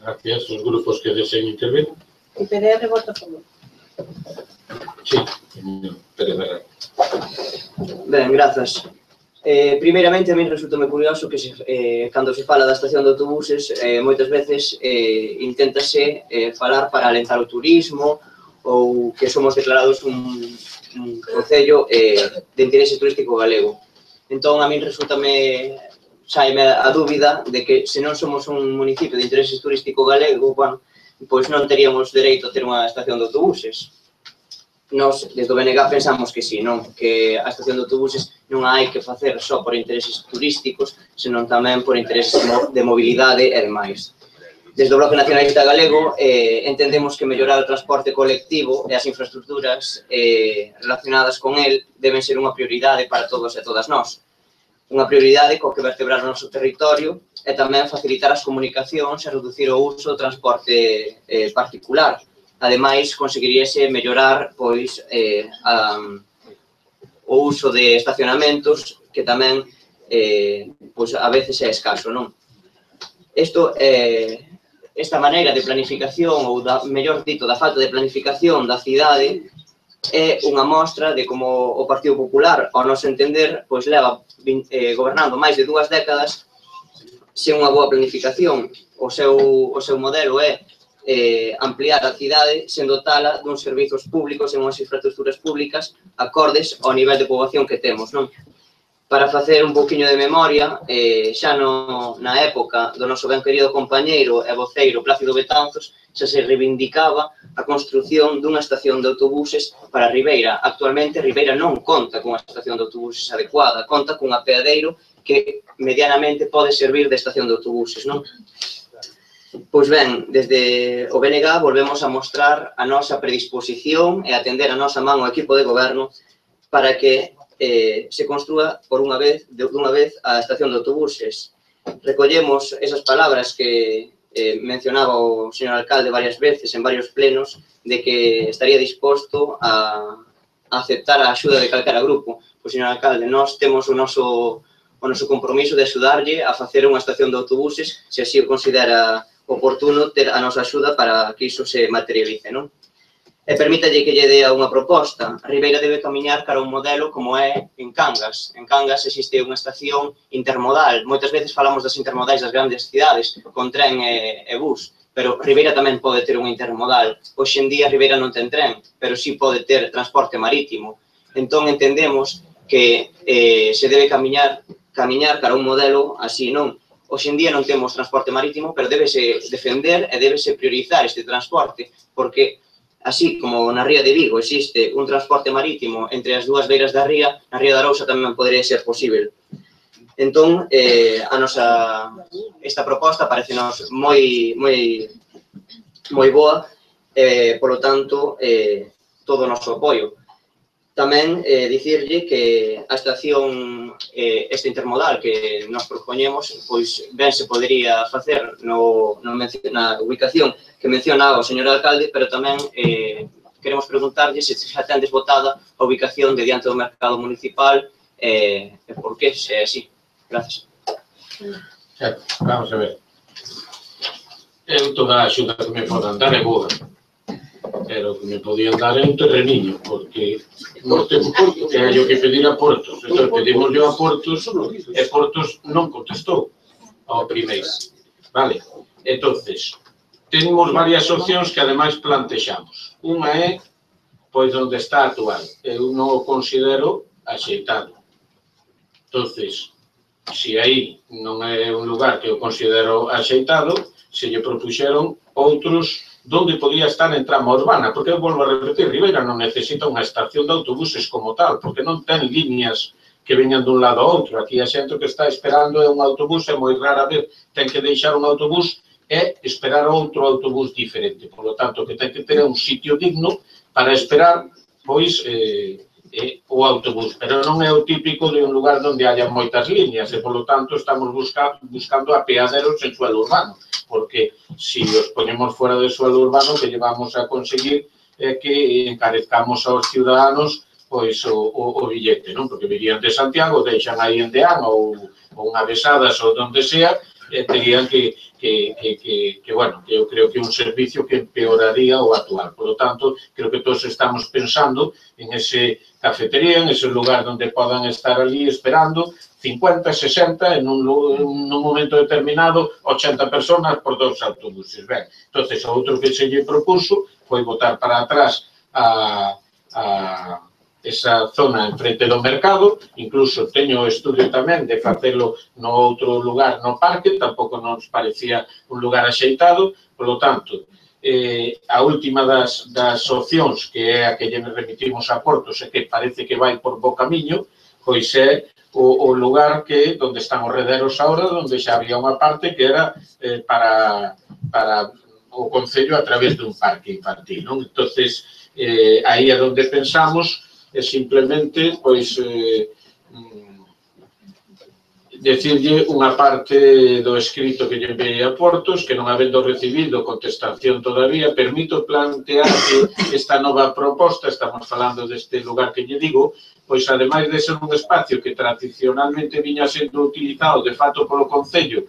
Gracias. Os grupos que deseen intervir. E PDR vota a favor. Sí, PDR. Ben, grazas. Primeiramente, a mí resulta moi curioso que cando se fala da estación de autobuses, moitas veces inténtase falar para alentar o turismo ou que somos declarados un concello de interese turístico galego. Entón, a mí saime a dúbida de que se non somos un municipio de interese turístico galego, bueno, pois non teríamos dereito a ter unha estación de autobuses. Nos, desde o BNG, pensamos que sí, non? Que a estación de autobuses non hai que facer só por intereses turísticos, senón tamén por intereses de mobilidade e demais. Desde o Bloque Nacionalista Galego entendemos que mellorar o transporte colectivo e as infraestructuras relacionadas con el deben ser unha prioridade para todos e todas nós. Unha prioridade co que vertebrar o noso territorio e tamén facilitar as comunicacións e reducir o uso do transporte particular. Ademais, conseguiríase mellorar pois, o uso de estacionamentos, que tamén pois a veces é escaso, non? Esta maneira de planificación, ou mellor dito, da falta de planificación da cidade, é unha mostra de como o Partido Popular, ao noso entender, pois leva gobernando máis de 2 décadas sen unha boa planificación. O seu modelo é ampliar a cidade sen dotala duns servizos públicos e unhas infraestructuras públicas acordes ao nivel de poboación que temos, non? Para facer un pouquiño de memoria, xa na época do noso ben querido compañeiro e voceiro Plácido Betanzos, xa se reivindicaba a construción dunha estación de autobuses para Ribeira. Actualmente, Ribeira non conta cunha estación de autobuses adecuada, conta cun apeadeiro que medianamente pode servir de estación de autobuses, non? Pois ben, desde o BNG volvemos a mostrar a nosa predisposición e atender a nosa man ao equipo de goberno para que se construa dunha vez a estación de autobuses. Recollemos esas palabras que mencionaba o señor alcalde varias veces en varios plenos de que estaría disposto a aceptar a axuda de calquera grupo. Pois, señor alcalde, nós temos o noso compromiso de axudarlle a facer unha estación de autobuses se así o considera oportuno ter a nosa axuda para que iso se materialice, non? E permítalle que lle dea unha proposta. Ribeira debe camiñar cara a un modelo como é en Cangas. En Cangas existe unha estación intermodal. Moitas veces falamos das intermodais das grandes cidades, con tren e bus, pero Ribeira tamén pode ter unha intermodal. Hoxe en día Ribeira non ten tren, pero sí pode ter transporte marítimo. Entón entendemos que se debe camiñar cara a un modelo así, non? Hoxe en día non temos transporte marítimo, pero débese defender e débese priorizar este transporte, porque así como na ría de Vigo existe un transporte marítimo entre as dúas beiras da ría, na ría da Arousa tamén podería ser posible. Entón, esta proposta parecenos moi boa, polo tanto, todo o noso apoio. Tamén dicirlle que a estación esta intermodal que nos propoñemos, pois ben se podería facer na ubicación que mencionaba o señor alcalde, pero tamén queremos preguntarlle se xa ten desbotada a ubicación de diante do mercado municipal e por que se é así. Gracias. Vamos a ver. Eu toda a axuda que me podan dar é boa, pero que me podían dar é un terreniño, porque non temos porto, que hai o que pedir a Portos. Entón, pedimos a Portos e Portos non contestou ao primeiro. Vale? Entonces, temos varias opcións que ademais plantexamos. Unha é, pois, onde está actual. Eu non o considero axeitado. Entonces, se aí non é un lugar que eu considero axeitado, se lle propuxeron outros donde podía estar en trama urbana, porque eu volvo a repetir, Ribeira non necesita unha estación de autobuses como tal, porque non ten líneas que veñan dun lado a outro. Aquí a xente que está esperando é un autobús e moi rara vez ten que deixar un autobús e esperar outro autobús diferente. Por lo tanto, que ten que ter un sitio digno para esperar, pois, o autobús. Pero non é o típico de un lugar onde haya moitas líneas e, por lo tanto, estamos buscando apeaderos en suelo urbano, porque se os ponemos fora do suelo urbano, que llevamos a conseguir é que encarezcamos aos ciudadanos pois o billete, non? Porque virían de Santiago, deixan aí en Deán ou unha Besadas ou donde sea, e terían que, bueno, que eu creo que é un servicio que empeoraría o actual. Por lo tanto, creo que todos estamos pensando en ese cafetería, en ese lugar onde podan estar ali esperando 50, 60, en un momento determinado, 80 personas por 2 autobuses. Ben, entonces, o outro que se lle propuso foi botar para atrás esa zona enfrente do mercado, incluso teño o estudio tamén de facelo no outro lugar, no parque, tampouco nos parecía un lugar axeitado, polo tanto, a última das opcións, que é a que lle remitimos a Portos e que parece que vai por bo camiño, pois é o lugar que onde están os rederos agora, onde xa había unha parte que era para o Concello a través dun parque infantil, non? Entonces, aí é onde pensamos é simplemente, pois, decirlle unha parte do escrito que lle enviei a Portos, que non habendo recibido contestación todavía, permito plantear que esta nova proposta, estamos falando deste lugar que lle digo, pois ademais de ser un espacio que tradicionalmente viña sendo utilizado de fato polo Concello,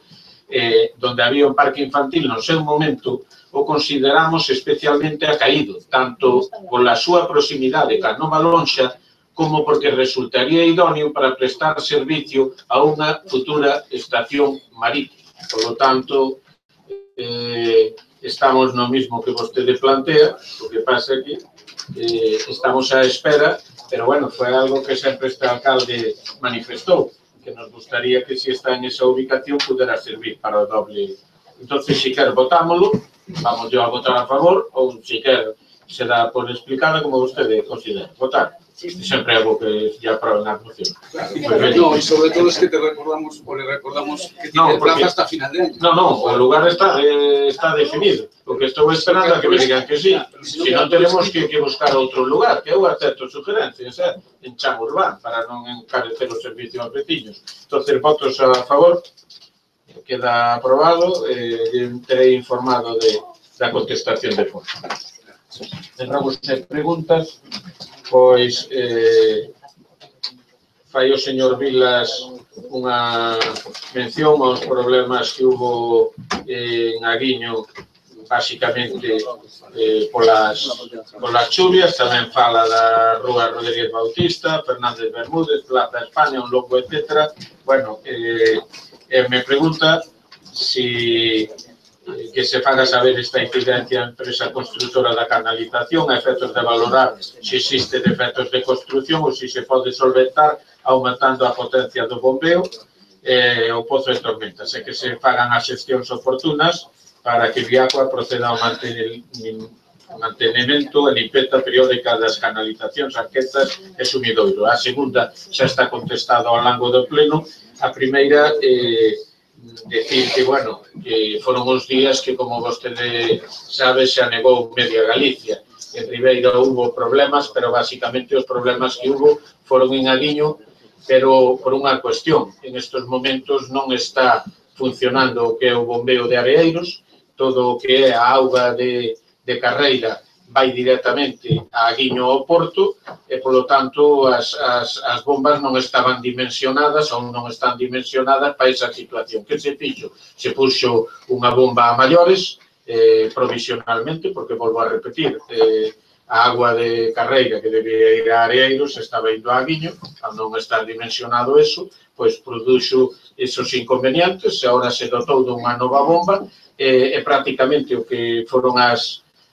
donde había un parque infantil no seu momento, o consideramos especialmente acaído, tanto pola súa proximidade ca Nova Lonxa, como porque resultaría idóneo para prestar servicio a unha futura estación marítima. Por lo tanto, estamos no mismo que vostede plantea, o que pasa que estamos á espera, pero bueno, foi algo que sempre este alcalde manifestou, que nos gustaría que si está en esa ubicación pudera servir para o doble. Entonces, si quer votámoslo, vamos yo a votar a favor, ou si quer se dá por explicada como vostede considera. Votar. Sempre é algo que ya aproben a moción. No, y sobre todo es que te recordamos, o le recordamos que tiene plaza hasta final de año. No, o lugar está definido, porque estou esperando a que me digan que sí. Si non, tenemos que buscar outro lugar, que eu acepto sugerencias, en Chan Urbán, para non encarecer o servicio aos veciños. Entonces, votos a favor, queda aprobado, terei informado da contestación de fondo. Cerramos as preguntas. Pois, fai o señor Vilas unha mención aos problemas que hubo en Aguiño, básicamente polas chuvias, tamén fala da Rúa Rodríguez Bautista, Fernández Bermúdez, Plaza España, un loco, etc. Bueno, me pregunta si que se faga saber esta incidencia a empresa constructora da canalización a efectos de valorar se existe defectos de construcción ou se pode solventar aumentando a potencia do bombeo o pozo de tormentas e que se fagan as xestións oportunas para que Viacua proceda ao mantenimento e limpeza periódica das canalizacións, arquetas e sumidoiro. A segunda xa está contestada ao longo do pleno. A primeira decir que, bueno, que foron uns días que, como vostede sabe, se anegou media Galicia. En Ribeira hubo problemas, pero basicamente os problemas que hubo foron en Aguiño, pero por unha cuestión. En estes momentos non está funcionando o que é o bombeo de Areeiros, todo o que é a auga de Carreira vai directamente a Aguiño ao Porto e, polo tanto, as bombas non estaban dimensionadas ou non están dimensionadas para esa situación. Que se fixo? Se puxo unha bomba a maiores, provisionalmente, porque, volvo a repetir, a agua de Carreira que debía ir a Areeiros estaba indo a Aguiño, ao non estar dimensionado eso, pois produxo esos inconvenientes, e agora se dotou dunha nova bomba e prácticamente o que foron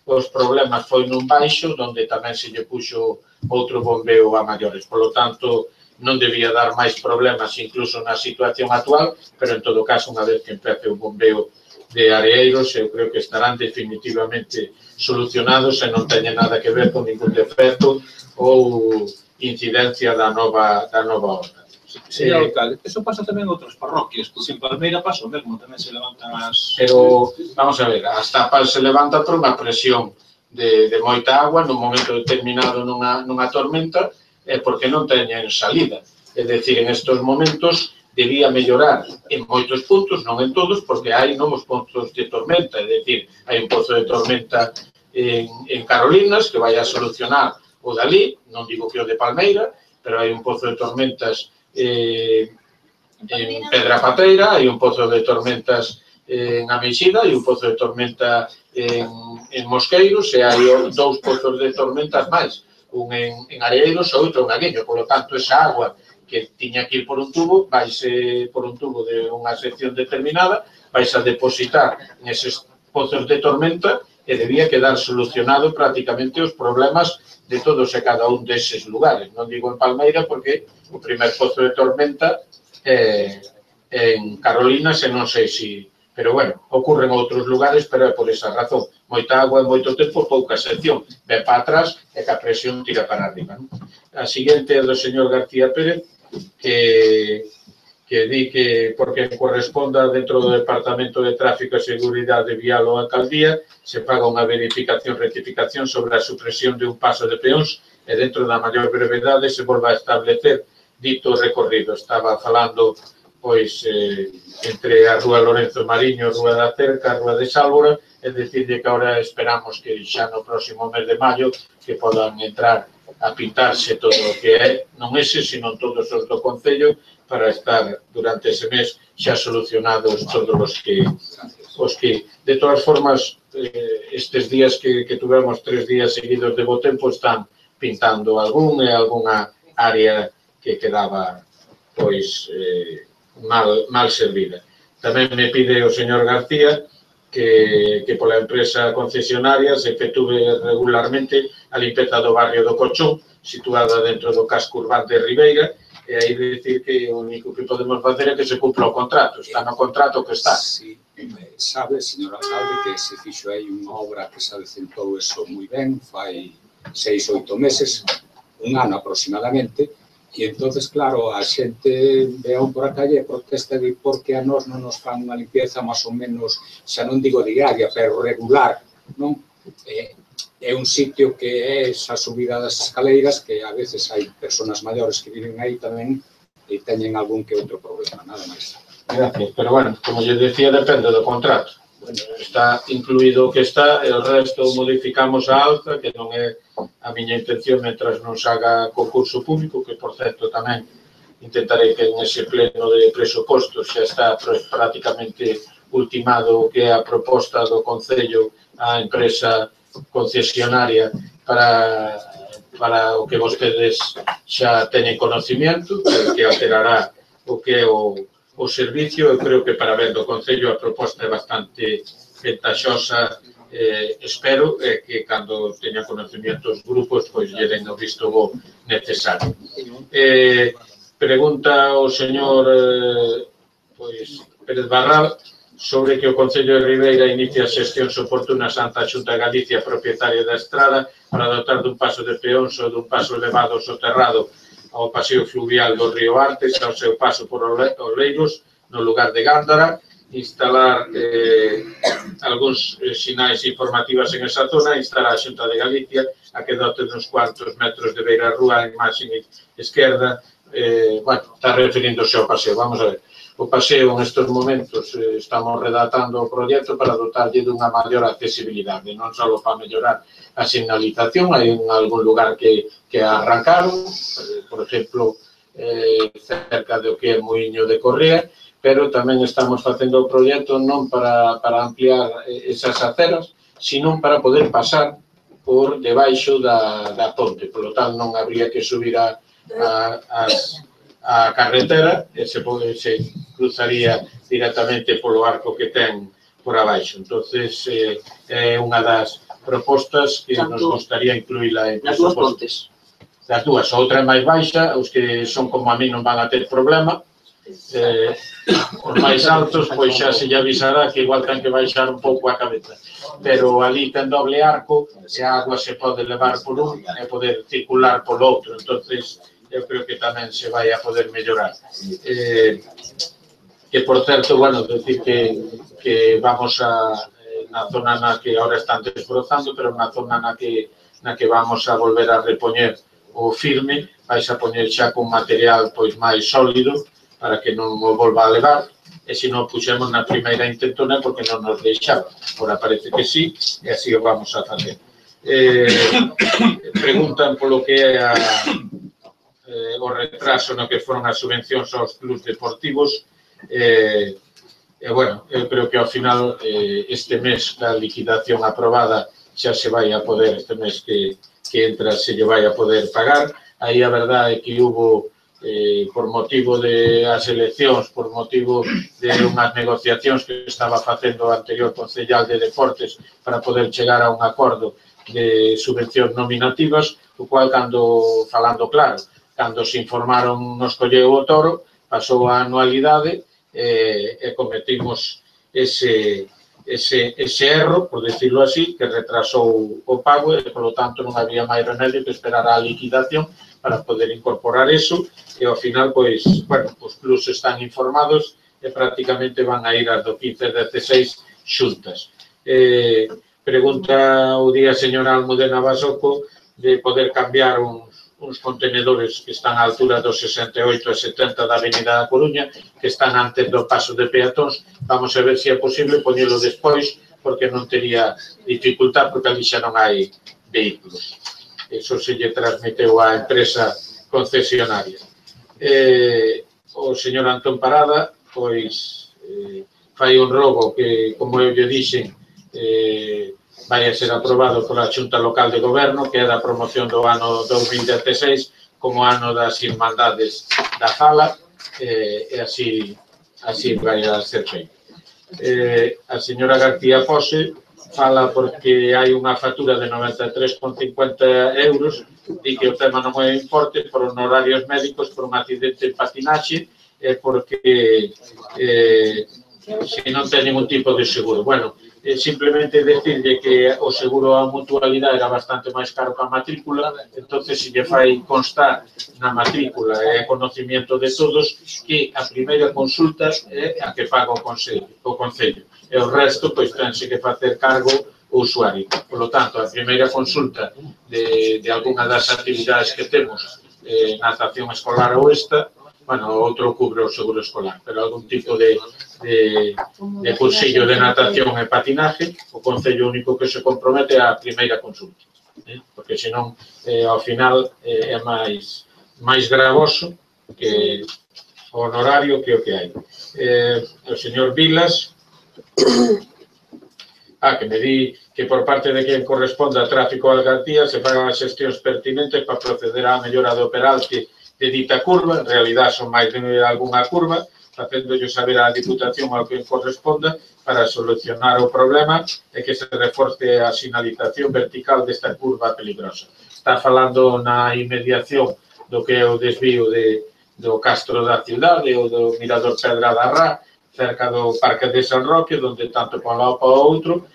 os problemas foi nun baixo, onde tamén se lle puxo outro bombeo a maiores. Por lo tanto, non debía dar máis problemas incluso na situación actual, pero en todo caso, unha vez que empece o bombeo de Areeiros, eu creo que estarán definitivamente solucionados e non teñen nada que ver con ningún defecto ou incidencia da nova obra. Señor alcalde, eso pasa tamén en outras parroquias, porque en Palmeira pasa o mesmo, tamén se levantan as... Pero, vamos a ver, as tapas se levanta por unha presión de moita agua nun momento determinado nunha tormenta porque non teñen salida. É dicir, en estes momentos debía mellorar en moitos puntos, non en todos, porque hai novos puntos de tormenta, é dicir, hai un pozo de tormenta en Carolinas que vai a solucionar o dali, non digo que o de Palmeira, pero hai un pozo de tormentas en Pedra Pateira, hai un pozo de tormentas en Ameixida, hai un pozo de tormenta en Mosqueiros e hai dous pozos de tormentas máis, un en Areeiros e outro en Aguiño. Por lo tanto, esa agua que tiña que ir por un tubo, vaise por un tubo de unha sección determinada, vaise a depositar neses pozos de tormenta e debía quedar solucionado prácticamente os problemas de todos e cada un deses lugares. Non digo en Palmeira porque o primer pozo de tormenta en Carolinas e non sei se... Pero, bueno, ocurren outros lugares, pero é por esa razón. Moita agua en moito tempo, pouca sección. Ven para atrás e que a presión tira para arriba. A seguinte é do señor García Pérez, que di que, porque corresponda dentro do Departamento de Tráfico e Seguridade Vial ou Alcaldía, se paga unha verificación, rectificación sobre a supresión de un paso de peóns e dentro da maior brevedade se volva a establecer dito recorrido. Estaba falando pois, entre a Rúa Lorenzo Mariño, a Rúa da Cerca, a Rúa de Sálvora, é dicir, que agora esperamos que xa no próximo mes de maio que podan entrar a pintarse todo o que é, non ese, sino todos os do Concello, para estar durante ese mes xa solucionados todos os que de todas formas, estes días que tuvemos 3 días seguidos de bo tempo, están pintando algunha área que quedaba, pois, mal servida. Tamén me pide o señor García que pola empresa concesionaria se efectúe regularmente a limpeza do barrio do Cochón, situada dentro do casco urbano de Ribeira, e aí dicir que o único que podemos facer é que se cumpla o contrato, está no contrato que está. Sí, sabe, señor alcalde, que se fixo aí unha obra que se adecentou eso moi ben, fai 6 ou 8 meses, un ano aproximadamente, e entonces, claro, a xente ve por a calle e protesta de por que a nós non nos fan unha limpieza máis ou menos, xa non digo diaria, pero regular, non? É un sitio que é esa subida das escaleiras, que a veces hai personas maiores que viven aí tamén e teñen algún que outro problema, nada máis. Gracias, pero bueno, como lle decía, depende do contrato. Bueno, está incluído o que está, e o resto modificamos a alta, que non é a miña intención mentras non se haga concurso público, que, por certo, tamén intentarei que en ese pleno de presupostos xa está prácticamente ultimado o que é a proposta do Concello á empresa concesionaria para o que vostedes xa teñen conocimiento, que alterará o que é o servicio. Eu creo que para ver do Concello a proposta é bastante ventaxosa, espero que cando teña conocimiento os grupos, pois lle den o visto bo necesario. Pregunta o señor Pérez Barral sobre que o Concello de Ribeira inicia xestións oportunas ante a Xunta de Galicia propietaria da estrada para dotar dun paso de peóns ou dun paso elevado soterrado ao paseo fluvial do río Artes, ao seu paso por Oleiros, no lugar de Gándara, instalar algúns sinais informativos en esa zona, instalar a Xunta de Galicia a que dote uns cuantos metros de beira-rúa en imaxe esquerda. Bueno, está referíndose ao paseo, vamos a ver. O paseo, nestes momentos, estamos redactando o proxecto para dotarlle dunha maior accesibilidade, non só para mellorar a señalización, hai en algún lugar que arrancaron, por exemplo, cerca do que é Muiño de Correa, pero tamén estamos facendo o proxecto non para ampliar esas aceras, sino para poder pasar por debaixo da ponte, polo tal non habría que subir a carretera e se cruzaría directamente polo arco que ten por abaixo. Entonces, é unha das propostas que nos gustaría incluíla en presupostos. Das dúas, outra é máis baixa, os que son como a mí non van a ter problema, os máis altos, pois xa se lle avisará que igual ten que baixar un pouco a cabeza. Pero ali ten doble arco, e a agua se pode levar por un e poder circular polo outro. Entonces, eu creo que tamén se vai a poder mellorar. Que, por certo, bueno, decir que vamos na zona na que ahora están desbrozando, pero na zona na que vamos a volver a repoñer o firme, vais a poñer xa con material pois máis sólido para que non o volva a levar, e se non puxemos na primeira intentona porque non nos deixaba. Agora parece que sí, e así o vamos a facer. Preguntan polo que é o retraso no que foron as subvencións aos clubs deportivos. Bueno, eu creo que ao final este mes da liquidación aprobada xa se vai a poder, este mes que entra se lle vai a poder pagar. Aí a verdade é que hubo, por motivo das eleccións, por motivo de unhas negociacións que estaba facendo o anterior concellal de deportes para poder chegar a un acordo de subvencións nominativas, o cual, falando claro, cando se informaron nos colleu o toro, pasou a anualidade e cometimos ese erro, por decirlo así, que retrasou o pago e, polo tanto, non había máis remedio que esperar a liquidación para poder incorporar eso e, ao final, pois, bueno, os clubs están informados e prácticamente van a ir ás do 15 e 16 xuntas. Pregunta o día a señora Almudena Basoco de poder cambiar uns contenedores que están á altura dos 68 e 70 da Avenida da Coruña, que están antes do paso de peatóns. Vamos a ver se é posible poñelo despois, porque non tería dificultad, porque ali xa non hai vehículos. Eso se lle transmiteu á empresa concesionaria. O señor Antón Parada, pois, fai un robo que, como eu lle dixen, vai a ser aprobado pola Xunta Local de Goberno, que é da promoción do ano 2016 como ano das Irmandades da Fala, e así vai a ser feito. A señora García Pose fala porque hai unha factura de 93,50 euros, di que o tema non é importe por honorarios médicos por un accidente en patinaxe, porque se non ten ningún tipo de seguro. Bueno, simplemente decirle que o seguro a mutualidade era bastante máis caro que a matrícula, entonces se lle fai constar na matrícula e conocimiento de todos que a primeira consulta é a que paga o Concello, e o resto pois tense que facer cargo o usuario. Por lo tanto, a primeira consulta de algunha das actividades que temos, natación escolar ou esta, bueno, outro cubre o seguro escolar, pero algún tipo de cursillo de natación e patinaje, o Concello único que se compromete é a primeira consulta, porque senón, ao final, é máis gravoso que o honorario que o que hai. O señor Vilas, que me di que por parte de quen corresponde a tráfico e algartía se fagan as xestións pertinentes para proceder á mellora do operalte de dita curva, en realidad son máis de algunha curva, facéndolle saber á Diputación ao que corresponda para solucionar o problema e que se reforce a sinalización vertical desta curva peligrosa. Está falando na inmediación do que é o desvío do Castro da Cidade ou do Mirador Pedra da Rá, cerca do Parque de San Roque, onde tanto para un lado para o outro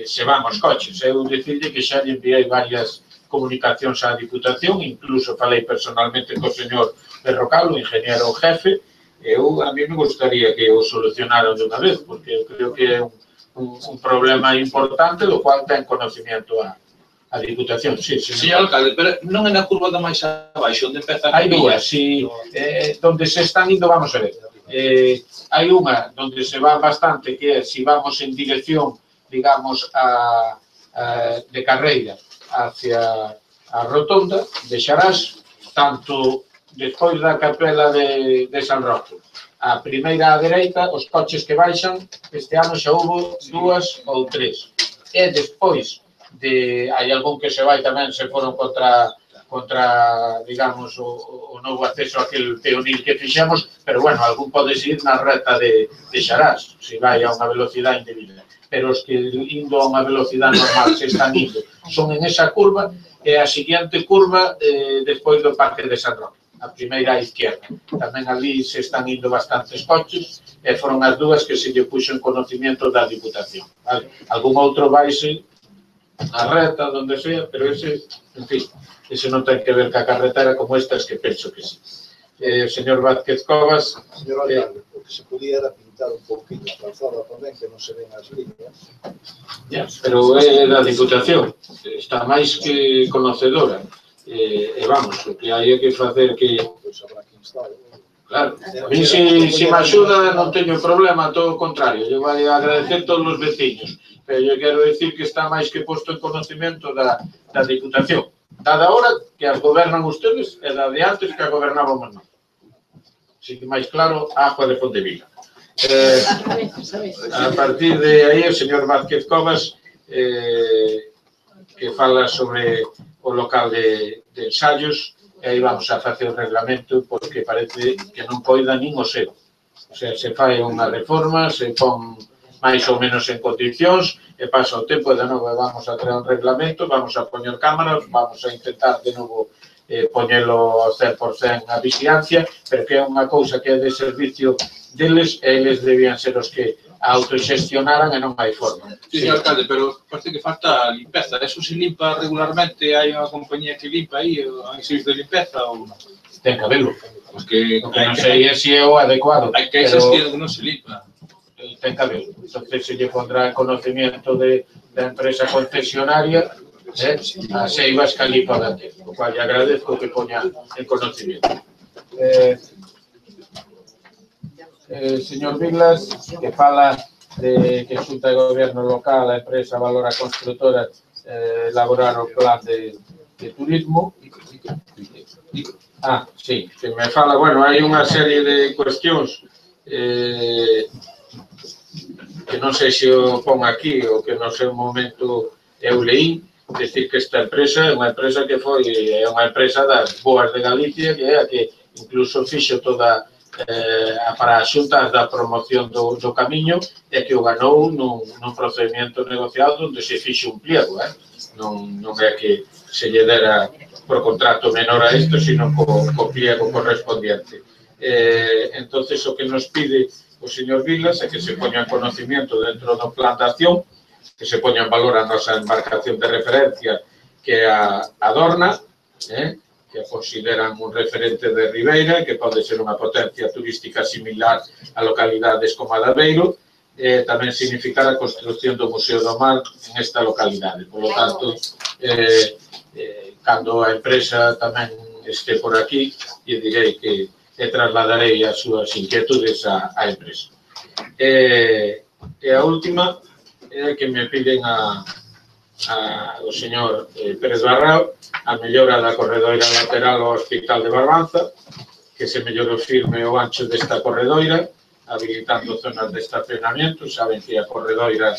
se van os coches. Eu dicirlle que xa lle enviei varias comunicacións á Diputación, incluso falei personalmente co señor Berrocal, o ingeniero jefe, a mí me gustaría que o solucionaran de unha vez, porque eu creo que é un problema importante do cual ten conocimiento a Diputación. Sí, alcalde, pero non é na curva da máis abaixo, onde empeza a hai dúas, donde se están indo, vamos a ver, hai unha donde se va bastante, que é se vamos en dirección, digamos, de carreira hacia a rotonda de Xarás, tanto despois da capela de San Roque. A primeira á dereita, os coches que baixan, este ano xa hubo 2 ou 3. E despois, hai algún que se vai tamén, se foron contra digamos, o novo acceso a aquel peonil que fixemos, pero, bueno, algún pode ir na reta de Xarás, se vai a unha velocidade indebida. Pero os que indo a unha velocidade normal se están indo son en esa curva, e a seguinte curva despois do Parque de San Roque, a primeira á izquierda. Tamén ali se están indo bastantes coches, e foron as dúas que se lle puxo en conocimiento da Diputación. Algún outro vaise a reta, donde sea, pero ese, en fin, ese non ten que ver ca carretera como estas, que penso que sí. Señor Vázquez Covas... Señor alcalde, o que se podía era pintar un pouquinho a calzada tamén, que non se ven as líneas. Pero é da Diputación, está máis que conocedora. E vamos, o que hai é que facer que... Pois habrá que instalar. Claro, a mí se me axuda non teño problema, todo o contrario, eu vai agradecer todos os veciños, pero eu quero decir que está máis que posto en conocimiento da Diputación. Dada hora que as gobernan ustedes e da de antes que a gobernábamos nós. Así que máis claro, a agua de Pontevila. A partir de aí, o señor Vázquez Covas, que fala sobre o local de ensayos, e aí vamos a facer o reglamento, porque parece que non poida nin o seu. O sea, se fai unha reforma, se pon máis ou menos en condicións, e pasa o tempo, e de novo vamos a crear un reglamento, vamos a poñer cámaras, vamos a intentar de novo poñelo ao 100% a vigilancia, pero que é unha cousa que é de servicio deles, e eles debían ser os que autoxestionaran e non hai forma. Sí, señor alcalde, pero parece que falta limpeza. Eso se limpa regularmente? Hai unha compañía que limpa aí? Hai servicio de limpeza ou non? Ten que habelo. O que non sei é se é o adecuado. Hai que esas que non se limpa. Ten que habelo. Entonces se lle pondrá en conocimiento da empresa concesionaria as eivas que ali poden ter, o cual lle agradezco que poña en conocimiento. Señor Vilas, que fala de que a Xunta de Goberno local, a empresa Valora Construtora, elaborar o plan de turismo. Sí, que me fala, bueno, hai unha serie de cuestións que non sei se o pon aquí ou que no seu momento eu leí, decir que esta empresa é unha empresa que foi unha empresa das boas de Galicia, que é a que incluso fixo toda para as xuntas da promoción do camiño e que o ganou nun procedimento negociado onde se fixo un pliego, non é que se lle dera por contrato menor a isto, sino co pliego correspondiente. Entonces, o que nos pide o señor Vilas é que se poña en conocimiento dentro do plan de acción, que se poña en valor a nosa embarcación de referencia, que é a Dorna, que a consideran un referente de Ribeira, que pode ser unha potencia turística similar a localidades como a de Aveiro, tamén significar a construcción do Museo do Mar en esta localidade. Por lo tanto, cando a empresa tamén este por aquí, e direi que trasladarei as súas inquietudes á empresa. E a última é que me piden o señor Pérez Barrao a mellora da corredoira lateral ao Hospital de Barbanza, que se mellore o firme o ancho desta corredoira, habilitando zonas de estacionamento. Saben que a corredoira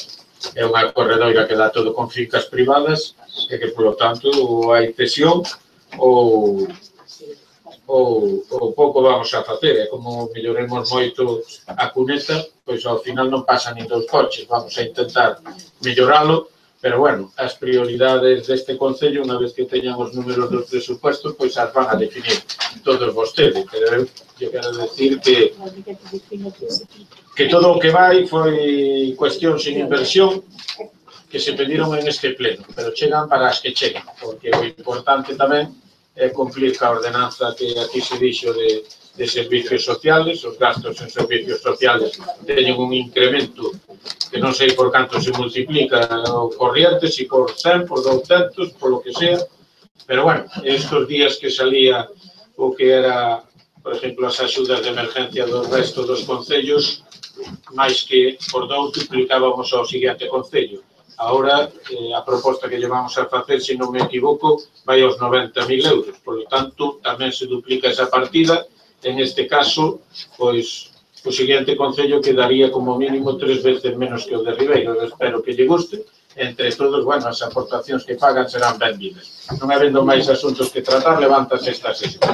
é unha corredoira que dá todo con fincas privadas e que, polo tanto, ou hai cesión ou pouco vamos a facer. É como melloremos moito a cuneta, pois ao final non pasan nin dos coches. Vamos a intentar melloralo, pero, bueno, as prioridades deste Concello, unha vez que teñan os números dos presupuestos, pois as van a definir todos vostedes. Pero eu quero decir que todo o que vai foi cuestión sin inversión que se pediron en este pleno, pero chegan para as que chegan, porque o importante tamén é cumplir ca ordenanza que aquí se dixo de servicios sociales. Os gastos en servicios sociales teñen un incremento que non sei por canto se multiplica o corriente, si por 100, por 200, por lo que sea, pero, bueno, estos días que salía o que era, por exemplo, as axudas de emergencia do resto dos concellos, máis que por 2 duplicábamos ao seguinte concello. Ahora, a proposta que llevamos a facer, se non me equivoco, vai aos 90.000 euros. Por lo tanto, tamén se duplica esa partida. En este caso, pois, o seguinte concello quedaría como mínimo 3 veces menos que o de Ribeiro. Espero que lle guste. Entre todos, bueno, as aportacións que pagan serán benvidas. Non habendo máis asuntos que tratar, levántase esta sesión.